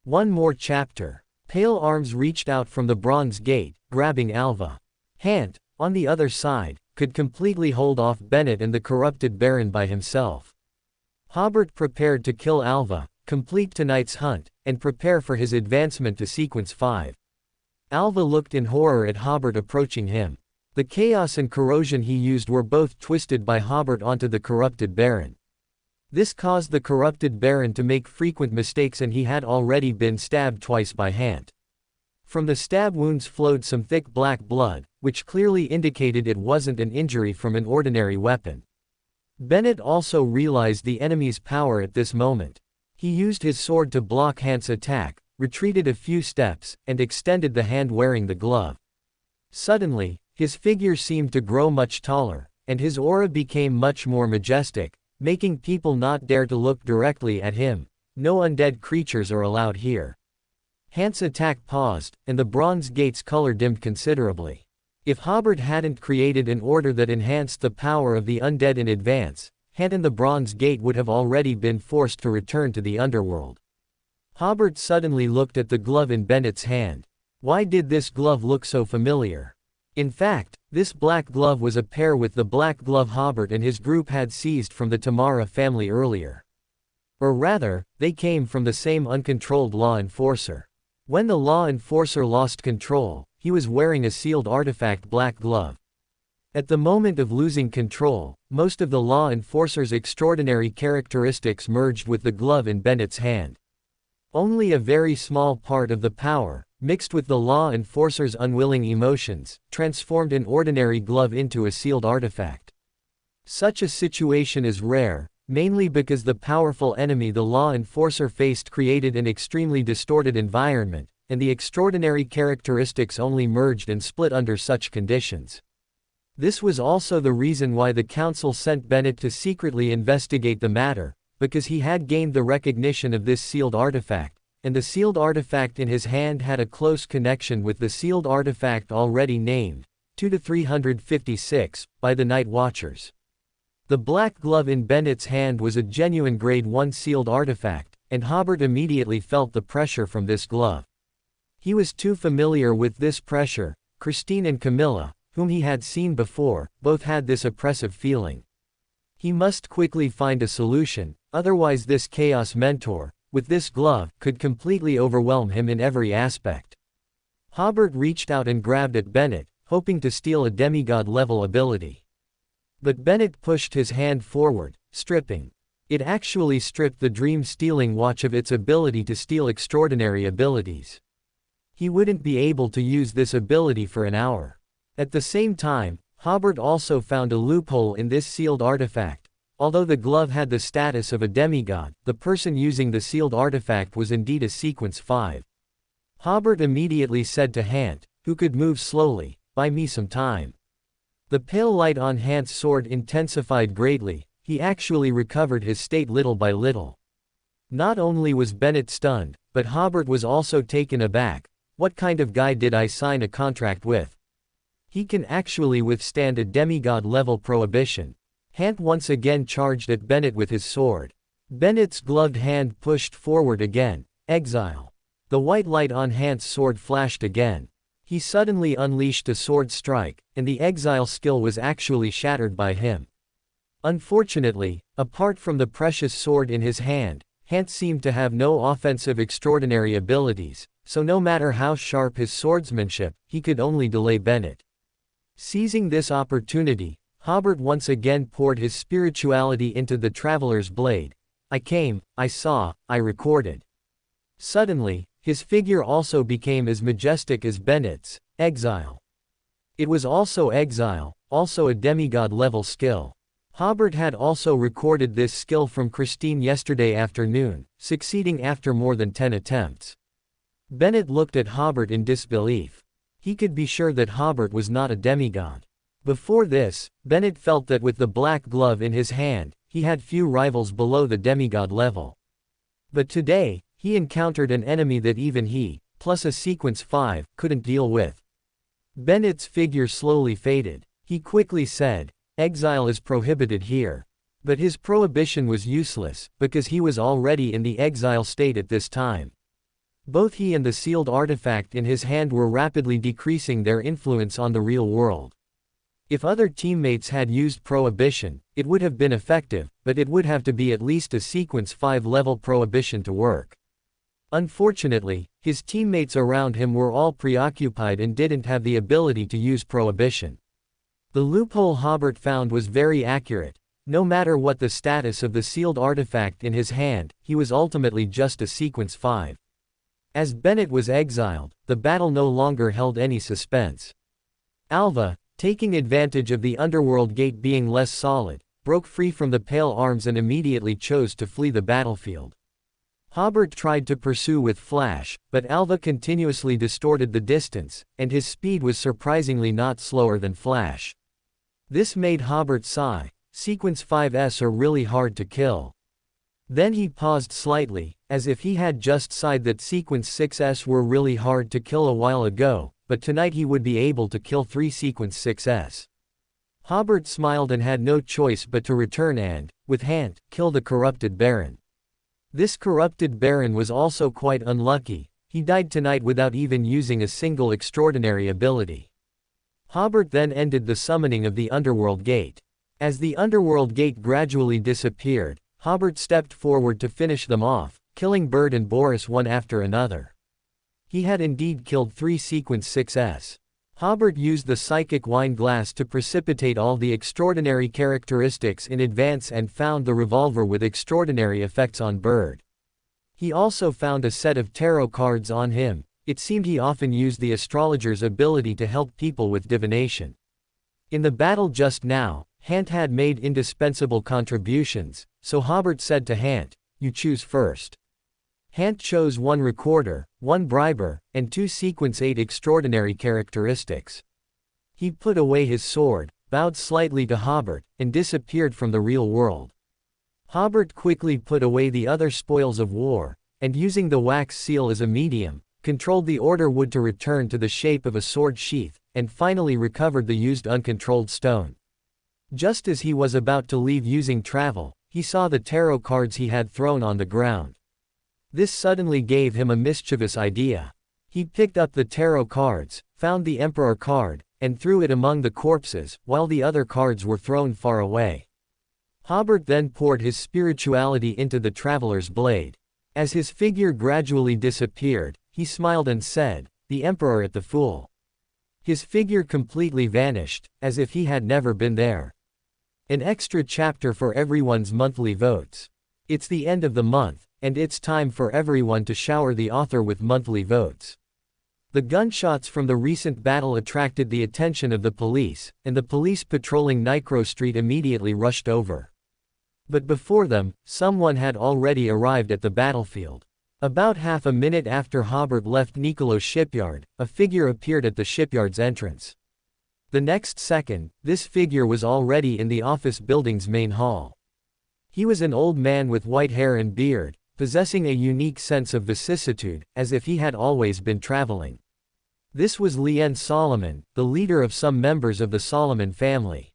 One more chapter. Pale arms reached out from the bronze gate, grabbing Alva. Hant, on the other side, could completely hold off Bennett and the corrupted Baron by himself. Hobert prepared to kill Alva, complete tonight's hunt, and prepare for his advancement to Sequence 5. Alva looked in horror at Hobert approaching him. The chaos and corrosion he used were both twisted by Hobert onto the corrupted Baron. This caused the corrupted Baron to make frequent mistakes, and he had already been stabbed twice by Hant. From the stab wounds flowed some thick black blood, which clearly indicated it wasn't an injury from an ordinary weapon. Bennett also realized the enemy's power at this moment. He used his sword to block Hant's attack, retreated a few steps, and extended the hand wearing the glove. Suddenly, his figure seemed to grow much taller, and his aura became much more majestic, making people not dare to look directly at him. No undead creatures are allowed here. Hant's attack paused, and the bronze gate's color dimmed considerably. If Hobert hadn't created an order that enhanced the power of the undead in advance, Hant and the bronze gate would have already been forced to return to the underworld. Hobert suddenly looked at the glove in Bennett's hand. Why did this glove look so familiar? In fact, this black glove was a pair with the black glove Hobert and his group had seized from the Tamara family earlier. Or rather, they came from the same uncontrolled law enforcer. When the law enforcer lost control, he was wearing a sealed artifact black glove. At the moment of losing control, most of the law enforcer's extraordinary characteristics merged with the glove in Bennett's hand. Only a very small part of the power, mixed with the law enforcer's unwilling emotions, transformed an ordinary glove into a sealed artifact. Such a situation is rare, mainly because the powerful enemy the law enforcer faced created an extremely distorted environment, and the extraordinary characteristics only merged and split under such conditions. This was also the reason why the council sent Bennett to secretly investigate the matter, because he had gained the recognition of this sealed artifact, and the sealed artifact in his hand had a close connection with the sealed artifact already named, 2-356, by the Night Watchers. The black glove in Bennett's hand was a genuine Grade 1 sealed artifact, and Hobert immediately felt the pressure from this glove. He was too familiar with this pressure. Christine and Camilla, whom he had seen before, both had this oppressive feeling. He must quickly find a solution, otherwise this Chaos Mentor, with this glove, could completely overwhelm him in every aspect. Hobert reached out and grabbed at Bennett, hoping to steal a demigod-level ability. But Bennett pushed his hand forward, stripping. It actually stripped the dream-stealing watch of its ability to steal extraordinary abilities. He wouldn't be able to use this ability for an hour. At the same time, Hobert also found a loophole in this sealed artifact. Although the glove had the status of a demigod, the person using the sealed artifact was indeed a Sequence 5. Hobert immediately said to Hant, who could move slowly, "Buy me some time." The pale light on Hant's sword intensified greatly. He actually recovered his state little by little. Not only was Bennett stunned, but Hobert was also taken aback. What kind of guy did I sign a contract with? He can actually withstand a demigod-level prohibition. Hant once again charged at Bennett with his sword. Bennett's gloved hand pushed forward again. Exile. The white light on Hant's sword flashed again. He suddenly unleashed a sword strike, and the exile skill was actually shattered by him. Unfortunately, apart from the precious sword in his hand, Hant seemed to have no offensive extraordinary abilities, so no matter how sharp his swordsmanship, he could only delay Bennett. Seizing this opportunity, Hobert once again poured his spirituality into the traveler's blade. I came, I saw, I recorded. Suddenly, his figure also became as majestic as Bennett's, exile. It was also exile, also a demigod-level skill. Hobert had also recorded this skill from Christine yesterday afternoon, succeeding after more than 10 attempts. Bennett looked at Hobert in disbelief. He could be sure that Hobert was not a demigod. Before this, Bennett felt that with the black glove in his hand, he had few rivals below the demigod level. But today, he encountered an enemy that even he, plus a sequence 5, couldn't deal with. Bennett's figure slowly faded. He quickly said, "Exile is prohibited here." But his prohibition was useless, because he was already in the exile state at this time. Both he and the sealed artifact in his hand were rapidly decreasing their influence on the real world. If other teammates had used prohibition, it would have been effective, but it would have to be at least a sequence 5 level prohibition to work. Unfortunately, his teammates around him were all preoccupied and didn't have the ability to use prohibition. The loophole Hobert found was very accurate. No matter what the status of the sealed artifact in his hand, he was ultimately just a sequence 5. As Bennett was exiled, the battle no longer held any suspense. Alva, taking advantage of the underworld gate being less solid, broke free from the pale arms and immediately chose to flee the battlefield. Hobert tried to pursue with Flash, but Alva continuously distorted the distance, and his speed was surprisingly not slower than Flash. This made Hobert sigh. Sequence 5s are really hard to kill. Then he paused slightly, as if he had just sighed that Sequence 6s were really hard to kill a while ago, but tonight he would be able to kill 3 Sequence 6s. Hobert smiled and had no choice but to return and, with Hant, kill the corrupted Baron. This corrupted Baron was also quite unlucky. He died tonight without even using a single extraordinary ability. Hobert then ended the summoning of the Underworld Gate. As the Underworld Gate gradually disappeared, Hobert stepped forward to finish them off, killing Bird and Boris one after another. He had indeed killed 3 Sequence 6s. Hobert used the psychic wine glass to precipitate all the extraordinary characteristics in advance and found the revolver with extraordinary effects on Bird. He also found a set of tarot cards on him. It seemed he often used the astrologer's ability to help people with divination. In the battle just now, Hant had made indispensable contributions, so Hobert said to Hant, "You choose first." Hant chose 1 recorder, 1 briber, and 2 sequence 8 extraordinary characteristics. He put away his sword, bowed slightly to Hobert, and disappeared from the real world. Hobert quickly put away the other spoils of war, and using the wax seal as a medium, controlled the order wood to return to the shape of a sword sheath, and finally recovered the used uncontrolled stone. Just as he was about to leave using travel, he saw the tarot cards he had thrown on the ground. This suddenly gave him a mischievous idea. He picked up the tarot cards, found the Emperor card, and threw it among the corpses, while the other cards were thrown far away. Hobert then poured his spirituality into the traveler's blade. As his figure gradually disappeared, he smiled and said, "The Emperor at the Fool." His figure completely vanished, as if he had never been there. An extra chapter for everyone's monthly votes. It's the end of the month, and it's time for everyone to shower the author with monthly votes. The gunshots from the recent battle attracted the attention of the police, and the police patrolling Nicro Street immediately rushed over. But before them, someone had already arrived at the battlefield. About half a minute after Hobert left Nicolo's shipyard, a figure appeared at the shipyard's entrance. The next second, this figure was already in the office building's main hall. He was an old man with white hair and beard, possessing a unique sense of vicissitude, as if he had always been traveling. This was Lien Solomon, the leader of some members of the Solomon family.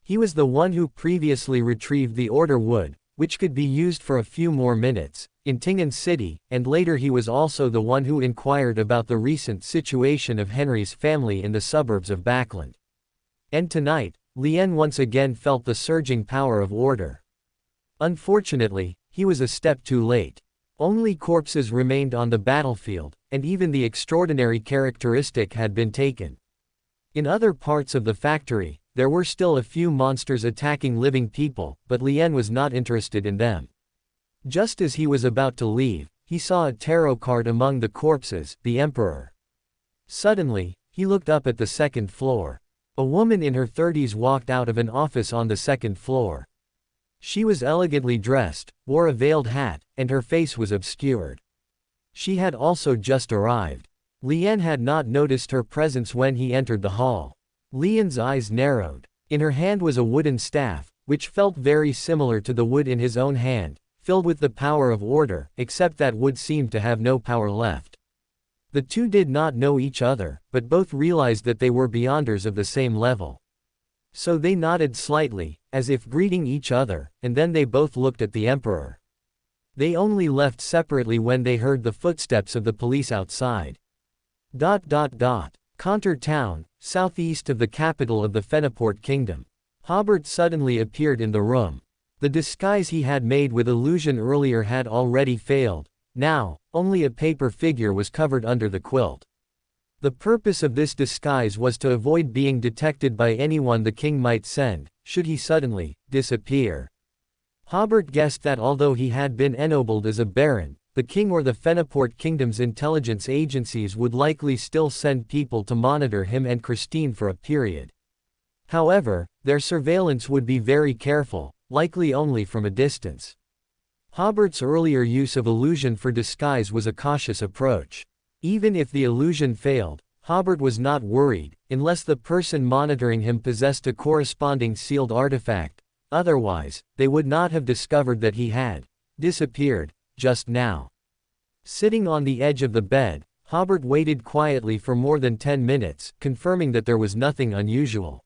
He was the one who previously retrieved the Order Wood, which could be used for a few more minutes, in Tingen City, and later he was also the one who inquired about the recent situation of Henry's family in the suburbs of Backland. And tonight, Lien once again felt the surging power of order. Unfortunately, he was a step too late. Only corpses remained on the battlefield, and even the extraordinary characteristic had been taken. In other parts of the factory, there were still a few monsters attacking living people, but Lien was not interested in them. Just as he was about to leave, he saw a tarot card among the corpses, the Emperor. Suddenly, he looked up at the second floor. A woman in her 30s walked out of an office on the second floor. She was elegantly dressed, wore a veiled hat, and her face was obscured. She had also just arrived. Lien had not noticed her presence when he entered the hall. Lien's eyes narrowed. In her hand was a wooden staff, which felt very similar to the wood in his own hand, filled with the power of order, except that wood seemed to have no power left. The two did not know each other, but both realized that they were beyonders of the same level. So they nodded slightly, as if greeting each other, and then they both looked at the Emperor. They only left separately when they heard the footsteps of the police outside. Contour town, southeast of the capital of the Fenaport kingdom. Hobert suddenly appeared in the room. The disguise he had made with illusion earlier had already failed. Now, only a paper figure was covered under the quilt. The purpose of this disguise was to avoid being detected by anyone the king might send, should he suddenly disappear. Hobert guessed that although he had been ennobled as a baron, the king or the Fenaport kingdom's intelligence agencies would likely still send people to monitor him and Christine for a period. However, their surveillance would be very careful, likely only from a distance. Hobert's earlier use of illusion for disguise was a cautious approach. Even if the illusion failed, Hobert was not worried, unless the person monitoring him possessed a corresponding sealed artifact. Otherwise, they would not have discovered that he had disappeared just now. Sitting on the edge of the bed, Hobert waited quietly for more than 10 minutes, confirming that there was nothing unusual.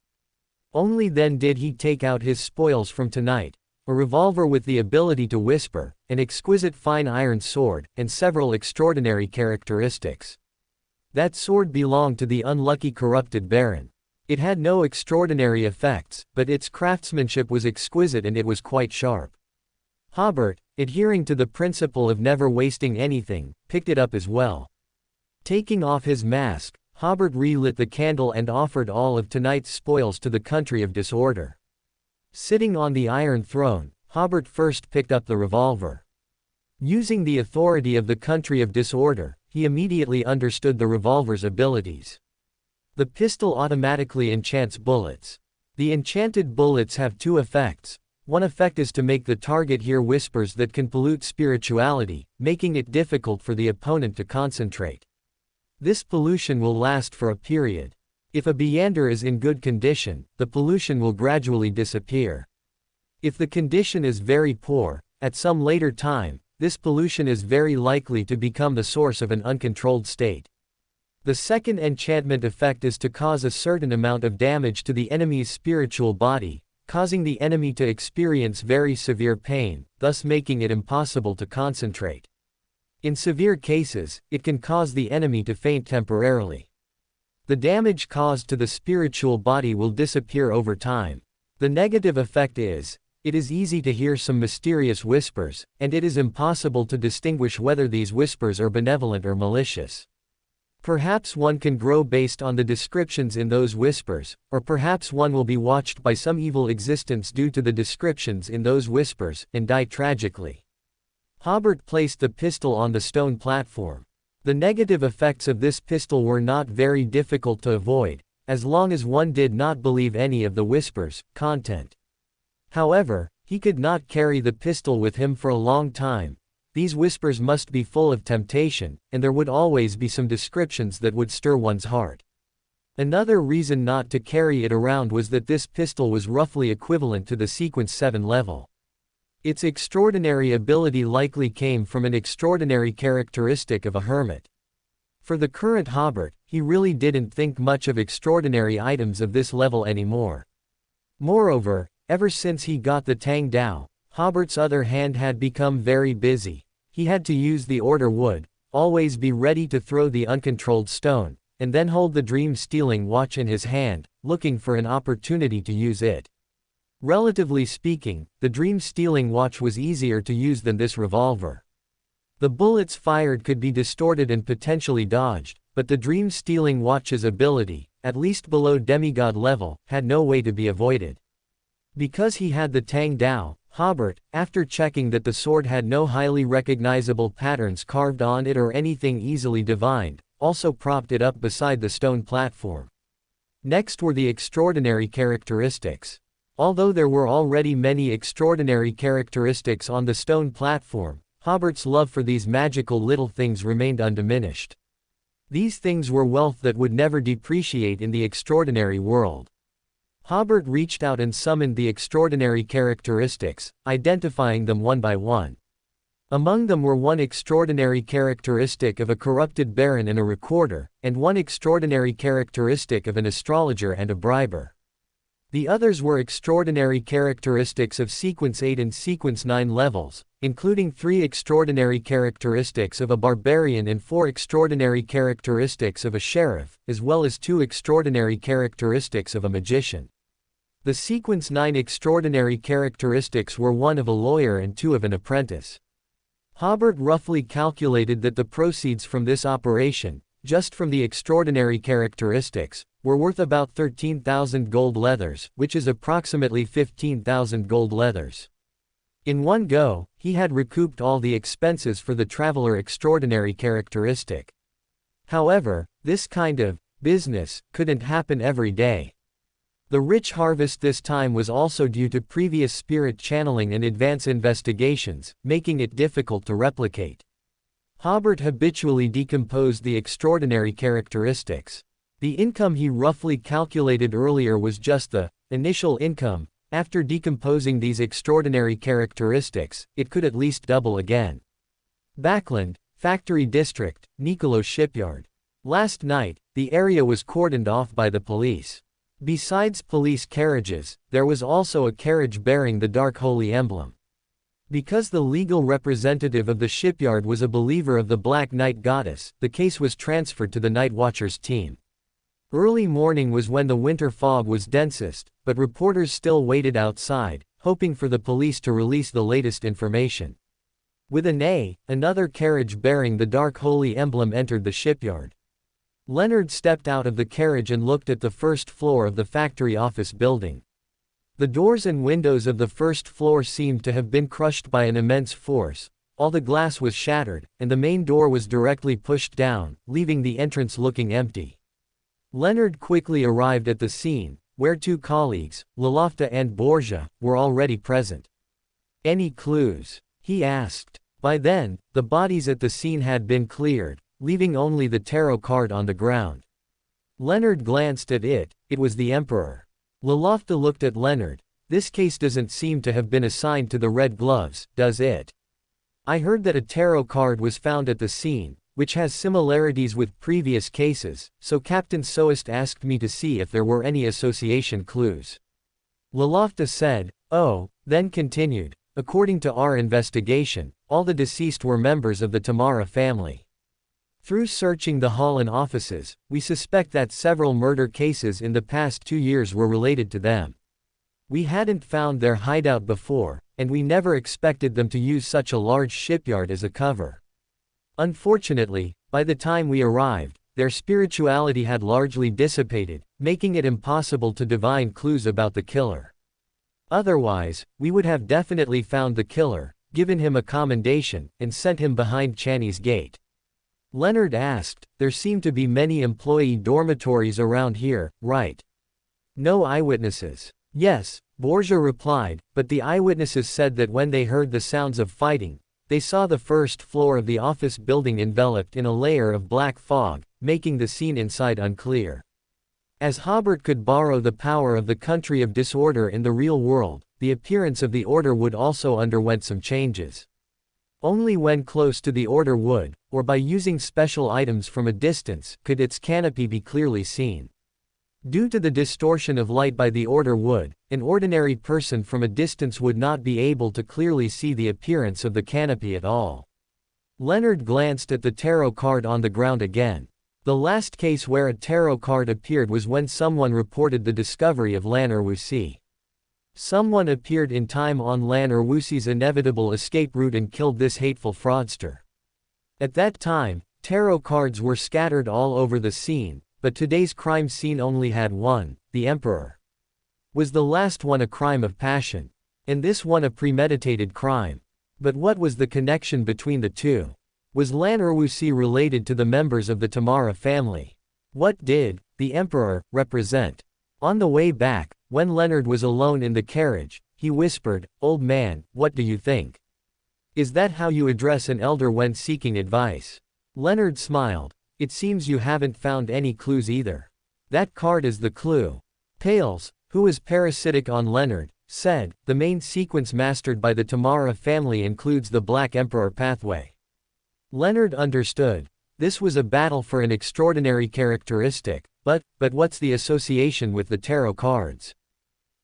Only then did he take out his spoils from tonight: a revolver with the ability to whisper, an exquisite fine iron sword, and several extraordinary characteristics. That sword belonged to the unlucky corrupted baron. It had no extraordinary effects, but its craftsmanship was exquisite and it was quite sharp. Hobert, adhering to the principle of never wasting anything, picked it up as well. Taking off his mask, Hobert relit the candle and offered all of tonight's spoils to the country of disorder. Sitting on the Iron Throne, Hobert first picked up the revolver. Using the authority of the country of disorder, he immediately understood the revolver's abilities. The pistol automatically enchants bullets. The enchanted bullets have two effects. One effect is to make the target hear whispers that can pollute spirituality, making it difficult for the opponent to concentrate. This pollution will last for a period. If a Beyander is in good condition, the pollution will gradually disappear. If the condition is very poor, at some later time, this pollution is very likely to become the source of an uncontrolled state. The second enchantment effect is to cause a certain amount of damage to the enemy's spiritual body, causing the enemy to experience very severe pain, thus making it impossible to concentrate. In severe cases, it can cause the enemy to faint temporarily. The damage caused to the spiritual body will disappear over time. The negative effect is, it is easy to hear some mysterious whispers, and it is impossible to distinguish whether these whispers are benevolent or malicious. Perhaps one can grow based on the descriptions in those whispers, or perhaps one will be watched by some evil existence due to the descriptions in those whispers, and die tragically. Hobert placed the pistol on the stone platform. The negative effects of this pistol were not very difficult to avoid, as long as one did not believe any of the whispers' content. However, he could not carry the pistol with him for a long time. These whispers must be full of temptation, and there would always be some descriptions that would stir one's heart. Another reason not to carry it around was that this pistol was roughly equivalent to the Sequence 7 level. Its extraordinary ability likely came from an extraordinary characteristic of a hermit. For the current Hobert, he really didn't think much of extraordinary items of this level anymore. Moreover, ever since he got the Tang Dao, Hobert's other hand had become very busy. He had to use the order wood, always be ready to throw the uncontrolled stone, and then hold the dream-stealing watch in his hand, looking for an opportunity to use it. Relatively speaking, the dream-stealing watch was easier to use than this revolver. The bullets fired could be distorted and potentially dodged, but the dream-stealing watch's ability, at least below demigod level, had no way to be avoided. Because he had the Tang Dao, Hobert, after checking that the sword had no highly recognizable patterns carved on it or anything easily divined, also propped it up beside the stone platform. Next were the extraordinary characteristics. Although there were already many extraordinary characteristics on the stone platform, Hobert's love for these magical little things remained undiminished. These things were wealth that would never depreciate in the extraordinary world. Hobert reached out and summoned the extraordinary characteristics, identifying them one by one. Among them were one extraordinary characteristic of a corrupted baron and a recorder, and one extraordinary characteristic of an astrologer and a briber. The others were extraordinary characteristics of Sequence 8 and Sequence 9 levels, including 3 extraordinary characteristics of a barbarian and 4 extraordinary characteristics of a sheriff, as well as 2 extraordinary characteristics of a magician. The Sequence 9 extraordinary characteristics were 1 of a lawyer and 2 of an apprentice. Hobert roughly calculated that the proceeds from this operation, just from the extraordinary characteristics, were worth about 13,000 gold leathers, which is approximately 15,000 gold leathers. In one go, he had recouped all the expenses for the traveler extraordinary characteristic. However, this kind of business couldn't happen every day. The rich harvest this time was also due to previous spirit channeling and advance investigations, making it difficult to replicate. Hobert habitually decomposed the extraordinary characteristics. The income he roughly calculated earlier was just the initial income. After decomposing these extraordinary characteristics, it could at least double again. Backland, Factory District, Nicolo Shipyard. Last night, the area was cordoned off by the police. Besides police carriages, there was also a carriage bearing the Dark Holy Emblem. Because the legal representative of the shipyard was a believer of the Black Night Goddess, the case was transferred to the Night Watchers team. Early morning was when the winter fog was densest, but reporters still waited outside, hoping for the police to release the latest information. With a neigh, another carriage bearing the Dark Holy Emblem entered the shipyard. Leonard stepped out of the carriage and looked at the first floor of the factory office building. The doors and windows of the first floor seemed to have been crushed by an immense force, all the glass was shattered, and the main door was directly pushed down, leaving the entrance looking empty. Leonard quickly arrived at the scene, where 2 colleagues, Lalofta and Borgia, were already present. "Any clues?" he asked. By then, the bodies at the scene had been cleared, leaving only the tarot card on the ground. Leonard glanced at it. It was the Emperor. Lalofta looked at Leonard. "This case doesn't seem to have been assigned to the Red Gloves, does it? I heard that a tarot card was found at the scene, which has similarities with previous cases, so Captain Soest asked me to see if there were any association clues." Lalofta said, "Oh," then continued, "According to our investigation, all the deceased were members of the Tamara family. Through searching the hall and offices, we suspect that several murder cases in the past 2 years were related to them. We hadn't found their hideout before, and we never expected them to use such a large shipyard as a cover. Unfortunately, by the time we arrived, their spirituality had largely dissipated, making it impossible to divine clues about the killer. Otherwise, we would have definitely found the killer, given him a commendation, and sent him behind Channy's gate." Leonard asked, "There seem to be many employee dormitories around here, right? No eyewitnesses?" "Yes," Borgia replied, "but the eyewitnesses said that when they heard the sounds of fighting, they saw the first floor of the office building enveloped in a layer of black fog, making the scene inside unclear. As Hobert could borrow the power of the country of disorder in the real world, the appearance of the order wood also underwent some changes. Only when close to the order wood, or by using special items from a distance, could its canopy be clearly seen. Due to the distortion of light by the order wood, an ordinary person from a distance would not be able to clearly see the appearance of the canopy at all." Leonard glanced at the tarot card on the ground again. The last case where a tarot card appeared was when someone reported the discovery of Lan Wusi. Someone appeared in time on Lan Wusi's inevitable escape route and killed this hateful fraudster. At that time, Tarot cards were scattered all over the scene, but today's crime scene only had one, the Emperor. Was the last one a crime of passion? And this one a premeditated crime? But what was the connection between the two? Was Lan Erwusi related to the members of the Tamara family? What did the Emperor represent? On the way back, when Leonard was alone in the carriage, he whispered, "Old man, what do you think? Is that how you address an elder when seeking advice?" Leonard smiled. "It seems you haven't found any clues either. That card is the clue." Pales, who was parasitic on Leonard, said, "The main sequence mastered by the Tamara family includes the Black Emperor pathway." Leonard understood. This was a battle for an extraordinary characteristic, but what's the association with the tarot cards?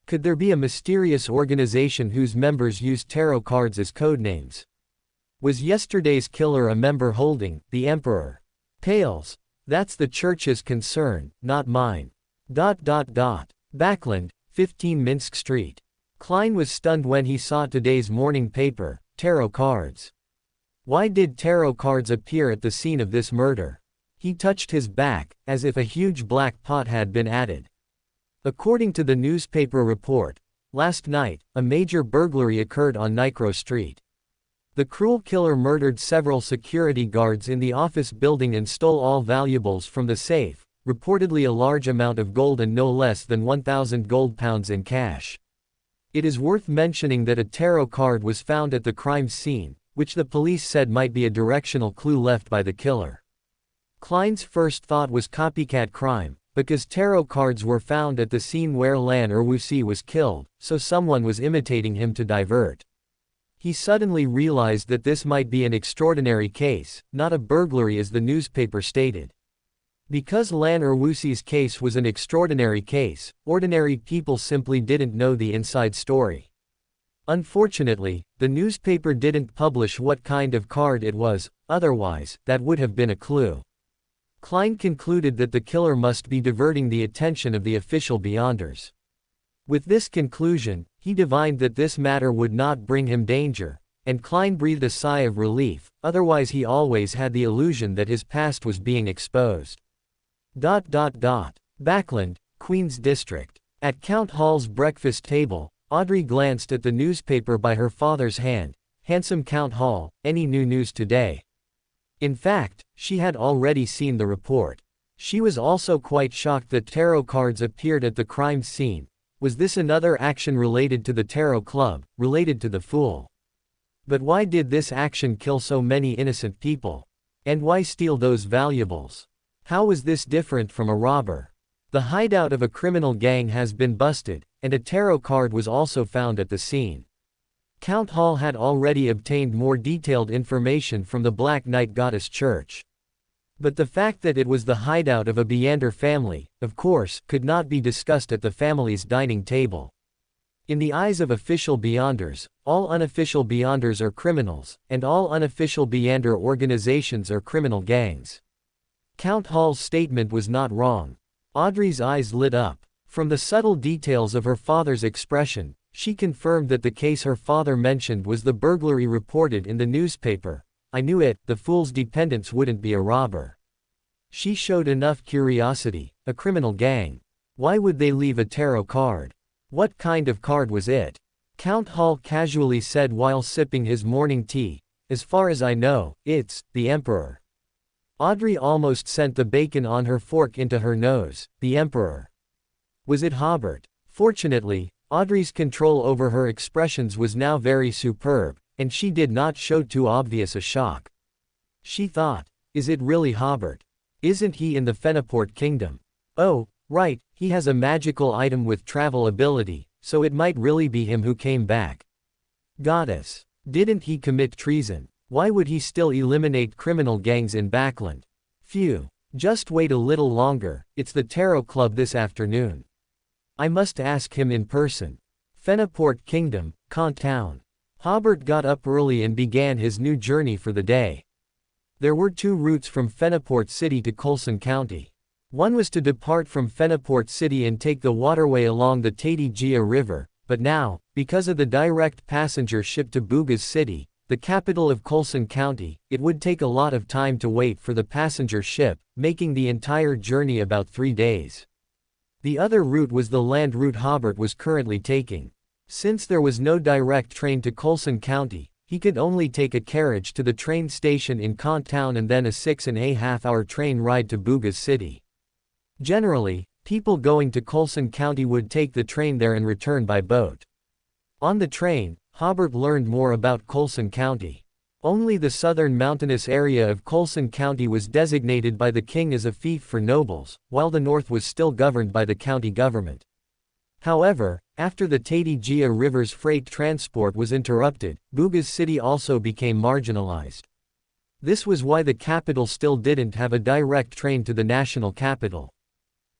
Could there be a mysterious organization whose members used tarot cards as codenames? Was yesterday's killer a member holding the Emperor? Pales. "That's the church's concern, not mine." Backland, 15 Minsk Street. Klein was stunned when he saw today's morning paper, tarot cards. Why did tarot cards appear at the scene of this murder? He touched his back, as if a huge black pot had been added. According to the newspaper report, last night, a major burglary occurred on Nikro Street. The cruel killer murdered several security guards in the office building and stole all valuables from the safe, reportedly a large amount of gold and no less than 1,000 gold pounds in cash. It is worth mentioning that a tarot card was found at the crime scene, which the police said might be a directional clue left by the killer. Klein's first thought was copycat crime, because tarot cards were found at the scene where Lan Erwusi was killed, so someone was imitating him to divert. He suddenly realized that this might be an extraordinary case, not a burglary as the newspaper stated. Because Lan Erwusi's case was an extraordinary case, ordinary people simply didn't know the inside story. Unfortunately, the newspaper didn't publish what kind of card it was, otherwise, that would have been a clue. Klein concluded that the killer must be diverting the attention of the official Beyonders. With this conclusion, he divined that this matter would not bring him danger, and Klein breathed a sigh of relief, otherwise he always had the illusion that his past was being exposed. Backland, Queens District. At Count Hall's breakfast table, Audrey glanced at the newspaper by her father's hand. "Handsome Count Hall, any new news today?" In fact, she had already seen the report. She was also quite shocked that tarot cards appeared at the crime scene. Was this another action related to the tarot club, related to the Fool? But why did this action kill so many innocent people? And why steal those valuables? How was this different from a robber? The hideout of a criminal gang has been busted, and a tarot card was also found at the scene. Count Hall had already obtained more detailed information from the Black Knight Goddess Church. But the fact that it was the hideout of a Beyonder family, of course, could not be discussed at the family's dining table. In the eyes of official Beyonders, all unofficial Beyonders are criminals, and all unofficial Beyonder organizations are criminal gangs. Count Hall's statement was not wrong. Audrey's eyes lit up. From the subtle details of her father's expression, she confirmed that the case her father mentioned was the burglary reported in the newspaper. "I knew it, the Fool's dependents wouldn't be a robber." She showed enough curiosity. A criminal gang. Why would they leave a tarot card? What kind of card was it? Count Hall casually said while sipping his morning tea, "As far as I know, it's the Emperor." Audrey almost sent the bacon on her fork into her nose. The Emperor. Was it Hobert? Fortunately, Audrey's control over her expressions was now very superb, and she did not show too obvious a shock. She thought, is it really Hobert? Isn't he in the Fenaport Kingdom? Oh, right, he has a magical item with travel ability, so it might really be him who came back. Goddess. Didn't he commit treason? Why would he still eliminate criminal gangs in Backland? Phew. Just wait a little longer, it's the Tarot Club this afternoon. I must ask him in person. Fenaport Kingdom, Kant Town. Hobert got up early and began his new journey for the day. There were two routes from Fenaport City to Colson County. One was to depart from Fenaport City and take the waterway along the Tati Gia River, but now, because of the direct passenger ship to Bugas City, the capital of Coulson County, it would take a lot of time to wait for the passenger ship, making the entire journey about 3 days. The other route was the land route Hobert was currently taking. Since there was no direct train to Coulson County, he could only take a carriage to the train station in Kant Town and then a 6.5-hour train ride to Bugis City. Generally, people going to Coulson County would take the train there and return by boat. On the train, Hobert learned more about Coulson County. Only the southern mountainous area of Coulson County was designated by the king as a fief for nobles, while the north was still governed by the county government. However, after the Tati-Gia River's freight transport was interrupted, Bugis City also became marginalized. This was why the capital still didn't have a direct train to the national capital.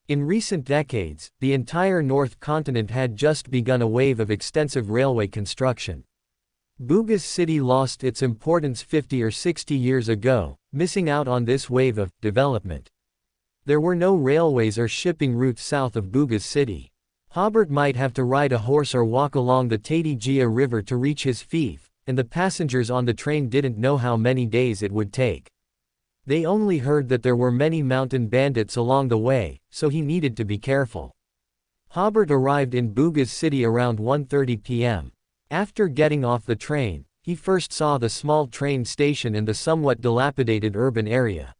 In recent decades, the entire North Continent had just begun a wave of extensive railway construction. Bugis City lost its importance 50 or 60 years ago, missing out on this wave of development. There were no railways or shipping routes south of Bugis City. Hobert might have to ride a horse or walk along the Tati-Gia River to reach his fief, and the passengers on the train didn't know how many days it would take. They only heard that there were many mountain bandits along the way, so he needed to be careful. Hobert arrived in Bugis City around 1:30 p.m. After getting off the train, he first saw the small train station and the somewhat dilapidated urban area.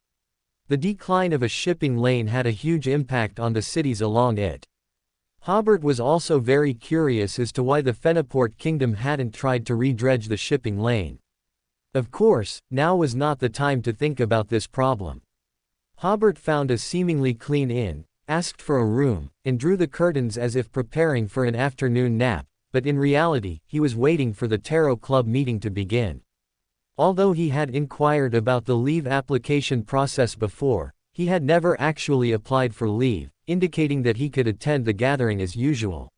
The decline of a shipping lane had a huge impact on the cities along it. Hobert was also very curious as to why the Fenaport kingdom hadn't tried to redredge the shipping lane. Of course, now was not the time to think about this problem. Hobert found a seemingly clean inn, asked for a room, and drew the curtains as if preparing for an afternoon nap, but in reality, he was waiting for the Tarot Club meeting to begin. Although he had inquired about the leave application process before, he had never actually applied for leave, indicating that he could attend the gathering as usual.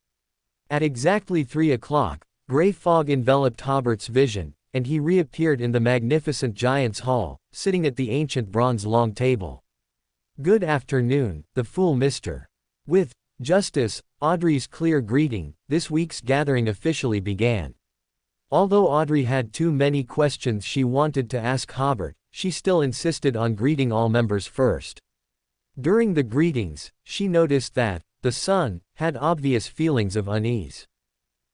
At exactly 3 o'clock, gray fog enveloped Hobert's vision, and he reappeared in the magnificent Giant's Hall, sitting at the ancient bronze long table. "Good afternoon, the fool Mr. With Justice, Audrey's clear greeting, this week's gathering officially began. Although Audrey had too many questions she wanted to ask Hobert, she still insisted on greeting all members first. During the greetings, she noticed that the son had obvious feelings of unease.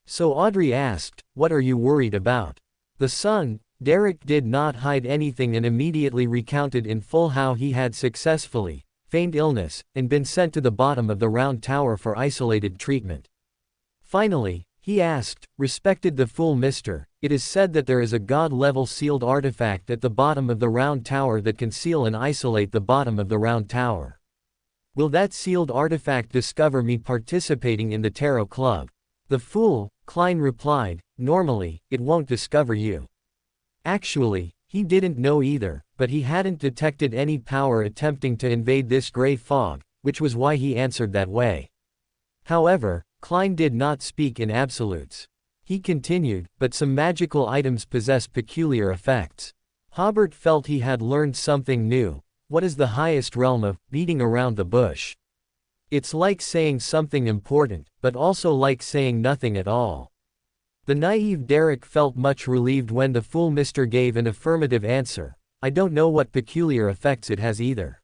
So Audrey asked, "What are you worried about?" The son, Derek, did not hide anything and immediately recounted in full how he had successfully feigned illness and been sent to the bottom of the round tower for isolated treatment. Finally, he asked, "Respected the fool Mr., it is said that there is a god-level sealed artifact at the bottom of the round tower that can seal and isolate the bottom of the round tower. Will that sealed artifact discover me participating in the Tarot Club?" "The fool," Klein replied, "normally, it won't discover you." Actually, he didn't know either, but he hadn't detected any power attempting to invade this gray fog, which was why he answered that way. However, Klein did not speak in absolutes. He continued, "But some magical items possess peculiar effects." Hobert felt he had learned something new. What is the highest realm of beating around the bush? It's like saying something important, but also like saying nothing at all. The naive Derek felt much relieved when the fool Mr. gave an affirmative answer. "I don't know what peculiar effects it has either.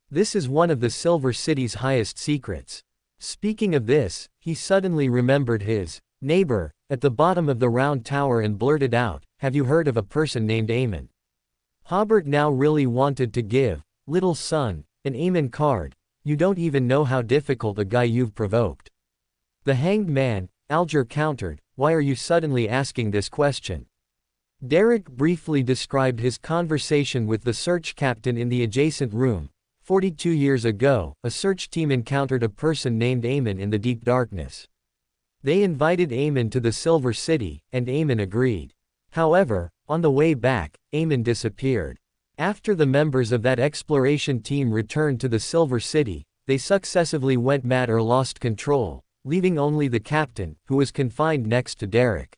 This is one of the Silver City's highest secrets." Speaking of this, he suddenly remembered his neighbor at the bottom of the round tower and blurted out, "Have you heard of a person named Amon?" Hobert now really wanted to give little son an Amon card. "You don't even know how difficult a guy you've provoked." The hanged man, Alger, countered, "Why are you suddenly asking this question?" Derek briefly described his conversation with the search captain in the adjacent room. 42 years ago, a search team encountered a person named Amon in the deep darkness. They invited Amon to the Silver City, and Amon agreed. However, on the way back, Amon disappeared. After the members of that exploration team returned to the Silver City, they successively went mad or lost control, leaving only the captain, who was confined next to Derek.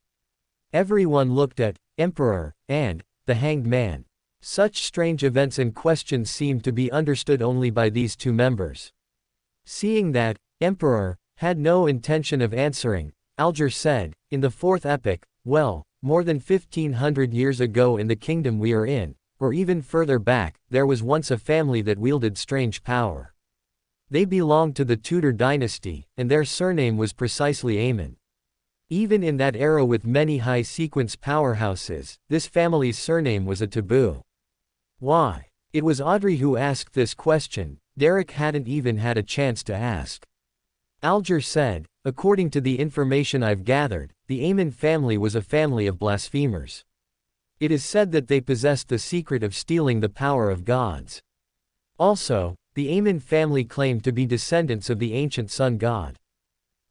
Everyone looked at Emperor and the hanged man. Such strange events and questions seemed to be understood only by these two members. Seeing that Emperor had no intention of answering, Alger said, "In the fourth epoch, well, more than 1500 years ago in the kingdom we are in, or even further back, there was once a family that wielded strange power. They belonged to the Tudor dynasty, and their surname was precisely Aemon. Even in that era with many high-sequence powerhouses, this family's surname was a taboo. Why? It was Audrey who asked this question. Derek hadn't even had a chance to ask. Alger said, according to the information I've gathered, the Aemon family was a family of blasphemers. It is said that they possessed the secret of stealing the power of gods. Also, the Aemon family claimed to be descendants of the ancient sun god.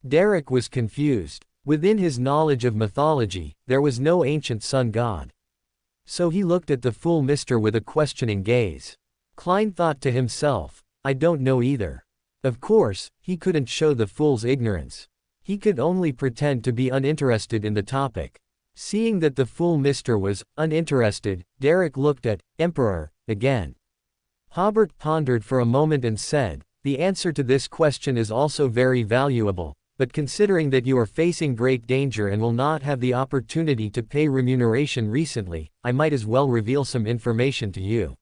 Derek was confused. Within his knowledge of mythology, there was no ancient sun god. So he looked at the fool Mister with a questioning gaze. Klein thought to himself, I don't know either. Of course, he couldn't show the fool's ignorance. He could only pretend to be uninterested in the topic. Seeing that the fool Mister was uninterested, Derek looked at Emperor again. Hobert pondered for a moment and said, the answer to this question is also very valuable, but considering that you are facing great danger and will not have the opportunity to pay remuneration recently, I might as well reveal some information to you.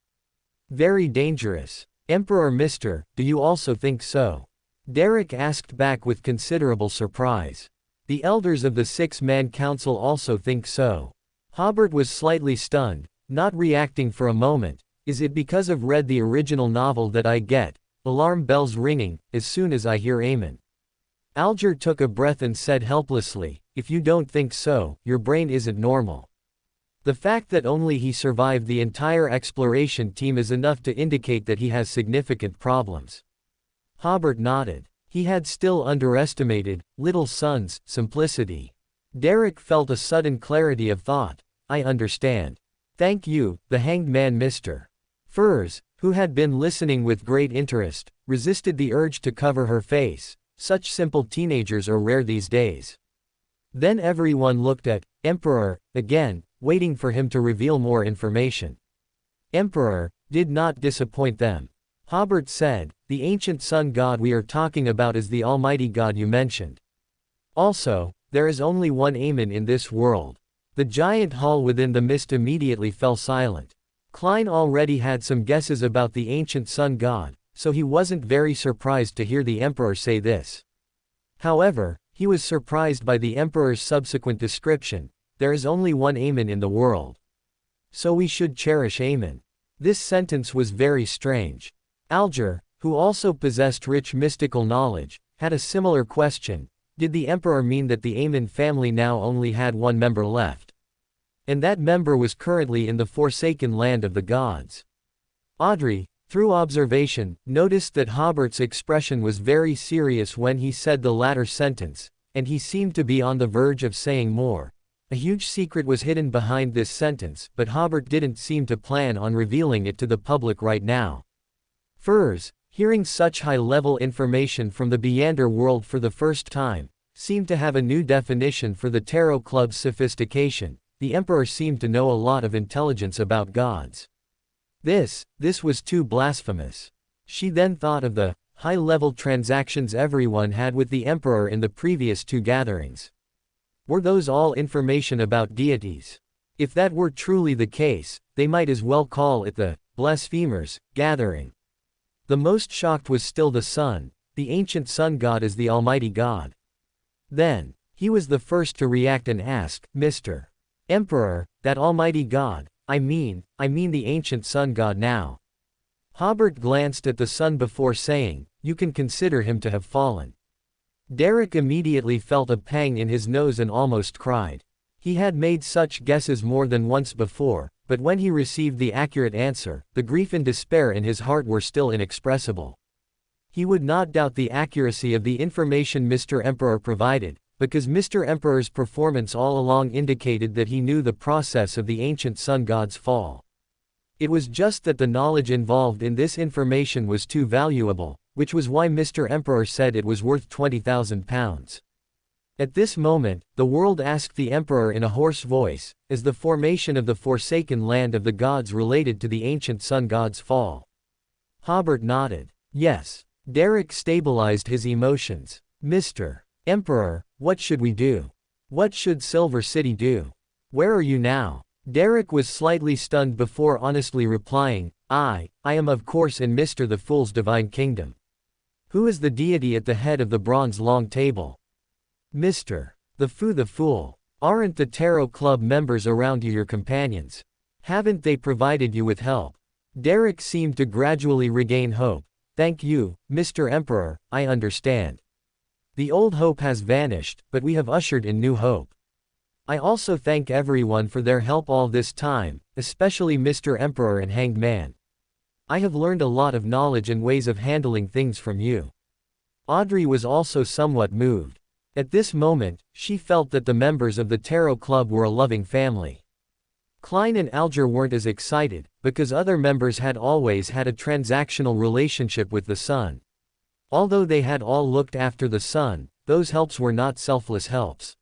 Very dangerous. Emperor Mister, do you also think so? Derek asked back with considerable surprise. The elders of the six-man council also think so. Hobert was slightly stunned, not reacting for a moment. Is it because I've read the original novel that I get alarm bells ringing as soon as I hear Aemon? Alger took a breath and said helplessly, if you don't think so, your brain isn't normal. The fact that only he survived the entire exploration team is enough to indicate that he has significant problems. Hobert nodded. He had still underestimated Little Son's simplicity. Derek felt a sudden clarity of thought. I understand. Thank you, the hanged man Mr. Furs, who had been listening with great interest, resisted the urge to cover her face. Such simple teenagers are rare these days. Then everyone looked at Emperor again, waiting for him to reveal more information. Emperor did not disappoint them. Hobert said, the ancient sun god we are talking about is the almighty god you mentioned. Also, there is only one Aemon in this world. The giant hall within the mist immediately fell silent. Klein already had some guesses about the ancient sun god, so he wasn't very surprised to hear the Emperor say this. However, he was surprised by the Emperor's subsequent description. There is only one Aemon in the world. So we should cherish Aemon. This sentence was very strange. Alger, who also possessed rich mystical knowledge, had a similar question. Did the Emperor mean that the Aemon family now only had one member left? And that member was currently in the forsaken land of the gods. Audrey, through observation, noticed that Hobert's expression was very serious when he said the latter sentence, and he seemed to be on the verge of saying more. A huge secret was hidden behind this sentence, but Hobert didn't seem to plan on revealing it to the public right now. Furs, hearing such high-level information from the Beyander world for the first time, seemed to have a new definition for the Tarot Club's sophistication. The Emperor seemed to know a lot of intelligence about gods. This was too blasphemous. She then thought of the high-level transactions everyone had with the Emperor in the previous two gatherings. Were those all information about deities? If that were truly the case, they might as well call it the blasphemers' gathering. The most shocked was still the sun. The ancient sun god is the almighty god. Then, he was the first to react and ask, Mr. Emperor, that almighty god, I mean the ancient sun god now. Hobert glanced at the sun before saying, you can consider him to have fallen. Derek immediately felt a pang in his nose and almost cried. He had made such guesses more than once before, but when he received the accurate answer, the grief and despair in his heart were still inexpressible. He would not doubt the accuracy of the information Mr. Emperor provided, because Mr. Emperor's performance all along indicated that he knew the process of the ancient sun god's fall. It was just that the knowledge involved in this information was too valuable, which was why Mr. Emperor said it was worth 20,000 pounds. At this moment, the world asked the Emperor in a hoarse voice, is the formation of the forsaken land of the gods related to the ancient sun god's fall? Hobert nodded. Yes. Derek stabilized his emotions. Mr. Emperor, what should we do? What should Silver City do? Where are you now? Derek was slightly stunned before honestly replying, I am of course in Mr. the Fool's divine kingdom. Who is the deity at the head of the bronze long table? Mr. the Fool. Aren't the Tarot Club members around you your companions? Haven't they provided you with help? Derek seemed to gradually regain hope. Thank you, Mr. Emperor, I understand. The old hope has vanished, but we have ushered in new hope. I also thank everyone for their help all this time, especially Mr. Emperor and Hanged Man. I have learned a lot of knowledge and ways of handling things from you. Audrey was also somewhat moved. At this moment, she felt that the members of the Tarot Club were a loving family. Klein and Alger weren't as excited, because other members had always had a transactional relationship with the Sun. Although they had all looked after the Sun, those helps were not selfless helps.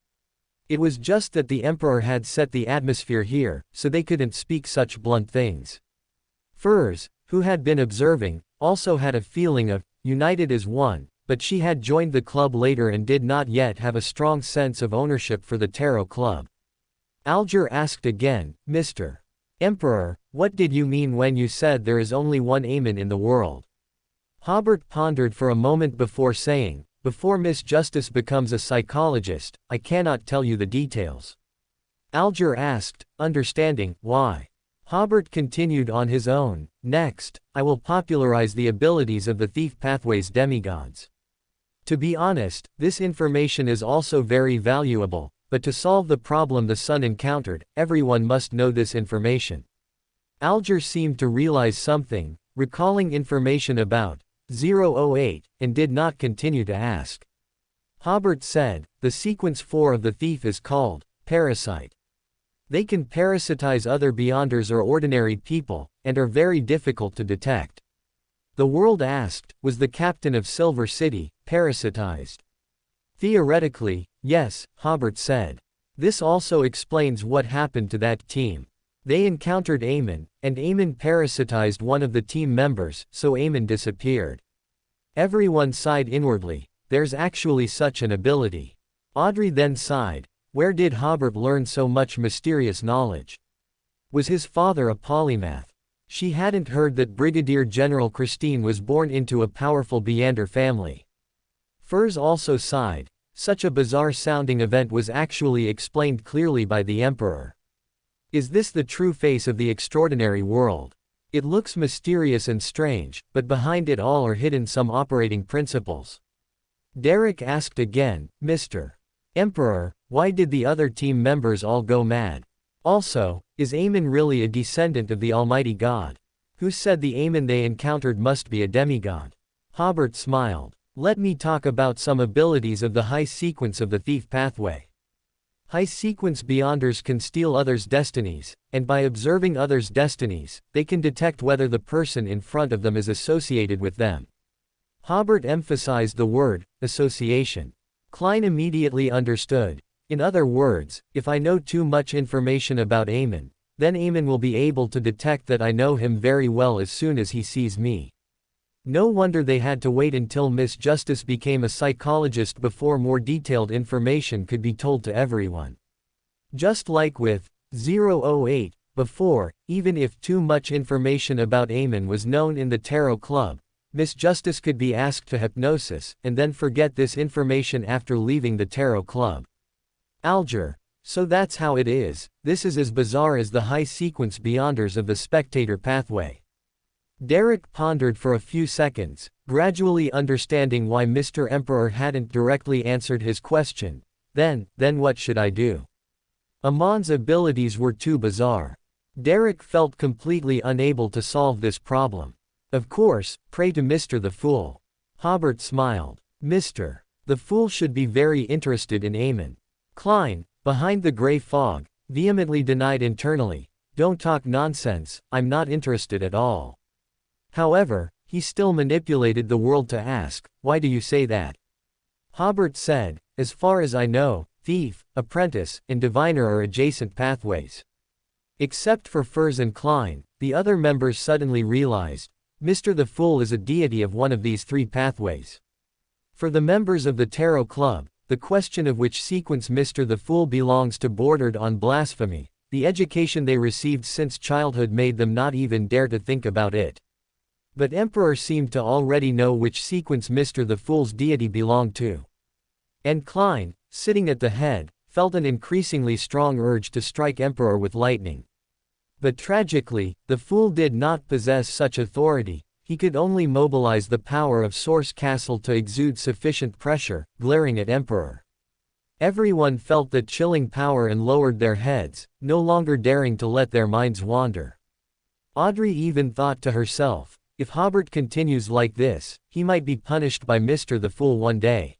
It was just that the Emperor had set the atmosphere here, so they couldn't speak such blunt things. Furs, who had been observing, also had a feeling of, united as one, but she had joined the club later and did not yet have a strong sense of ownership for the Tarot Club. Alger asked again, Mr. Emperor, what did you mean when you said there is only one Aemon in the world? Hobert pondered for a moment before saying, before Miss Justice becomes a psychologist, I cannot tell you the details. Alger asked, understanding, why? Hobert continued on his own, next, I will popularize the abilities of the Thief Pathway's demigods. To be honest, this information is also very valuable, but to solve the problem the Sun encountered, everyone must know this information. Alger seemed to realize something, recalling information about 008, and did not continue to ask. Hobert said, the sequence 4 of the thief is called parasite. They can parasitize other beyonders or ordinary people, and are very difficult to detect. The world asked, was the captain of Silver City parasitized? Theoretically, yes, Hobert said. This also explains what happened to that team. They encountered Aemon, and Aemon parasitized one of the team members, so Aemon disappeared. Everyone sighed inwardly, there's actually such an ability. Audrey then sighed, where did Hobert learn so much mysterious knowledge? Was his father a polymath? She hadn't heard that Brigadier General Christine was born into a powerful Beander family. Furs also sighed, such a bizarre-sounding event was actually explained clearly by the Emperor. Is this the true face of the extraordinary world? It looks mysterious and strange, but behind it all are hidden some operating principles. Derek asked again, Mr. Emperor, why did the other team members all go mad? Also, is Aemon really a descendant of the Almighty God? Who said the Aemon they encountered must be a demigod? Hobert smiled. Let me talk about some abilities of the high sequence of the Thief Pathway. High sequence Beyonders can steal others' destinies, and by observing others' destinies, they can detect whether the person in front of them is associated with them. Hobert emphasized the word, association. Klein immediately understood. In other words, if I know too much information about Aemon, then Aemon will be able to detect that I know him very well as soon as he sees me. No wonder they had to wait until Miss Justice became a psychologist before more detailed information could be told to everyone. Just like with 008, before, even if too much information about Aemon was known in the Tarot Club, Miss Justice could be asked to hypnosis, and then forget this information after leaving the Tarot Club. Alger. So that's how it is, this is as bizarre as the high sequence Beyonders of the Spectator Pathway. Derek pondered for a few seconds, gradually understanding why Mr. Emperor hadn't directly answered his question. Then what should I do? Amon's abilities were too bizarre. Derek felt completely unable to solve this problem. Of course, pray to Mr. the Fool. Hobert smiled. Mr. the Fool should be very interested in Aemon. Klein, behind the gray fog, vehemently denied internally, don't talk nonsense, I'm not interested at all. However, he still manipulated the world to ask, why do you say that? Hobert said, as far as I know, thief, apprentice, and diviner are adjacent pathways. Except for Furs and Klein, the other members suddenly realized, Mr. the Fool is a deity of one of these three pathways. For the members of the Tarot Club, the question of which sequence Mr. the Fool belongs to bordered on blasphemy. The education they received since childhood made them not even dare to think about it. But Emperor seemed to already know which sequence Mr. the Fool's deity belonged to. And Klein, sitting at the head, felt an increasingly strong urge to strike Emperor with lightning. But tragically, the Fool did not possess such authority. He could only mobilize the power of Source Castle to exude sufficient pressure, glaring at Emperor. Everyone felt that chilling power and lowered their heads, no longer daring to let their minds wander. Audrey even thought to herself, if Hobert continues like this, he might be punished by Mr. the Fool one day.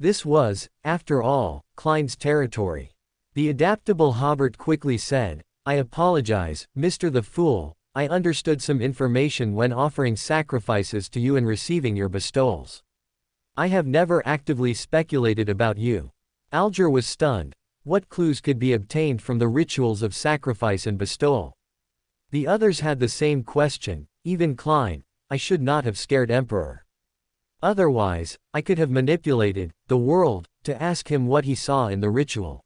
This was, after all, Klein's territory. The adaptable Hobert quickly said, I apologize, Mr. the Fool, I understood some information when offering sacrifices to you and receiving your bestowals. I have never actively speculated about you. Alger was stunned. What clues could be obtained from the rituals of sacrifice and bestowal? The others had the same question, even Klein. I should not have scared Emperor. Otherwise, I could have manipulated the world to ask him what he saw in the ritual.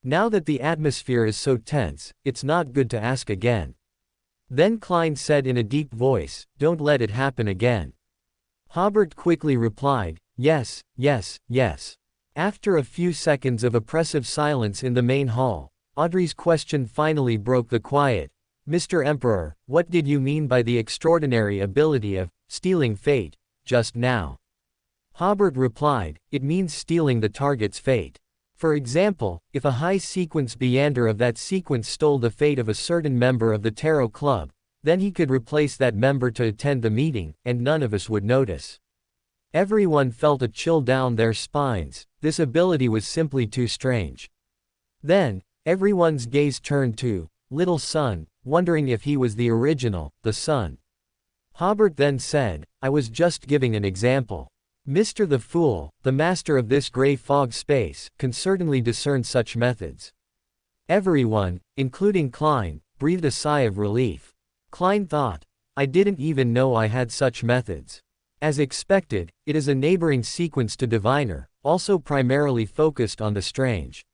Now that the atmosphere is so tense, it's not good to ask again. Then Klein said in a deep voice, don't let it happen again. Hobert quickly replied, yes, yes, yes. After a few seconds of oppressive silence in the main hall, Audrey's question finally broke the quiet. Mr. Emperor, what did you mean by the extraordinary ability of stealing fate just now? Hobert replied, it means stealing the target's fate. For example, if a high sequence Beyander of that sequence stole the fate of a certain member of the Tarot Club, then he could replace that member to attend the meeting, and none of us would notice. Everyone felt a chill down their spines. This ability was simply too strange. Then, everyone's gaze turned to Little Sun, wondering if he was the original, the Sun. Hobert then said, I was just giving an example. Mr. the Fool, the master of this gray fog space, can certainly discern such methods. Everyone, including Klein, breathed a sigh of relief. Klein thought, I didn't even know I had such methods. As expected, it is a neighboring sequence to Diviner, also primarily focused on the strange.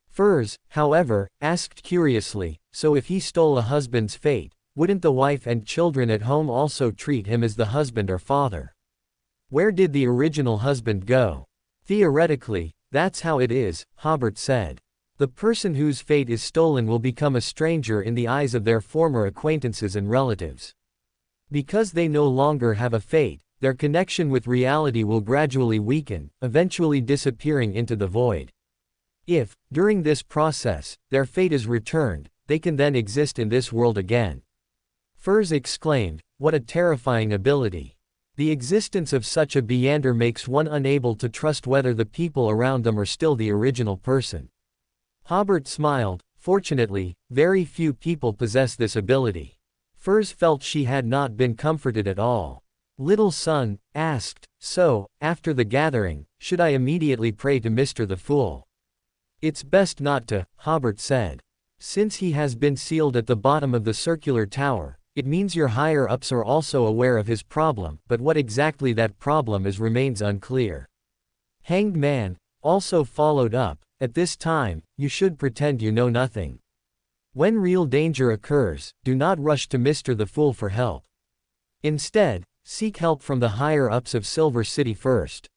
Furs, however, asked curiously, so if he stole a husband's fate, wouldn't the wife and children at home also treat him as the husband or father? Where did the original husband go? Theoretically, that's how it is, Hobert said. The person whose fate is stolen will become a stranger in the eyes of their former acquaintances and relatives. Because they no longer have a fate, their connection with reality will gradually weaken, eventually disappearing into the void. If, during this process, their fate is returned, they can then exist in this world again. Furs exclaimed, what a terrifying ability. The existence of such a Beyander makes one unable to trust whether the people around them are still the original person. Hobert smiled. Fortunately, very few people possess this ability. Furs felt she had not been comforted at all. Little Sun asked, so, after the gathering, should I immediately pray to Mr. the Fool? It's best not to, Hobert said. Since he has been sealed at the bottom of the circular tower, it means your higher-ups are also aware of his problem, but what exactly that problem is remains unclear. Hanged Man also followed up, at this time, you should pretend you know nothing. When real danger occurs, do not rush to Mr. the Fool for help. Instead, seek help from the higher-ups of Silver City first.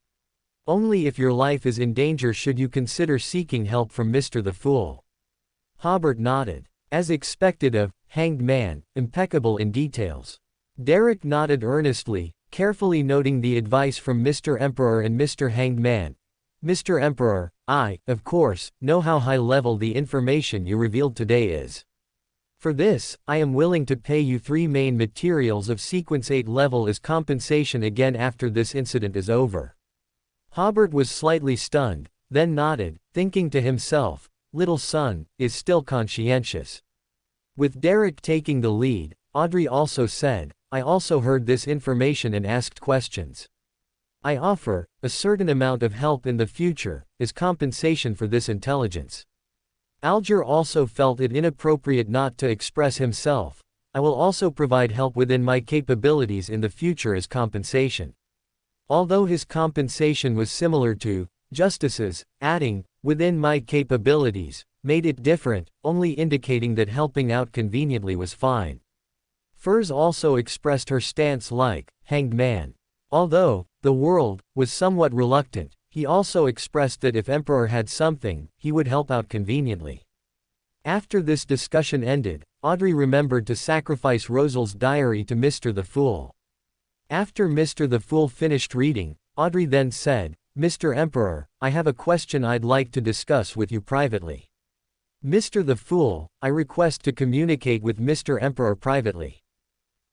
Only if your life is in danger should you consider seeking help from Mr. the Fool. Hobert nodded. As expected of Hanged Man, impeccable in details. Derek nodded earnestly, carefully noting the advice from Mr. Emperor and Mr. Hanged Man. Mr. Emperor, I, of course, know how high-level the information you revealed today is. For this, I am willing to pay you 3 main materials of Sequence 8 level as compensation again after this incident is over. Hobert was slightly stunned, then nodded, thinking to himself, Little Sun is still conscientious. With Derek taking the lead, Audrey also said, I also heard this information and asked questions. I offer a certain amount of help in the future as compensation for this intelligence. Alger also felt it inappropriate not to express himself. I will also provide help within my capabilities in the future as compensation. Although his compensation was similar to justices, adding, within my capabilities, made it different, only indicating that helping out conveniently was fine. Furs also expressed her stance like, hanged man. Although, the world, was somewhat reluctant, he also expressed that if Emperor had something, he would help out conveniently. After this discussion ended, Audrey remembered to sacrifice Rosal's diary to Mr. the Fool. After Mr. the Fool finished reading, Audrey then said, Mr. Emperor, I have a question I'd like to discuss with you privately. Mr. the Fool, I request to communicate with Mr. Emperor privately.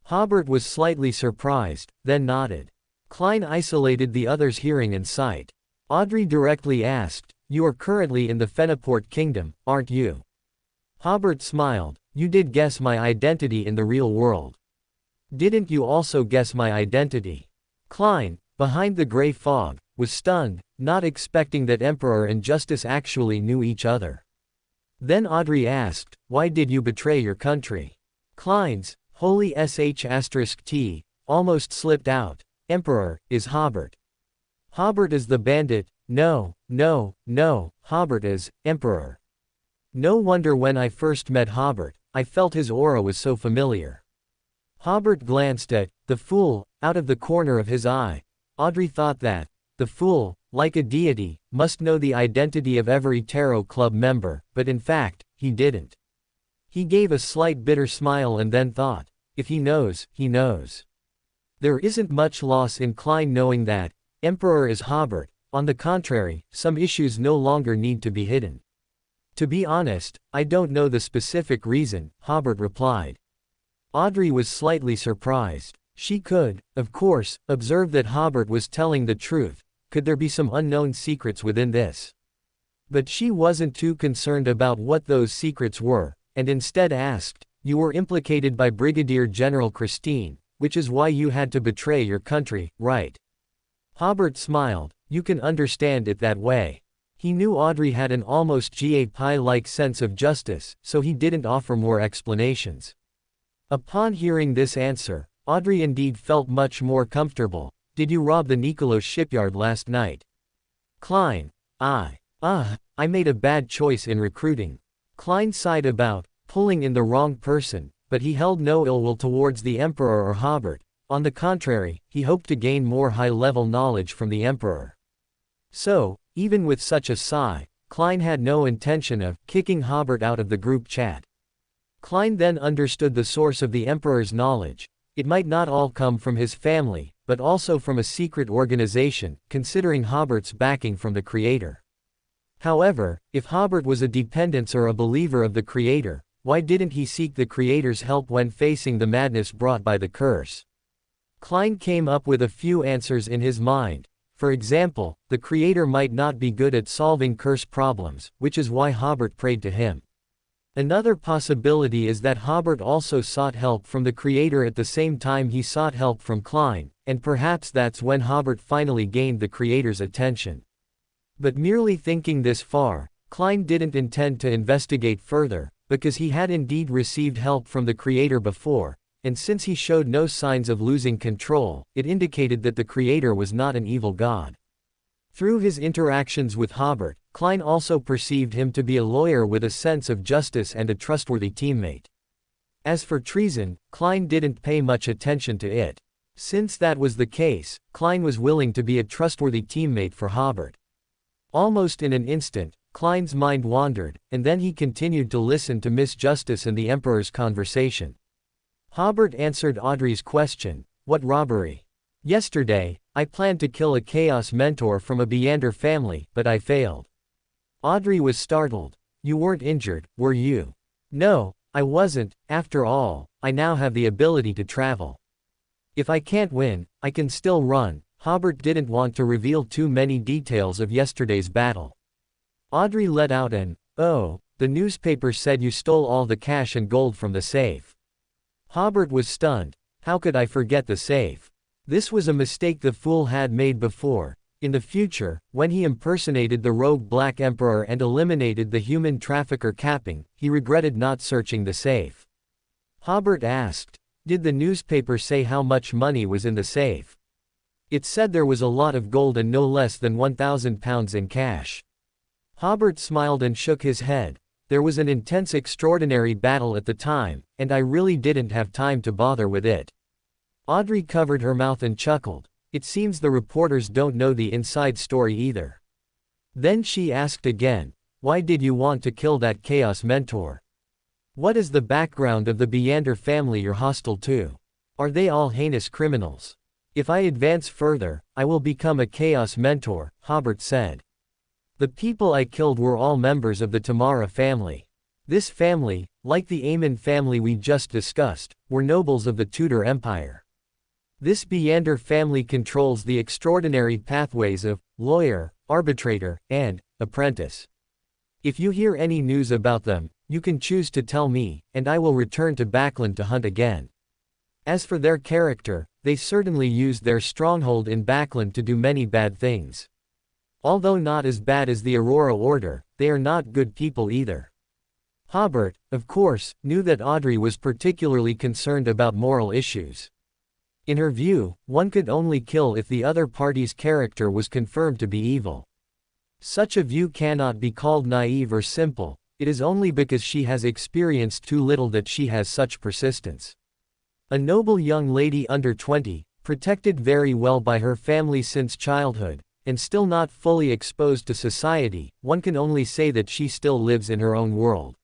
Hobert was slightly surprised, then nodded. Klein isolated the others' hearing and sight. Audrey directly asked, you are currently in the Fenaport Kingdom, aren't you? Hobert smiled, you did guess my identity in the real world. Didn't you also guess my identity? Klein, behind the gray fog, was stunned, not expecting that Emperor and Justice actually knew each other. Then Audrey asked, why did you betray your country? Klein's, holy sh*t, almost slipped out. Emperor, is Hobert. Hobert is the bandit, no, Hobert is, Emperor. No wonder when I first met Hobert, I felt his aura was so familiar. Hobert glanced at, the Fool, out of the corner of his eye. Audrey thought that, the Fool, like a deity, must know the identity of every Tarot Club member, but in fact, he didn't. He gave a slight bitter smile and then thought, if he knows, he knows. There isn't much loss in Klein knowing that, Emperor is Hobert. On the contrary, some issues no longer need to be hidden. To be honest, I don't know the specific reason, Hobert replied. Audrey was slightly surprised. She could, of course, observe that Hobert was telling the truth. Could there be some unknown secrets within this? But she wasn't too concerned about what those secrets were, and instead asked, you were implicated by Brigadier General Christine, which is why you had to betray your country, right? Hobert smiled, you can understand it that way. He knew Audrey had an almost GAPI-like sense of justice, so he didn't offer more explanations. Upon hearing this answer, Audrey indeed felt much more comfortable. Did you rob the Nikolos shipyard last night? Klein, I made a bad choice in recruiting. Klein sighed about, pulling in the wrong person, but he held no ill will towards the Emperor or Hobert. On the contrary, he hoped to gain more high-level knowledge from the Emperor. So, even with such a sigh, Klein had no intention of kicking Hobert out of the group chat. Klein then understood the source of the Emperor's knowledge. It might not all come from his family, but also from a secret organization, considering Hobert's backing from the Creator. However, if Hobert was a dependent or a believer of the Creator, why didn't he seek the Creator's help when facing the madness brought by the curse? Klein came up with a few answers in his mind. For example, the Creator might not be good at solving curse problems, which is why Hobert prayed to him. Another possibility is that Hobert also sought help from the Creator at the same time he sought help from Klein, and perhaps that's when Hobert finally gained the Creator's attention. But merely thinking this far, Klein didn't intend to investigate further, because he had indeed received help from the Creator before, and since he showed no signs of losing control, it indicated that the Creator was not an evil god. Through his interactions with Hobert, Klein also perceived him to be a lawyer with a sense of justice and a trustworthy teammate. As for treason, Klein didn't pay much attention to it. Since that was the case, Klein was willing to be a trustworthy teammate for Hobert. Almost in an instant, Klein's mind wandered, and then he continued to listen to Miss Justice and the Emperor's conversation. Hobert answered Audrey's question, what robbery? Yesterday, I planned to kill a Chaos Mentor from a Beander family, but I failed. Audrey was startled. You weren't injured, were you? No, I wasn't. After all, I now have the ability to travel. If I can't win, I can still run. Hobert didn't want to reveal too many details of yesterday's battle. Audrey let out an, oh, the newspaper said you stole all the cash and gold from the safe. Hobert was stunned. How could I forget the safe? This was a mistake the Fool had made before. In the future, when he impersonated the rogue Black Emperor and eliminated the human trafficker Capping, he regretted not searching the safe. Hobert asked, did the newspaper say how much money was in the safe? It said there was a lot of gold and no less than £1,000 in cash. Hobert smiled and shook his head. There was an intense extraordinary battle at the time, and I really didn't have time to bother with it. Audrey covered her mouth and chuckled. It seems the reporters don't know the inside story either. Then she asked again, why did you want to kill that Chaos Mentor? What is the background of the Beander family you're hostile to? Are they all heinous criminals? If I advance further, I will become a Chaos Mentor, Hobert said. The people I killed were all members of the Tamara family. This family, like the Aemon family we just discussed, were nobles of the Tudor Empire. This Beander family controls the extraordinary pathways of lawyer, arbitrator, and apprentice. If you hear any news about them, you can choose to tell me, and I will return to Backland to hunt again. As for their character, they certainly used their stronghold in Backland to do many bad things. Although not as bad as the Aurora Order, they are not good people either. Hobert, of course, knew that Audrey was particularly concerned about moral issues. In her view, one could only kill if the other party's character was confirmed to be evil. Such a view cannot be called naive or simple, it is only because she has experienced too little that she has such persistence. A noble young lady under 20, protected very well by her family since childhood, and still not fully exposed to society, one can only say that she still lives in her own world.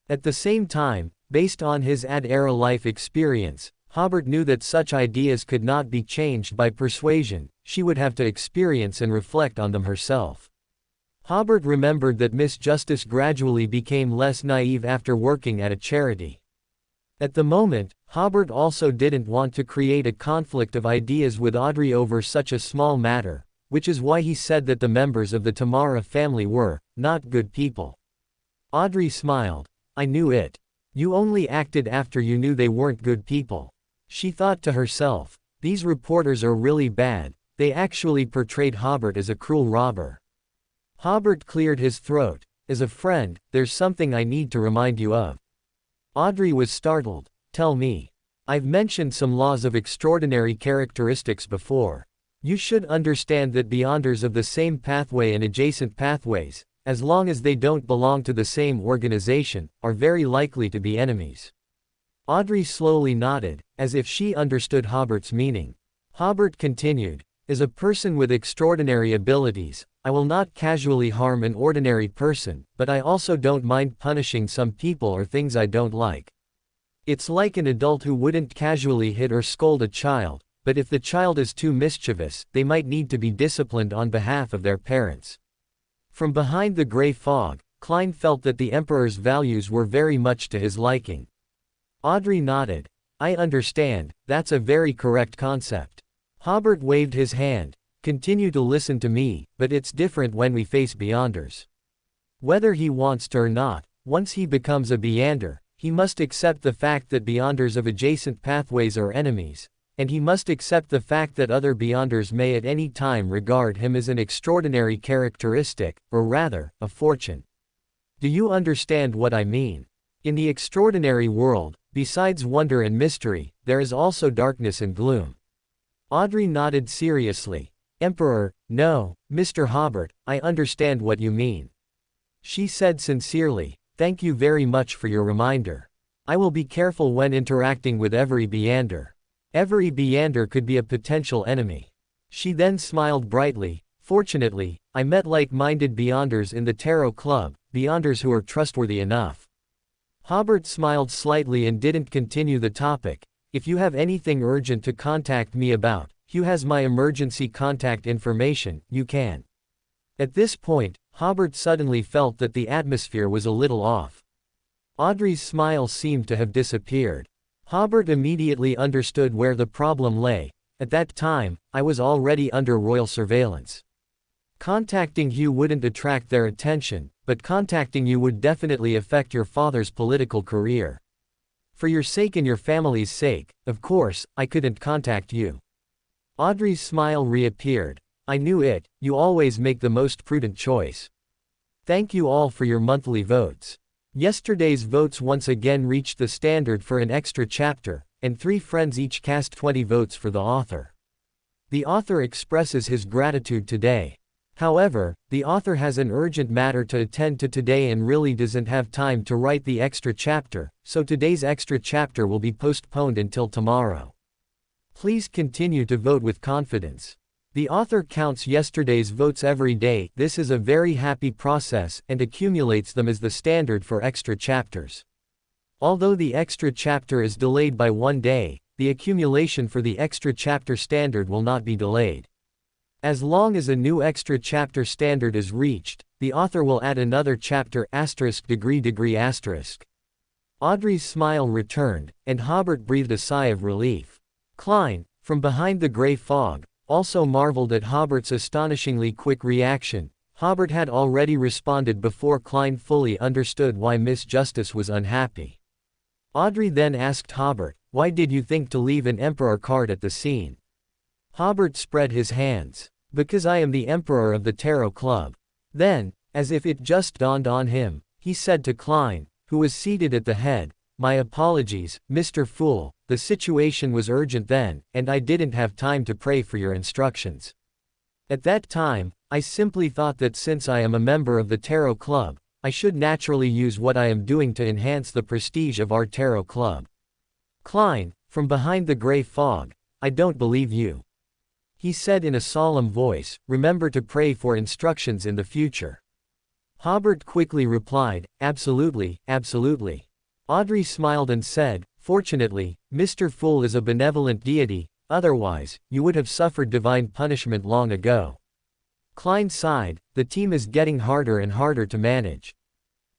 At the same time, based on his ad-era life experience, Hobert knew that such ideas could not be changed by persuasion, she would have to experience and reflect on them herself. Hobert remembered that Miss Justice gradually became less naive after working at a charity. At the moment, Hobert also didn't want to create a conflict of ideas with Audrey over such a small matter, which is why he said that the members of the Tamara family were not good people. Audrey smiled. I knew it. You only acted after you knew they weren't good people. She thought to herself, these reporters are really bad, they actually portrayed Hobert as a cruel robber. Hobert cleared his throat. As a friend, there's something I need to remind you of. Audrey was startled. Tell me. I've mentioned some laws of extraordinary characteristics before. You should understand that Beyonders of the same pathway and adjacent pathways, as long as they don't belong to the same organization, are very likely to be enemies. Audrey slowly nodded, as if she understood Hobert's meaning. Hobert continued, as a person with extraordinary abilities, I will not casually harm an ordinary person, but I also don't mind punishing some people or things I don't like. It's like an adult who wouldn't casually hit or scold a child, but if the child is too mischievous, they might need to be disciplined on behalf of their parents. From behind the gray fog, Klein felt that the Emperor's values were very much to his liking. Audrey nodded. I understand, that's a very correct concept. Hobert waved his hand. Continue to listen to me, but it's different when we face Beyonders. Whether he wants to or not, once he becomes a Beander, he must accept the fact that Beyonders of adjacent pathways are enemies, and he must accept the fact that other Beyonders may at any time regard him as an extraordinary characteristic, or rather, a fortune. Do you understand what I mean? In the extraordinary world, besides wonder and mystery, there is also darkness and gloom. Audrey nodded seriously. Emperor, no, Mr. Hobert, I understand what you mean. She said sincerely, thank you very much for your reminder. I will be careful when interacting with every Beander. Every Beander could be a potential enemy. She then smiled brightly. Fortunately, I met like-minded Beyonders in the Tarot Club, Beyonders who are trustworthy enough. Hobert smiled slightly and didn't continue the topic. If you have anything urgent to contact me about, Hugh has my emergency contact information, you can. At this point, Hobert suddenly felt that the atmosphere was a little off. Audrey's smile seemed to have disappeared. Hobert immediately understood where the problem lay. At that time, I was already under royal surveillance. Contacting Hugh wouldn't attract their attention, but contacting you would definitely affect your father's political career. For your sake and your family's sake, of course, I couldn't contact you. Audrey's smile reappeared. I knew it, you always make the most prudent choice. Thank you all for your monthly votes. Yesterday's votes once again reached the standard for an extra chapter, and 3 friends each cast 20 votes for the author. The author expresses his gratitude today. However, the author has an urgent matter to attend to today and really doesn't have time to write the extra chapter, so today's extra chapter will be postponed until tomorrow. Please continue to vote with confidence. The author counts yesterday's votes every day. This is a very happy process and accumulates them as the standard for extra chapters. Although the extra chapter is delayed by 1 day, the accumulation for the extra chapter standard will not be delayed. As long as a new extra chapter standard is reached, the author will add another chapter *degree****. Audrey's smile returned, and Hobert breathed a sigh of relief. Klein, from behind the gray fog, also marveled at Hobert's astonishingly quick reaction. Hobert had already responded before Klein fully understood why Miss Justice was unhappy. Audrey then asked Hobert, "Why did you think to leave an Emperor card at the scene?" Hobert spread his hands. "Because I am the Emperor of the Tarot Club." Then, as if it just dawned on him, he said to Klein, who was seated at the head, "My apologies, Mr. Fool, the situation was urgent then, and I didn't have time to pray for your instructions. At that time, I simply thought that since I am a member of the Tarot Club, I should naturally use what I am doing to enhance the prestige of our Tarot Club." Klein, from behind the gray fog, "I don't believe you," he said in a solemn voice. "Remember to pray for instructions in the future." Hobert quickly replied, "Absolutely, absolutely." Audrey smiled and said, "Fortunately, Mr. Fool is a benevolent deity, otherwise, you would have suffered divine punishment long ago." Klein sighed. The team is getting harder and harder to manage.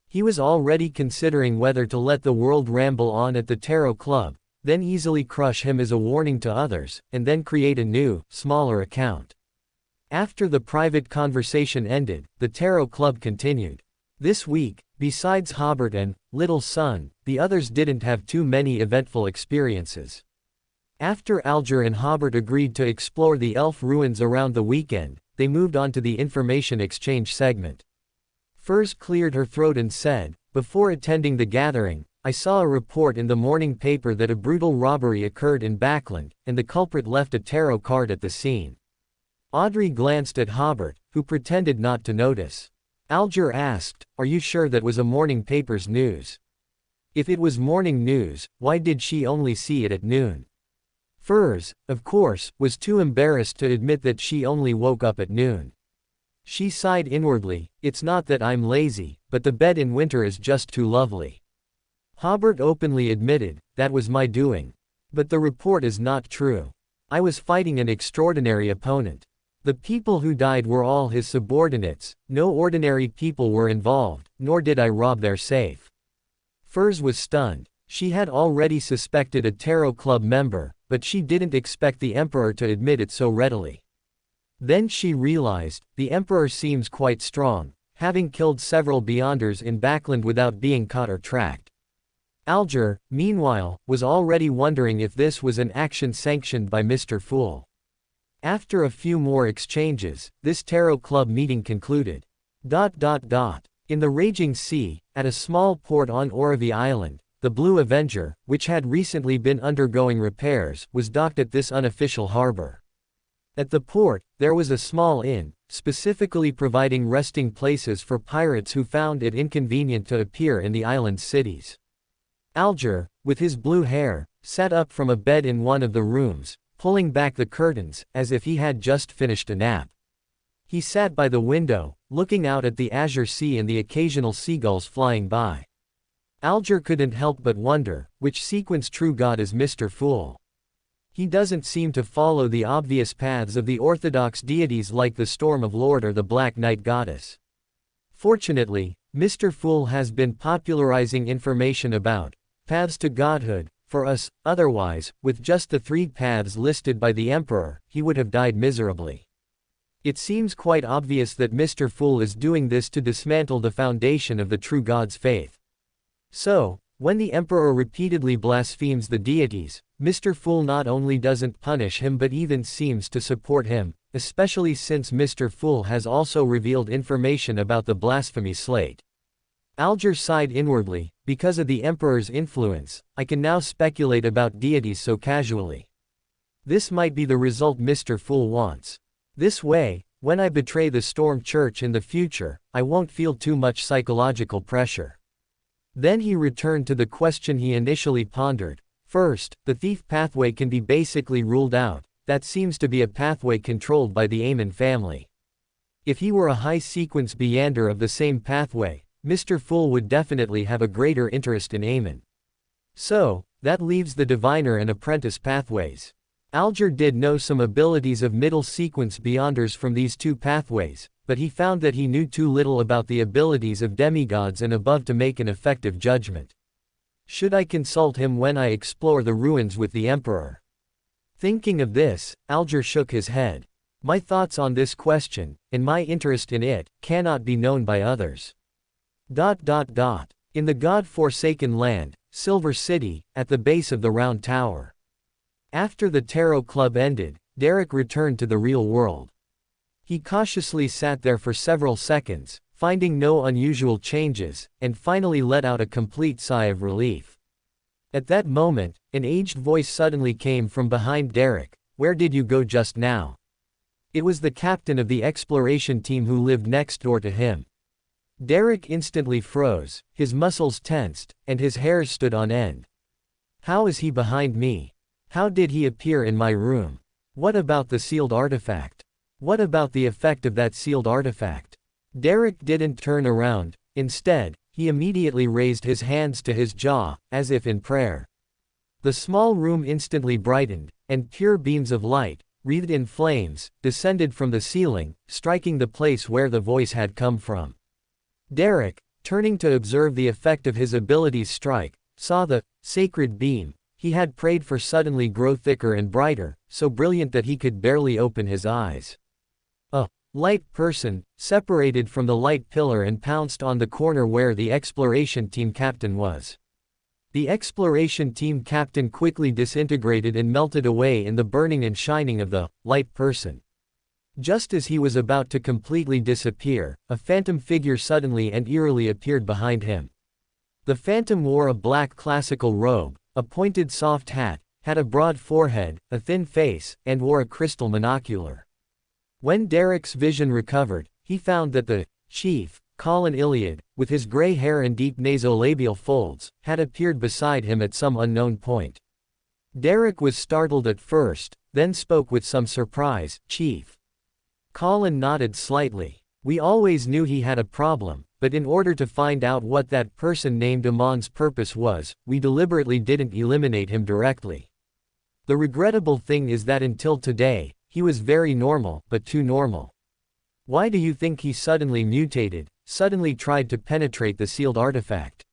He was already considering whether to let the world ramble on at the Tarot Club, then easily crush him as a warning to others, and then create a new, smaller account. After the private conversation ended, the Tarot Club continued. This week, besides Hobert and Little Sun, the others didn't have too many eventful experiences. After Alger and Hobert agreed to explore the elf ruins around the weekend, they moved on to the information exchange segment. Furs cleared her throat and said, "Before attending the gathering, I saw a report in the morning paper that a brutal robbery occurred in Backland, and the culprit left a tarot card at the scene." Audrey glanced at Hobert, who pretended not to notice. Alger asked, "Are you sure that was a morning paper's news? If it was morning news, why did she only see it at noon?" Furs, of course, was too embarrassed to admit that she only woke up at noon. She sighed inwardly, "It's not that I'm lazy, but the bed in winter is just too lovely." Hobert openly admitted, "That was my doing. But the report is not true. I was fighting an extraordinary opponent. The people who died were all his subordinates, no ordinary people were involved, nor did I rob their safe." Furs was stunned. She had already suspected a Tarot Club member, but she didn't expect the Emperor to admit it so readily. Then she realized, the Emperor seems quite strong, having killed several Beyonders in Backland without being caught or tracked. Alger, meanwhile, was already wondering if this was an action sanctioned by Mr. Fool. After a few more exchanges, this Tarot Club meeting concluded. In the raging sea, at a small port on Oravi Island, the Blue Avenger, which had recently been undergoing repairs, was docked at this unofficial harbor. At the port, there was a small inn, specifically providing resting places for pirates who found it inconvenient to appear in the island's cities. Alger, with his blue hair, sat up from a bed in one of the rooms, pulling back the curtains, as if he had just finished a nap. He sat by the window, looking out at the azure sea and the occasional seagulls flying by. Alger couldn't help but wonder, which sequence true god is Mr. Fool? He doesn't seem to follow the obvious paths of the orthodox deities like the Storm of Lord or the Black Night Goddess. Fortunately, Mr. Fool has been popularizing information about paths to godhood for us, otherwise, with just the 3 paths listed by the Emperor, he would have died miserably. It seems quite obvious that Mr. Fool is doing this to dismantle the foundation of the true God's faith. So, when the Emperor repeatedly blasphemes the deities, Mr. Fool not only doesn't punish him but even seems to support him, especially since Mr. Fool has also revealed information about the blasphemy slate. Alger sighed inwardly, because of the Emperor's influence, I can now speculate about deities so casually. This might be the result Mr. Fool wants. This way, when I betray the Storm Church in the future, I won't feel too much psychological pressure. Then he returned to the question he initially pondered. First, the thief pathway can be basically ruled out. That seems to be a pathway controlled by the Aemon family. If he were a high-sequence Beyander of the same pathway, Mr. Fool would definitely have a greater interest in Aemon. So, that leaves the diviner and apprentice pathways. Alger did know some abilities of middle-sequence Beyonders from these two pathways, but he found that he knew too little about the abilities of demigods and above to make an effective judgment. Should I consult him when I explore the ruins with the Emperor? Thinking of this, Alger shook his head. My thoughts on this question, and my interest in it, cannot be known by others. In the God-forsaken land, Silver City, at the base of the Round Tower. After the Tarot Club ended, Derek returned to the real world. He cautiously sat there for several seconds, finding no unusual changes, and finally let out a complete sigh of relief. At that moment, an aged voice suddenly came from behind Derek. Where did you go just now? It was the captain of the exploration team who lived next door to him. Derek instantly froze, his muscles tensed, and his hairs stood on end. How is he behind me? How did he appear in my room? What about the sealed artifact? What about the effect of that sealed artifact? Derek didn't turn around. Instead, he immediately raised his hands to his jaw, as if in prayer. The small room instantly brightened, and pure beams of light, wreathed in flames, descended from the ceiling, striking the place where the voice had come from. Derek, turning to observe the effect of his abilities strike, saw the sacred beam he had prayed for suddenly grow thicker and brighter, so brilliant that he could barely open his eyes. A light person separated from the light pillar and pounced on the corner where the exploration team captain was. The exploration team captain quickly disintegrated and melted away in the burning and shining of the light person. Just as he was about to completely disappear, a phantom figure suddenly and eerily appeared behind him. The phantom wore a black classical robe, a pointed soft hat, had a broad forehead, a thin face, and wore a crystal monocular. When Derek's vision recovered, he found that the chief, Colin Iliad, with his gray hair and deep nasolabial folds, had appeared beside him at some unknown point. Derek was startled at first, then spoke with some surprise. Chief. Colin nodded slightly. We always knew he had a problem, but in order to find out what that person named Amon's purpose was, we deliberately didn't eliminate him directly. The regrettable thing is that until today, he was very normal, but too normal. Why do you think he suddenly mutated, suddenly tried to penetrate the sealed artifact?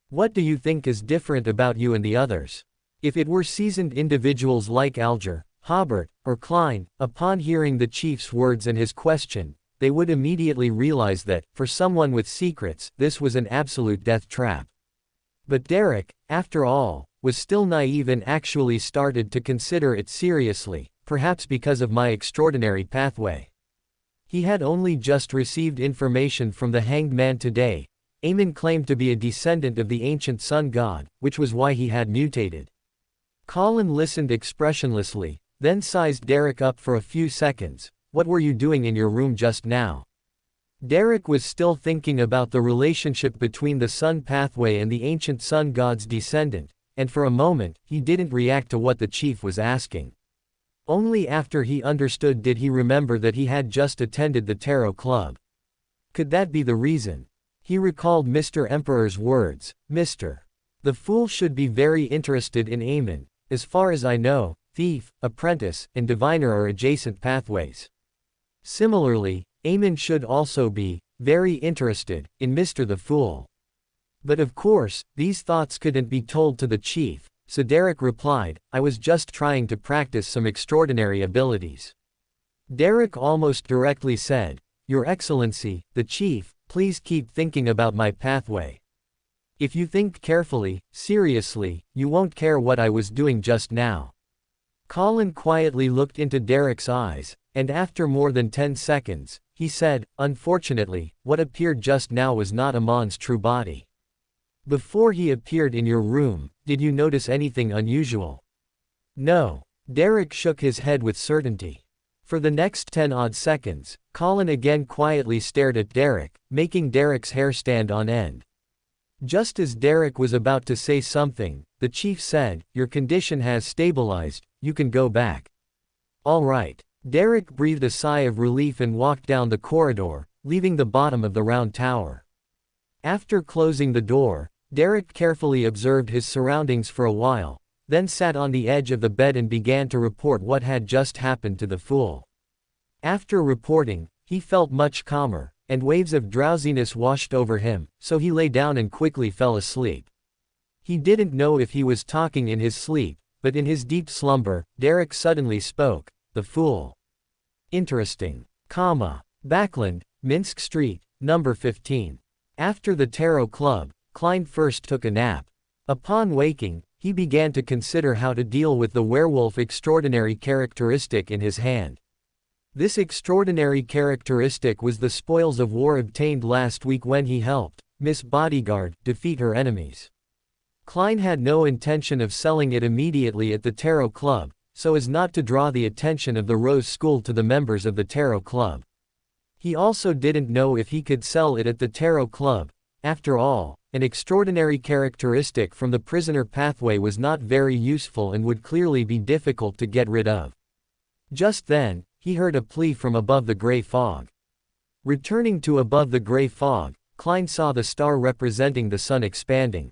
What do you think is different about you and the others? If it were seasoned individuals like Alger, Hobert, or Klein, upon hearing the chief's words and his question, they would immediately realize that, for someone with secrets, this was an absolute death trap. But Derek, after all, was still naive and actually started to consider it seriously, perhaps because of my extraordinary pathway. He had only just received information from the Hanged Man today. Aemon claimed to be a descendant of the ancient sun god, which was why he had mutated. Colin listened expressionlessly, then sized Derek up for a few seconds. What were you doing in your room just now? Derek was still thinking about the relationship between the sun pathway and the ancient sun god's descendant, and for a moment, he didn't react to what the chief was asking. Only after he understood did he remember that he had just attended the Tarot Club. Could that be the reason? He recalled Mr. Emperor's words. Mr. The Fool should be very interested in Aemon. As far as I know, thief, apprentice, and diviner are adjacent pathways. Similarly, Aemon should also be very interested in Mr. the Fool. But of course, these thoughts couldn't be told to the chief, so Derek replied, I was just trying to practice some extraordinary abilities. Derek almost directly said, Your Excellency, the chief, please keep thinking about my pathway. If you think carefully, seriously, you won't care what I was doing just now. Colin quietly looked into Derek's eyes, and after more than 10 seconds, he said, Unfortunately, what appeared just now was not Amon's true body. Before he appeared in your room, did you notice anything unusual? No. Derek shook his head with certainty. For the next 10-odd seconds, Colin again quietly stared at Derek, making Derek's hair stand on end. Just as Derek was about to say something, the chief said, "Your condition has stabilized, you can go back." "All right." Derek breathed a sigh of relief and walked down the corridor, leaving the bottom of the round tower. After closing the door, Derek carefully observed his surroundings for a while, then sat on the edge of the bed and began to report what had just happened to the fool. After reporting, he felt much calmer, and waves of drowsiness washed over him, so he lay down and quickly fell asleep. He didn't know if he was talking in his sleep, but in his deep slumber, Derek suddenly spoke, "The fool. Interesting. Backland, Minsk Street, number 15. After the Tarot Club, Klein first took a nap. Upon waking, he began to consider how to deal with the werewolf extraordinary characteristic in his hand. This extraordinary characteristic was the spoils of war obtained last week when he helped Miss Bodyguard defeat her enemies. Klein had no intention of selling it immediately at the Tarot Club, so as not to draw the attention of the Rose School to the members of the Tarot Club. He also didn't know if he could sell it at the Tarot Club. After all, an extraordinary characteristic from the prisoner pathway was not very useful and would clearly be difficult to get rid of. Just then, he heard a plea from above the gray fog. Returning to above the gray fog, Klein saw the star representing the sun expanding.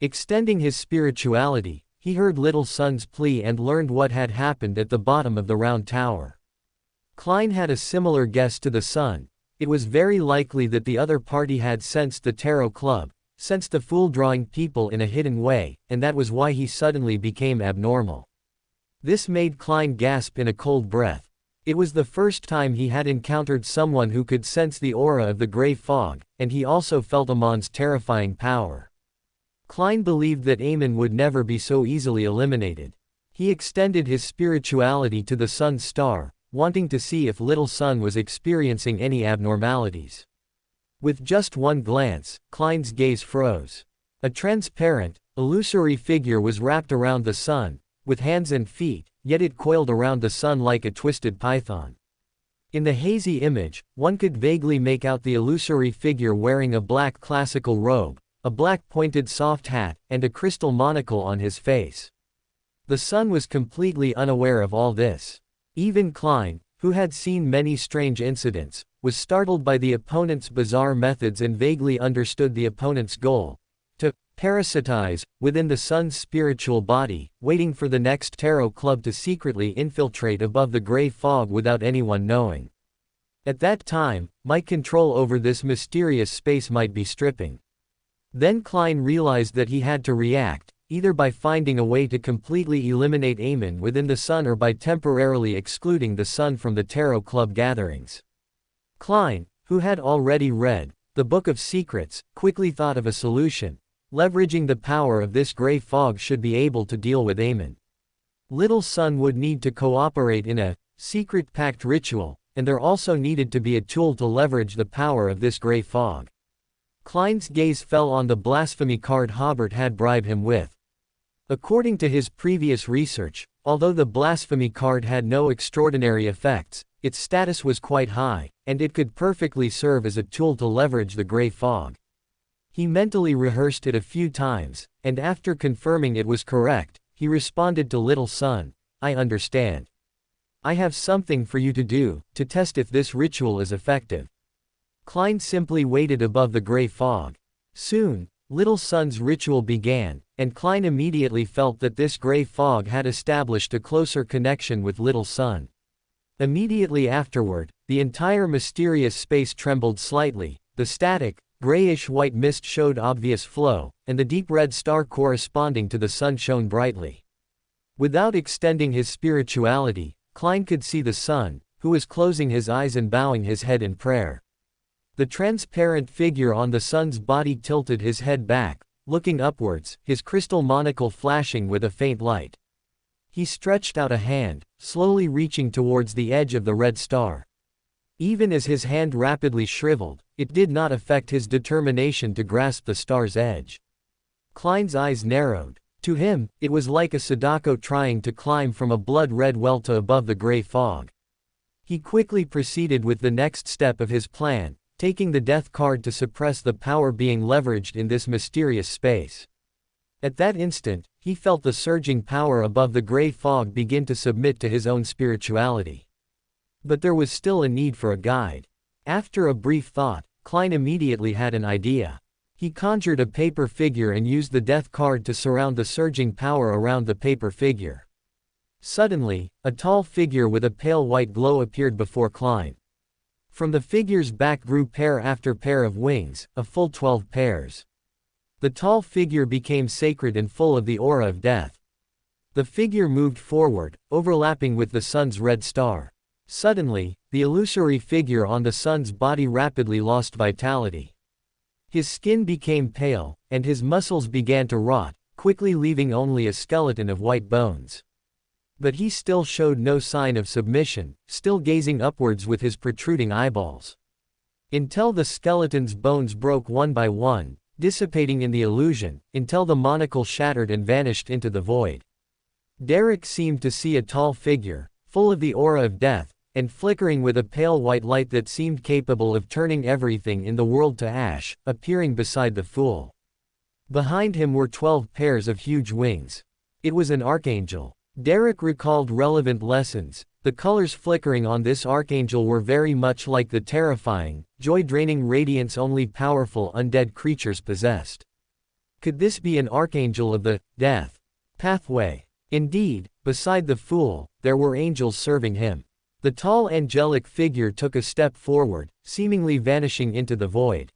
Extending his spirituality, he heard Little Sun's plea and learned what had happened at the bottom of the round tower. Klein had a similar guess to the sun. It was very likely that the other party had sensed the Tarot Club, sensed the fool drawing people in a hidden way, and that was why he suddenly became abnormal. This made Klein gasp in a cold breath. It was the first time he had encountered someone who could sense the aura of the gray fog, and he also felt Amon's terrifying power. Klein believed that Amon would never be so easily eliminated. He extended his spirituality to the sun's star, wanting to see if Little Sun was experiencing any abnormalities. With just one glance, Klein's gaze froze. A transparent, illusory figure was wrapped around the sun, with hands and feet, yet it coiled around the sun like a twisted python. In the hazy image, one could vaguely make out the illusory figure wearing a black classical robe, a black pointed soft hat, and a crystal monocle on his face. The sun was completely unaware of all this. Even Klein, who had seen many strange incidents, was startled by the opponent's bizarre methods and vaguely understood the opponent's goal: to parasitize within the sun's spiritual body, waiting for the next Tarot Club to secretly infiltrate above the gray fog without anyone knowing. At that time, my control over this mysterious space might be stripping. Then Klein realized that he had to react, either by finding a way to completely eliminate Amon within the sun or by temporarily excluding the sun from the Tarot Club gatherings. Klein, who had already read the Book of Secrets, quickly thought of a solution. Leveraging the power of this gray fog should be able to deal with Amon. Little Sun would need to cooperate in a secret pact ritual, and there also needed to be a tool to leverage the power of this gray fog. Klein's gaze fell on the blasphemy card Hobert had bribed him with. According to his previous research, although the blasphemy card had no extraordinary effects, its status was quite high, and it could perfectly serve as a tool to leverage the gray fog. He mentally rehearsed it a few times, and after confirming it was correct, he responded to Little Sun, "I understand. I have something for you to do, to test if this ritual is effective." Klein simply waited above the gray fog. Soon, Little Sun's ritual began, and Klein immediately felt that this gray fog had established a closer connection with Little Sun. Immediately afterward, the entire mysterious space trembled slightly, the static, grayish-white mist showed obvious flow, and the deep red star corresponding to the sun shone brightly. Without extending his spirituality, Klein could see the sun, who was closing his eyes and bowing his head in prayer. The transparent figure on the sun's body tilted his head back, looking upwards, his crystal monocle flashing with a faint light. He stretched out a hand, slowly reaching towards the edge of the red star. Even as his hand rapidly shriveled, it did not affect his determination to grasp the star's edge. Klein's eyes narrowed. To him, it was like a Sadako trying to climb from a blood-red welter above the gray fog. He quickly proceeded with the next step of his plan, taking the death card to suppress the power being leveraged in this mysterious space. At that instant, he felt the surging power above the gray fog begin to submit to his own spirituality. But there was still a need for a guide. After a brief thought, Klein immediately had an idea. He conjured a paper figure and used the death card to surround the surging power around the paper figure. Suddenly, a tall figure with a pale white glow appeared before Klein. From the figure's back grew pair after pair of wings, a full 12 pairs. The tall figure became sacred and full of the aura of death. The figure moved forward, overlapping with the sun's red star. Suddenly, the illusory figure on the sun's body rapidly lost vitality. His skin became pale, and his muscles began to rot, quickly leaving only a skeleton of white bones. But he still showed no sign of submission, still gazing upwards with his protruding eyeballs. Until the skeleton's bones broke one by one, dissipating in the illusion, until the monocle shattered and vanished into the void. Derek seemed to see a tall figure, full of the aura of death, and flickering with a pale white light that seemed capable of turning everything in the world to ash, appearing beside the fool. Behind him were 12 pairs of huge wings. It was an archangel. Derek recalled relevant lessons. The colors flickering on this archangel were very much like the terrifying, joy-draining radiance only powerful undead creatures possessed. Could this be an archangel of the death pathway? Indeed, beside the fool, there were angels serving him. The tall angelic figure took a step forward, seemingly vanishing into the void.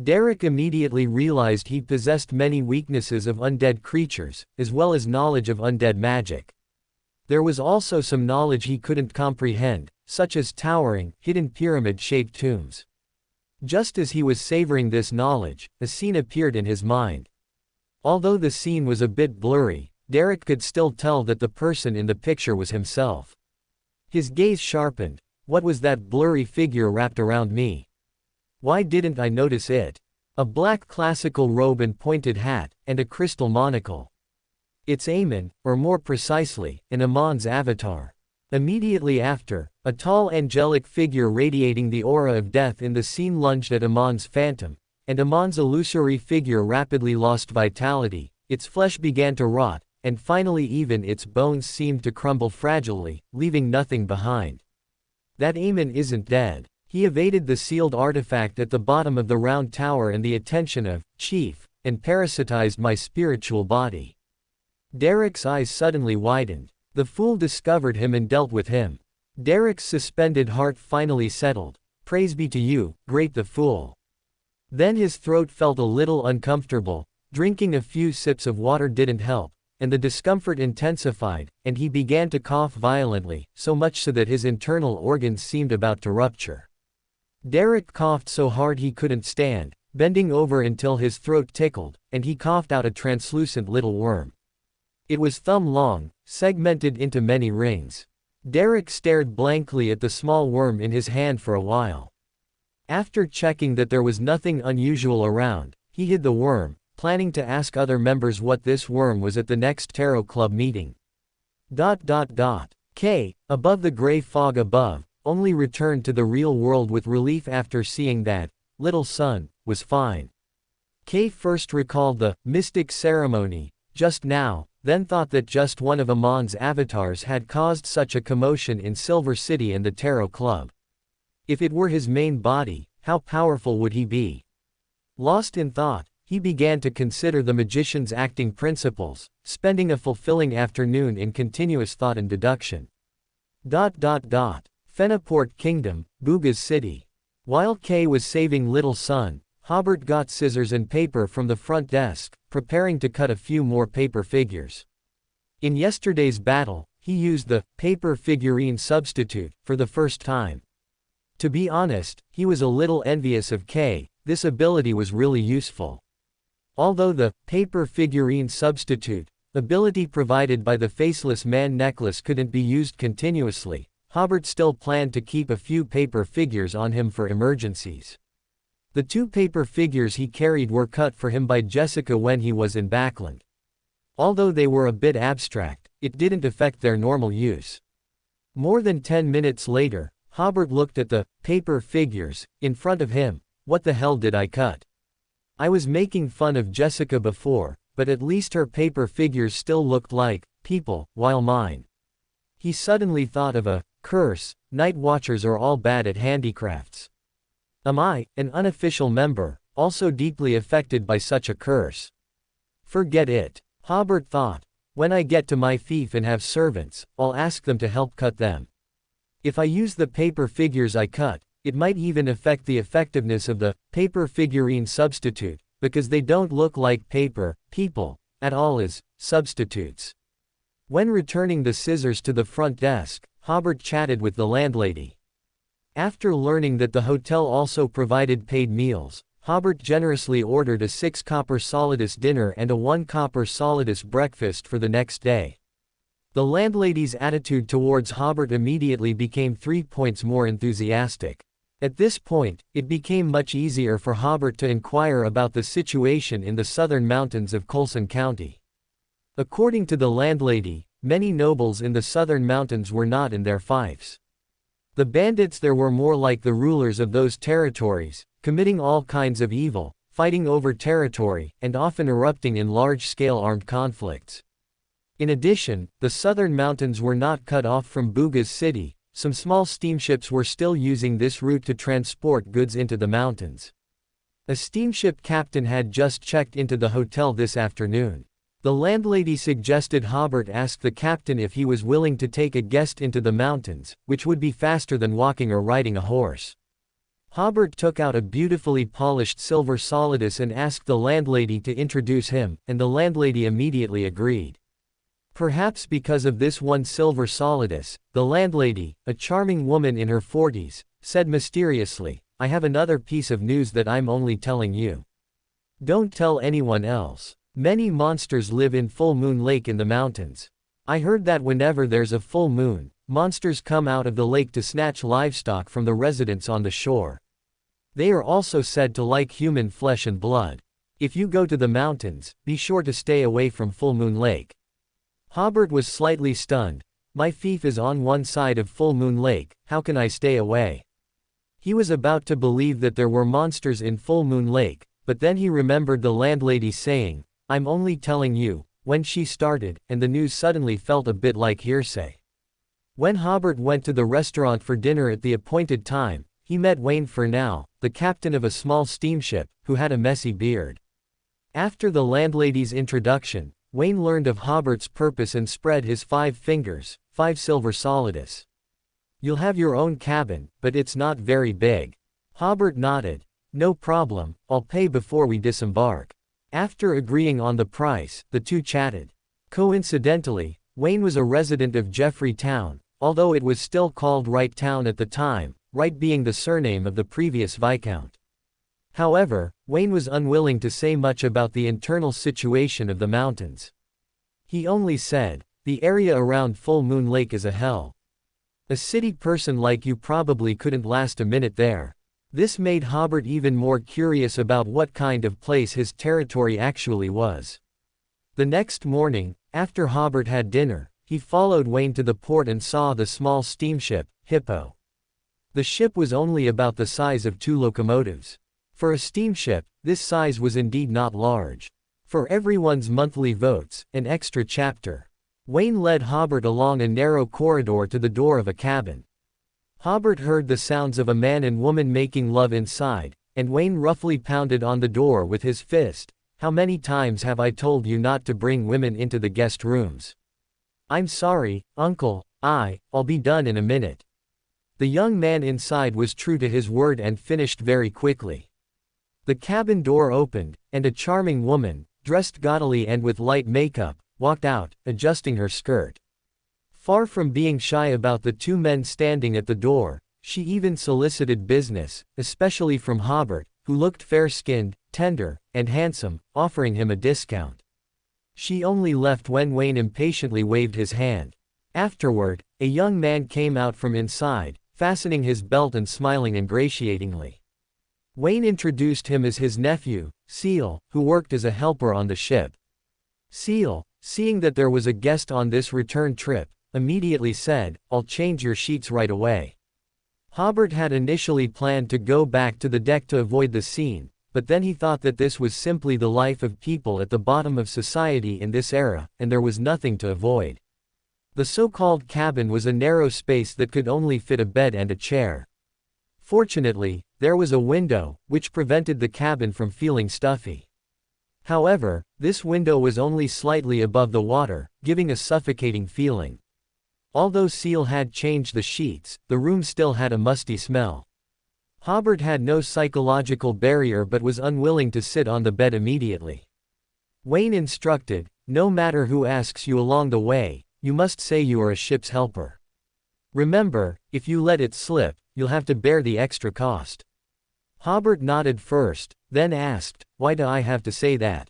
Derek immediately realized he possessed many weaknesses of undead creatures, as well as knowledge of undead magic. There was also some knowledge he couldn't comprehend, such as towering, hidden pyramid-shaped tombs. Just as he was savoring this knowledge, a scene appeared in his mind. Although the scene was a bit blurry, Derek could still tell that the person in the picture was himself. His gaze sharpened. What was that blurry figure wrapped around me? Why didn't I notice it? A black classical robe and pointed hat, and a crystal monocle. It's Amon, or more precisely, an Amon's avatar. Immediately after, a tall angelic figure radiating the aura of death in the scene lunged at Amon's phantom, and Amon's illusory figure rapidly lost vitality, its flesh began to rot, and finally even its bones seemed to crumble fragilely, leaving nothing behind. That Amon isn't dead. He evaded the sealed artifact at the bottom of the round tower and the attention of Chief, and parasitized my spiritual body. Derek's eyes suddenly widened. The fool discovered him and dealt with him. Derek's suspended heart finally settled. Praise be to you, great the fool. Then his throat felt a little uncomfortable. Drinking a few sips of water didn't help, and the discomfort intensified, and he began to cough violently, so much so that his internal organs seemed about to rupture. Derek coughed so hard he couldn't stand, bending over until his throat tickled, and he coughed out a translucent little worm. It was thumb-long, segmented into many rings. Derek stared blankly at the small worm in his hand for a while. After checking that there was nothing unusual around, he hid the worm, planning to ask other members what this worm was at the next Tarot Club meeting. K, above the gray fog above, only returned to the real world with relief after seeing that little son was fine. K first recalled the mystic ceremony just now, then thought that just one of Amon's avatars had caused such a commotion in Silver City and the Tarot Club. If it were his main body, how powerful would he be? Lost in thought, he began to consider the magician's acting principles, spending a fulfilling afternoon in continuous thought and deduction. Fenaport Kingdom, Booga's City. While Kay was saving little son, Hobert got scissors and paper from the front desk, preparing to cut a few more paper figures. In yesterday's battle, he used the paper figurine substitute for the first time. To be honest, he was a little envious of Kay. This ability was really useful. Although the paper figurine substitute ability provided by the Faceless Man necklace couldn't be used continuously, Hobert still planned to keep a few paper figures on him for emergencies. The 2 paper figures he carried were cut for him by Jessica when he was in Backland. Although they were a bit abstract, it didn't affect their normal use. More than 10 minutes later, Hobert looked at the paper figures in front of him. What the hell did I cut? I was making fun of Jessica before, but at least her paper figures still looked like people, while mine. He suddenly thought of a curse. Night watchers are all bad at handicrafts. Am I, an unofficial member, also deeply affected by such a curse? Forget it, Hobert thought. When I get to my fief and have servants, I'll ask them to help cut them. If I use the paper figures I cut, it might even affect the effectiveness of the paper figurine substitute, because they don't look like paper people at all as substitutes. When returning the scissors to the front desk, Hobert chatted with the landlady. After learning that the hotel also provided paid meals, Hobert generously ordered a 6 copper solidus dinner and a 1 copper solidus breakfast for the next day. The landlady's attitude towards Hobert immediately became 3 points more enthusiastic. At this point, it became much easier for Hobert to inquire about the situation in the southern mountains of Coulson County. According to the landlady, many nobles in the southern mountains were not in their fiefs. The bandits there were more like the rulers of those territories, committing all kinds of evil, fighting over territory, and often erupting in large-scale armed conflicts. In addition, the southern mountains were not cut off from Buga's city. Some small steamships were still using this route to transport goods into the mountains. A steamship captain had just checked into the hotel this afternoon. The landlady suggested Hobert ask the captain if he was willing to take a guest into the mountains, which would be faster than walking or riding a horse. Hobert took out a beautifully polished silver solidus and asked the landlady to introduce him, and the landlady immediately agreed. Perhaps because of this one silver solidus, the landlady, a charming woman in her 40s, said mysteriously, "I have another piece of news that I'm only telling you. Don't tell anyone else. Many monsters live in Full Moon Lake in the mountains. I heard that whenever there's a full moon, monsters come out of the lake to snatch livestock from the residents on the shore. They are also said to like human flesh and blood. If you go to the mountains, be sure to stay away from Full Moon Lake." Hobert was slightly stunned. My fief is on one side of Full Moon Lake, how can I stay away? He was about to believe that there were monsters in Full Moon Lake, but then he remembered the landlady saying, "I'm only telling you," when she started, and the news suddenly felt a bit like hearsay. When Hobert went to the restaurant for dinner at the appointed time, he met Wayne Furnell, the captain of a small steamship, who had a messy beard. After the landlady's introduction, Wayne learned of Hobert's purpose and spread his 5 fingers, 5 silver solidus. "You'll have your own cabin, but it's not very big." Hobert nodded. "No problem, I'll pay before we disembark." After agreeing on the price, the two chatted. Coincidentally, Wayne was a resident of Jeffrey Town, although it was still called Wright Town at the time, Wright being the surname of the previous Viscount. However, Wayne was unwilling to say much about the internal situation of the mountains. He only said, "The area around Full Moon Lake is a hell. A city person like you probably couldn't last a minute there." This made Hobert even more curious about what kind of place his territory actually was. The next morning, after Hobert had dinner, he followed Wayne to the port and saw the small steamship, Hippo. The ship was only about the size of 2 locomotives. For a steamship, this size was indeed not large. For everyone's monthly votes, an extra chapter. Wayne led Hobert along a narrow corridor to the door of a cabin. Hobert heard the sounds of a man and woman making love inside, and Wayne roughly pounded on the door with his fist. "How many times have I told you not to bring women into the guest rooms?" "I'm sorry, uncle, I'll be done in a minute." The young man inside was true to his word and finished very quickly. The cabin door opened, and a charming woman, dressed gaudily and with light makeup, walked out, adjusting her skirt. Far from being shy about the 2 men standing at the door, she even solicited business, especially from Hobert, who looked fair-skinned, tender, and handsome, offering him a discount. She only left when Wayne impatiently waved his hand. Afterward, a young man came out from inside, fastening his belt and smiling ingratiatingly. Wayne introduced him as his nephew, Seal, who worked as a helper on the ship. Seal, seeing that there was a guest on this return trip, immediately said, "I'll change your sheets right away." Hobert had initially planned to go back to the deck to avoid the scene, but then he thought that this was simply the life of people at the bottom of society in this era, and there was nothing to avoid. The so-called cabin was a narrow space that could only fit a bed and a chair. Fortunately, there was a window, which prevented the cabin from feeling stuffy. However, this window was only slightly above the water, giving a suffocating feeling. Although Seal had changed the sheets, the room still had a musty smell. Hobert had no psychological barrier but was unwilling to sit on the bed immediately. Wayne instructed, "No matter who asks you along the way, you must say you are a ship's helper. Remember, if you let it slip, you'll have to bear the extra cost." Hobert nodded first, then asked, "Why do I have to say that?"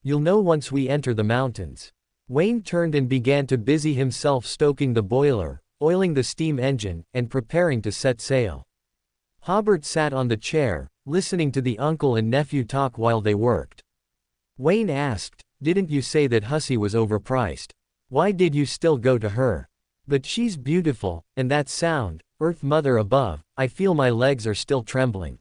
"You'll know once we enter the mountains." Wayne turned and began to busy himself stoking the boiler, oiling the steam engine, and preparing to set sail. Hobert sat on the chair, listening to the uncle and nephew talk while they worked. Wayne asked, "Didn't you say that hussy was overpriced? Why did you still go to her? But she's beautiful, and that sound, Earth Mother above, I feel my legs are still trembling.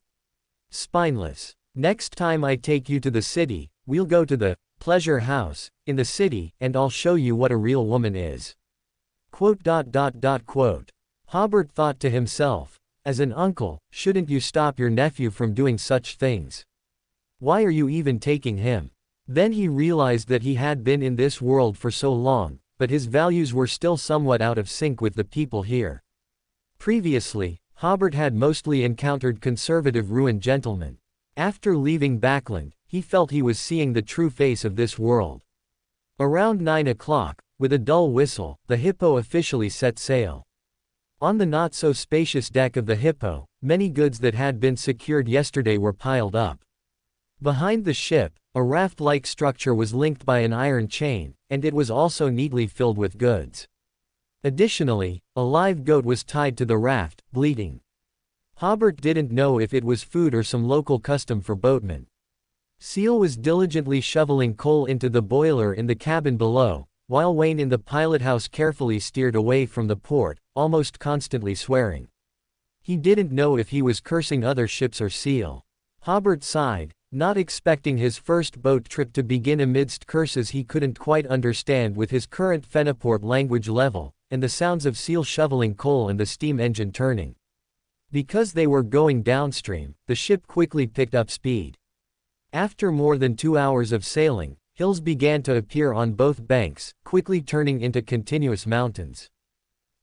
Spineless. Next time I take you to the city, we'll go to the pleasure house in the city, and I'll show you what a real woman is." Hobert thought to himself, "As an uncle, shouldn't you stop your nephew from doing such things? Why are you even taking him?" Then he realized that he had been in this world for so long, but his values were still somewhat out of sync with the people here. Previously, Hobert had mostly encountered conservative ruined gentlemen. After leaving Backland, he felt he was seeing the true face of this world. Around 9 o'clock, with a dull whistle, the Hippo officially set sail. On the not-so-spacious deck of the Hippo, many goods that had been secured yesterday were piled up. Behind the ship, a raft-like structure was linked by an iron chain, and it was also neatly filled with goods. Additionally, a live goat was tied to the raft, bleeding. Hobert didn't know if it was food or some local custom for boatmen. Seal was diligently shoveling coal into the boiler in the cabin below, while Wayne in the pilothouse carefully steered away from the port, almost constantly swearing. He didn't know if he was cursing other ships or Seal. Hobert sighed, not expecting his first boat trip to begin amidst curses he couldn't quite understand with his current Fenaport language level, and the sounds of Seal shoveling coal and the steam engine turning. Because they were going downstream, the ship quickly picked up speed. After more than 2 hours of sailing, hills began to appear on both banks, quickly turning into continuous mountains.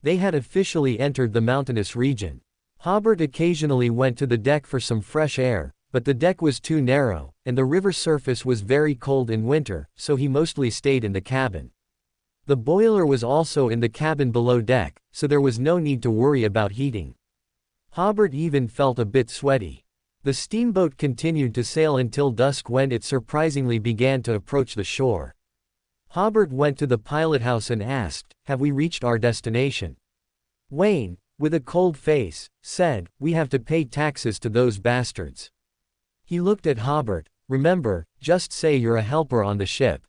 They had officially entered the mountainous region. Hobert occasionally went to the deck for some fresh air, but the deck was too narrow, and the river surface was very cold in winter, so he mostly stayed in the cabin. The boiler was also in the cabin below deck, so there was no need to worry about heating. Hobert even felt a bit sweaty. The steamboat continued to sail until dusk when it surprisingly began to approach the shore. Hobert went to the pilothouse and asked, "Have we reached our destination?" Wayne, with a cold face, said, "We have to pay taxes to those bastards." He looked at Hobert. "Remember, just say you're a helper on the ship."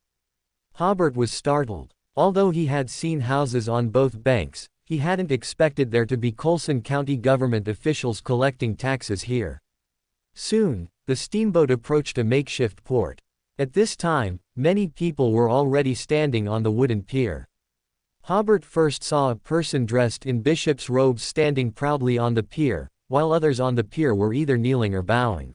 Hobert was startled. Although he had seen houses on both banks, he hadn't expected there to be Coulson County government officials collecting taxes here. Soon, the steamboat approached a makeshift port. At this time, many people were already standing on the wooden pier. Hobert first saw a person dressed in bishop's robes standing proudly on the pier, while others on the pier were either kneeling or bowing.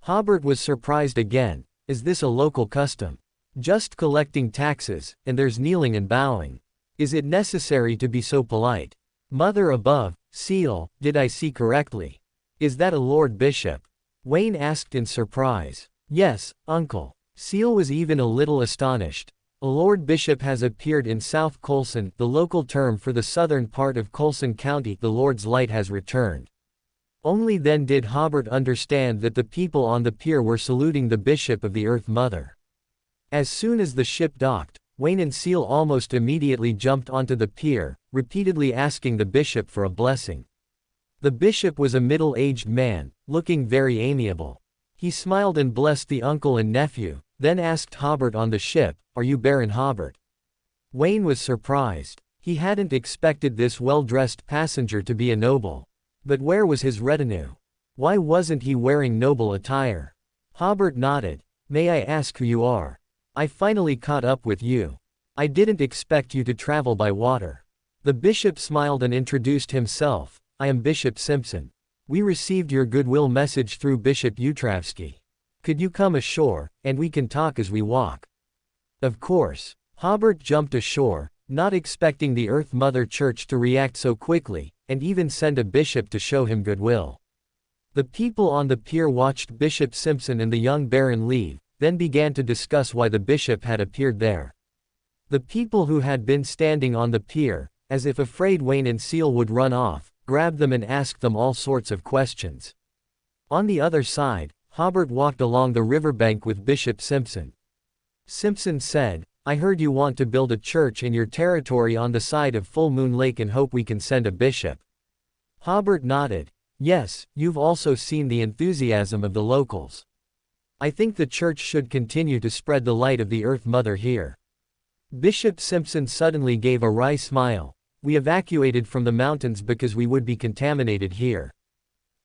Hobert was surprised again. Is this a local custom? Just collecting taxes, and there's kneeling and bowing. Is it necessary to be so polite? Mother above, Seal, did I see correctly? Is that a Lord Bishop? Wayne asked in surprise. Yes, uncle. Seal was even a little astonished. A Lord Bishop has appeared in South Coulson, the local term for the southern part of Coulson County. The Lord's light has returned. Only then did Hobert understand that the people on the pier were saluting the Bishop of the Earth Mother. As soon as the ship docked, Wayne and Seal almost immediately jumped onto the pier, repeatedly asking the bishop for a blessing. The bishop was a middle-aged man, looking very amiable. He smiled and blessed the uncle and nephew, then asked Hobert on the ship, "Are you Baron Hobert?" Wayne was surprised. He hadn't expected this well-dressed passenger to be a noble. But where was his retinue? Why wasn't he wearing noble attire? Hobert nodded. "May I ask who you are? I finally caught up with you. I didn't expect you to travel by water." The bishop smiled and introduced himself. "I am Bishop Simpson. We received your goodwill message through Bishop Utravsky. Could you come ashore, and we can talk as we walk?" Of course. Hobert jumped ashore, not expecting the Earth Mother Church to react so quickly, and even send a bishop to show him goodwill. The people on the pier watched Bishop Simpson and the young Baron leave, then began to discuss why the bishop had appeared there. The people who had been standing on the pier, as if afraid Wayne and Seal would run off, grabbed them and asked them all sorts of questions. On the other side, Hobert walked along the riverbank with Bishop Simpson. Simpson said, "I heard you want to build a church in your territory on the side of Full Moon Lake and hope we can send a bishop." Hobert nodded. "Yes, you've also seen the enthusiasm of the locals. I think the church should continue to spread the light of the Earth Mother here." Bishop Simpson suddenly gave a wry smile. "We evacuated from the mountains because we would be contaminated here.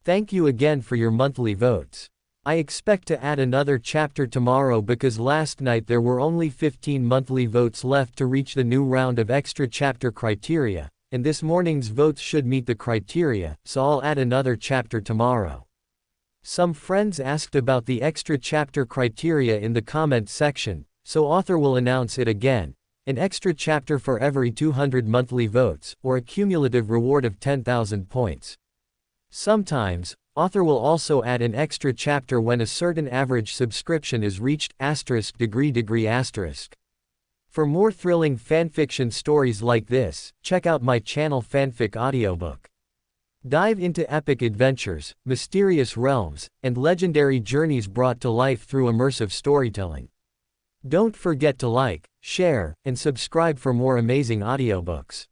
Thank you again for your monthly votes. I expect to add another chapter tomorrow because last night there were only 15 monthly votes left to reach the new round of extra chapter criteria, and this morning's votes should meet the criteria, so I'll add another chapter tomorrow." Some friends asked about the extra chapter criteria in the comment section, so author will announce it again. An extra chapter for every 200 monthly votes, or a cumulative reward of 10,000 points. Sometimes, author will also add an extra chapter when a certain average subscription is reached ******. For more thrilling fanfiction stories like this, check out my channel Fanfic Audiobook. Dive into epic adventures, mysterious realms, and legendary journeys brought to life through immersive storytelling. Don't forget to like, share, and subscribe for more amazing audiobooks.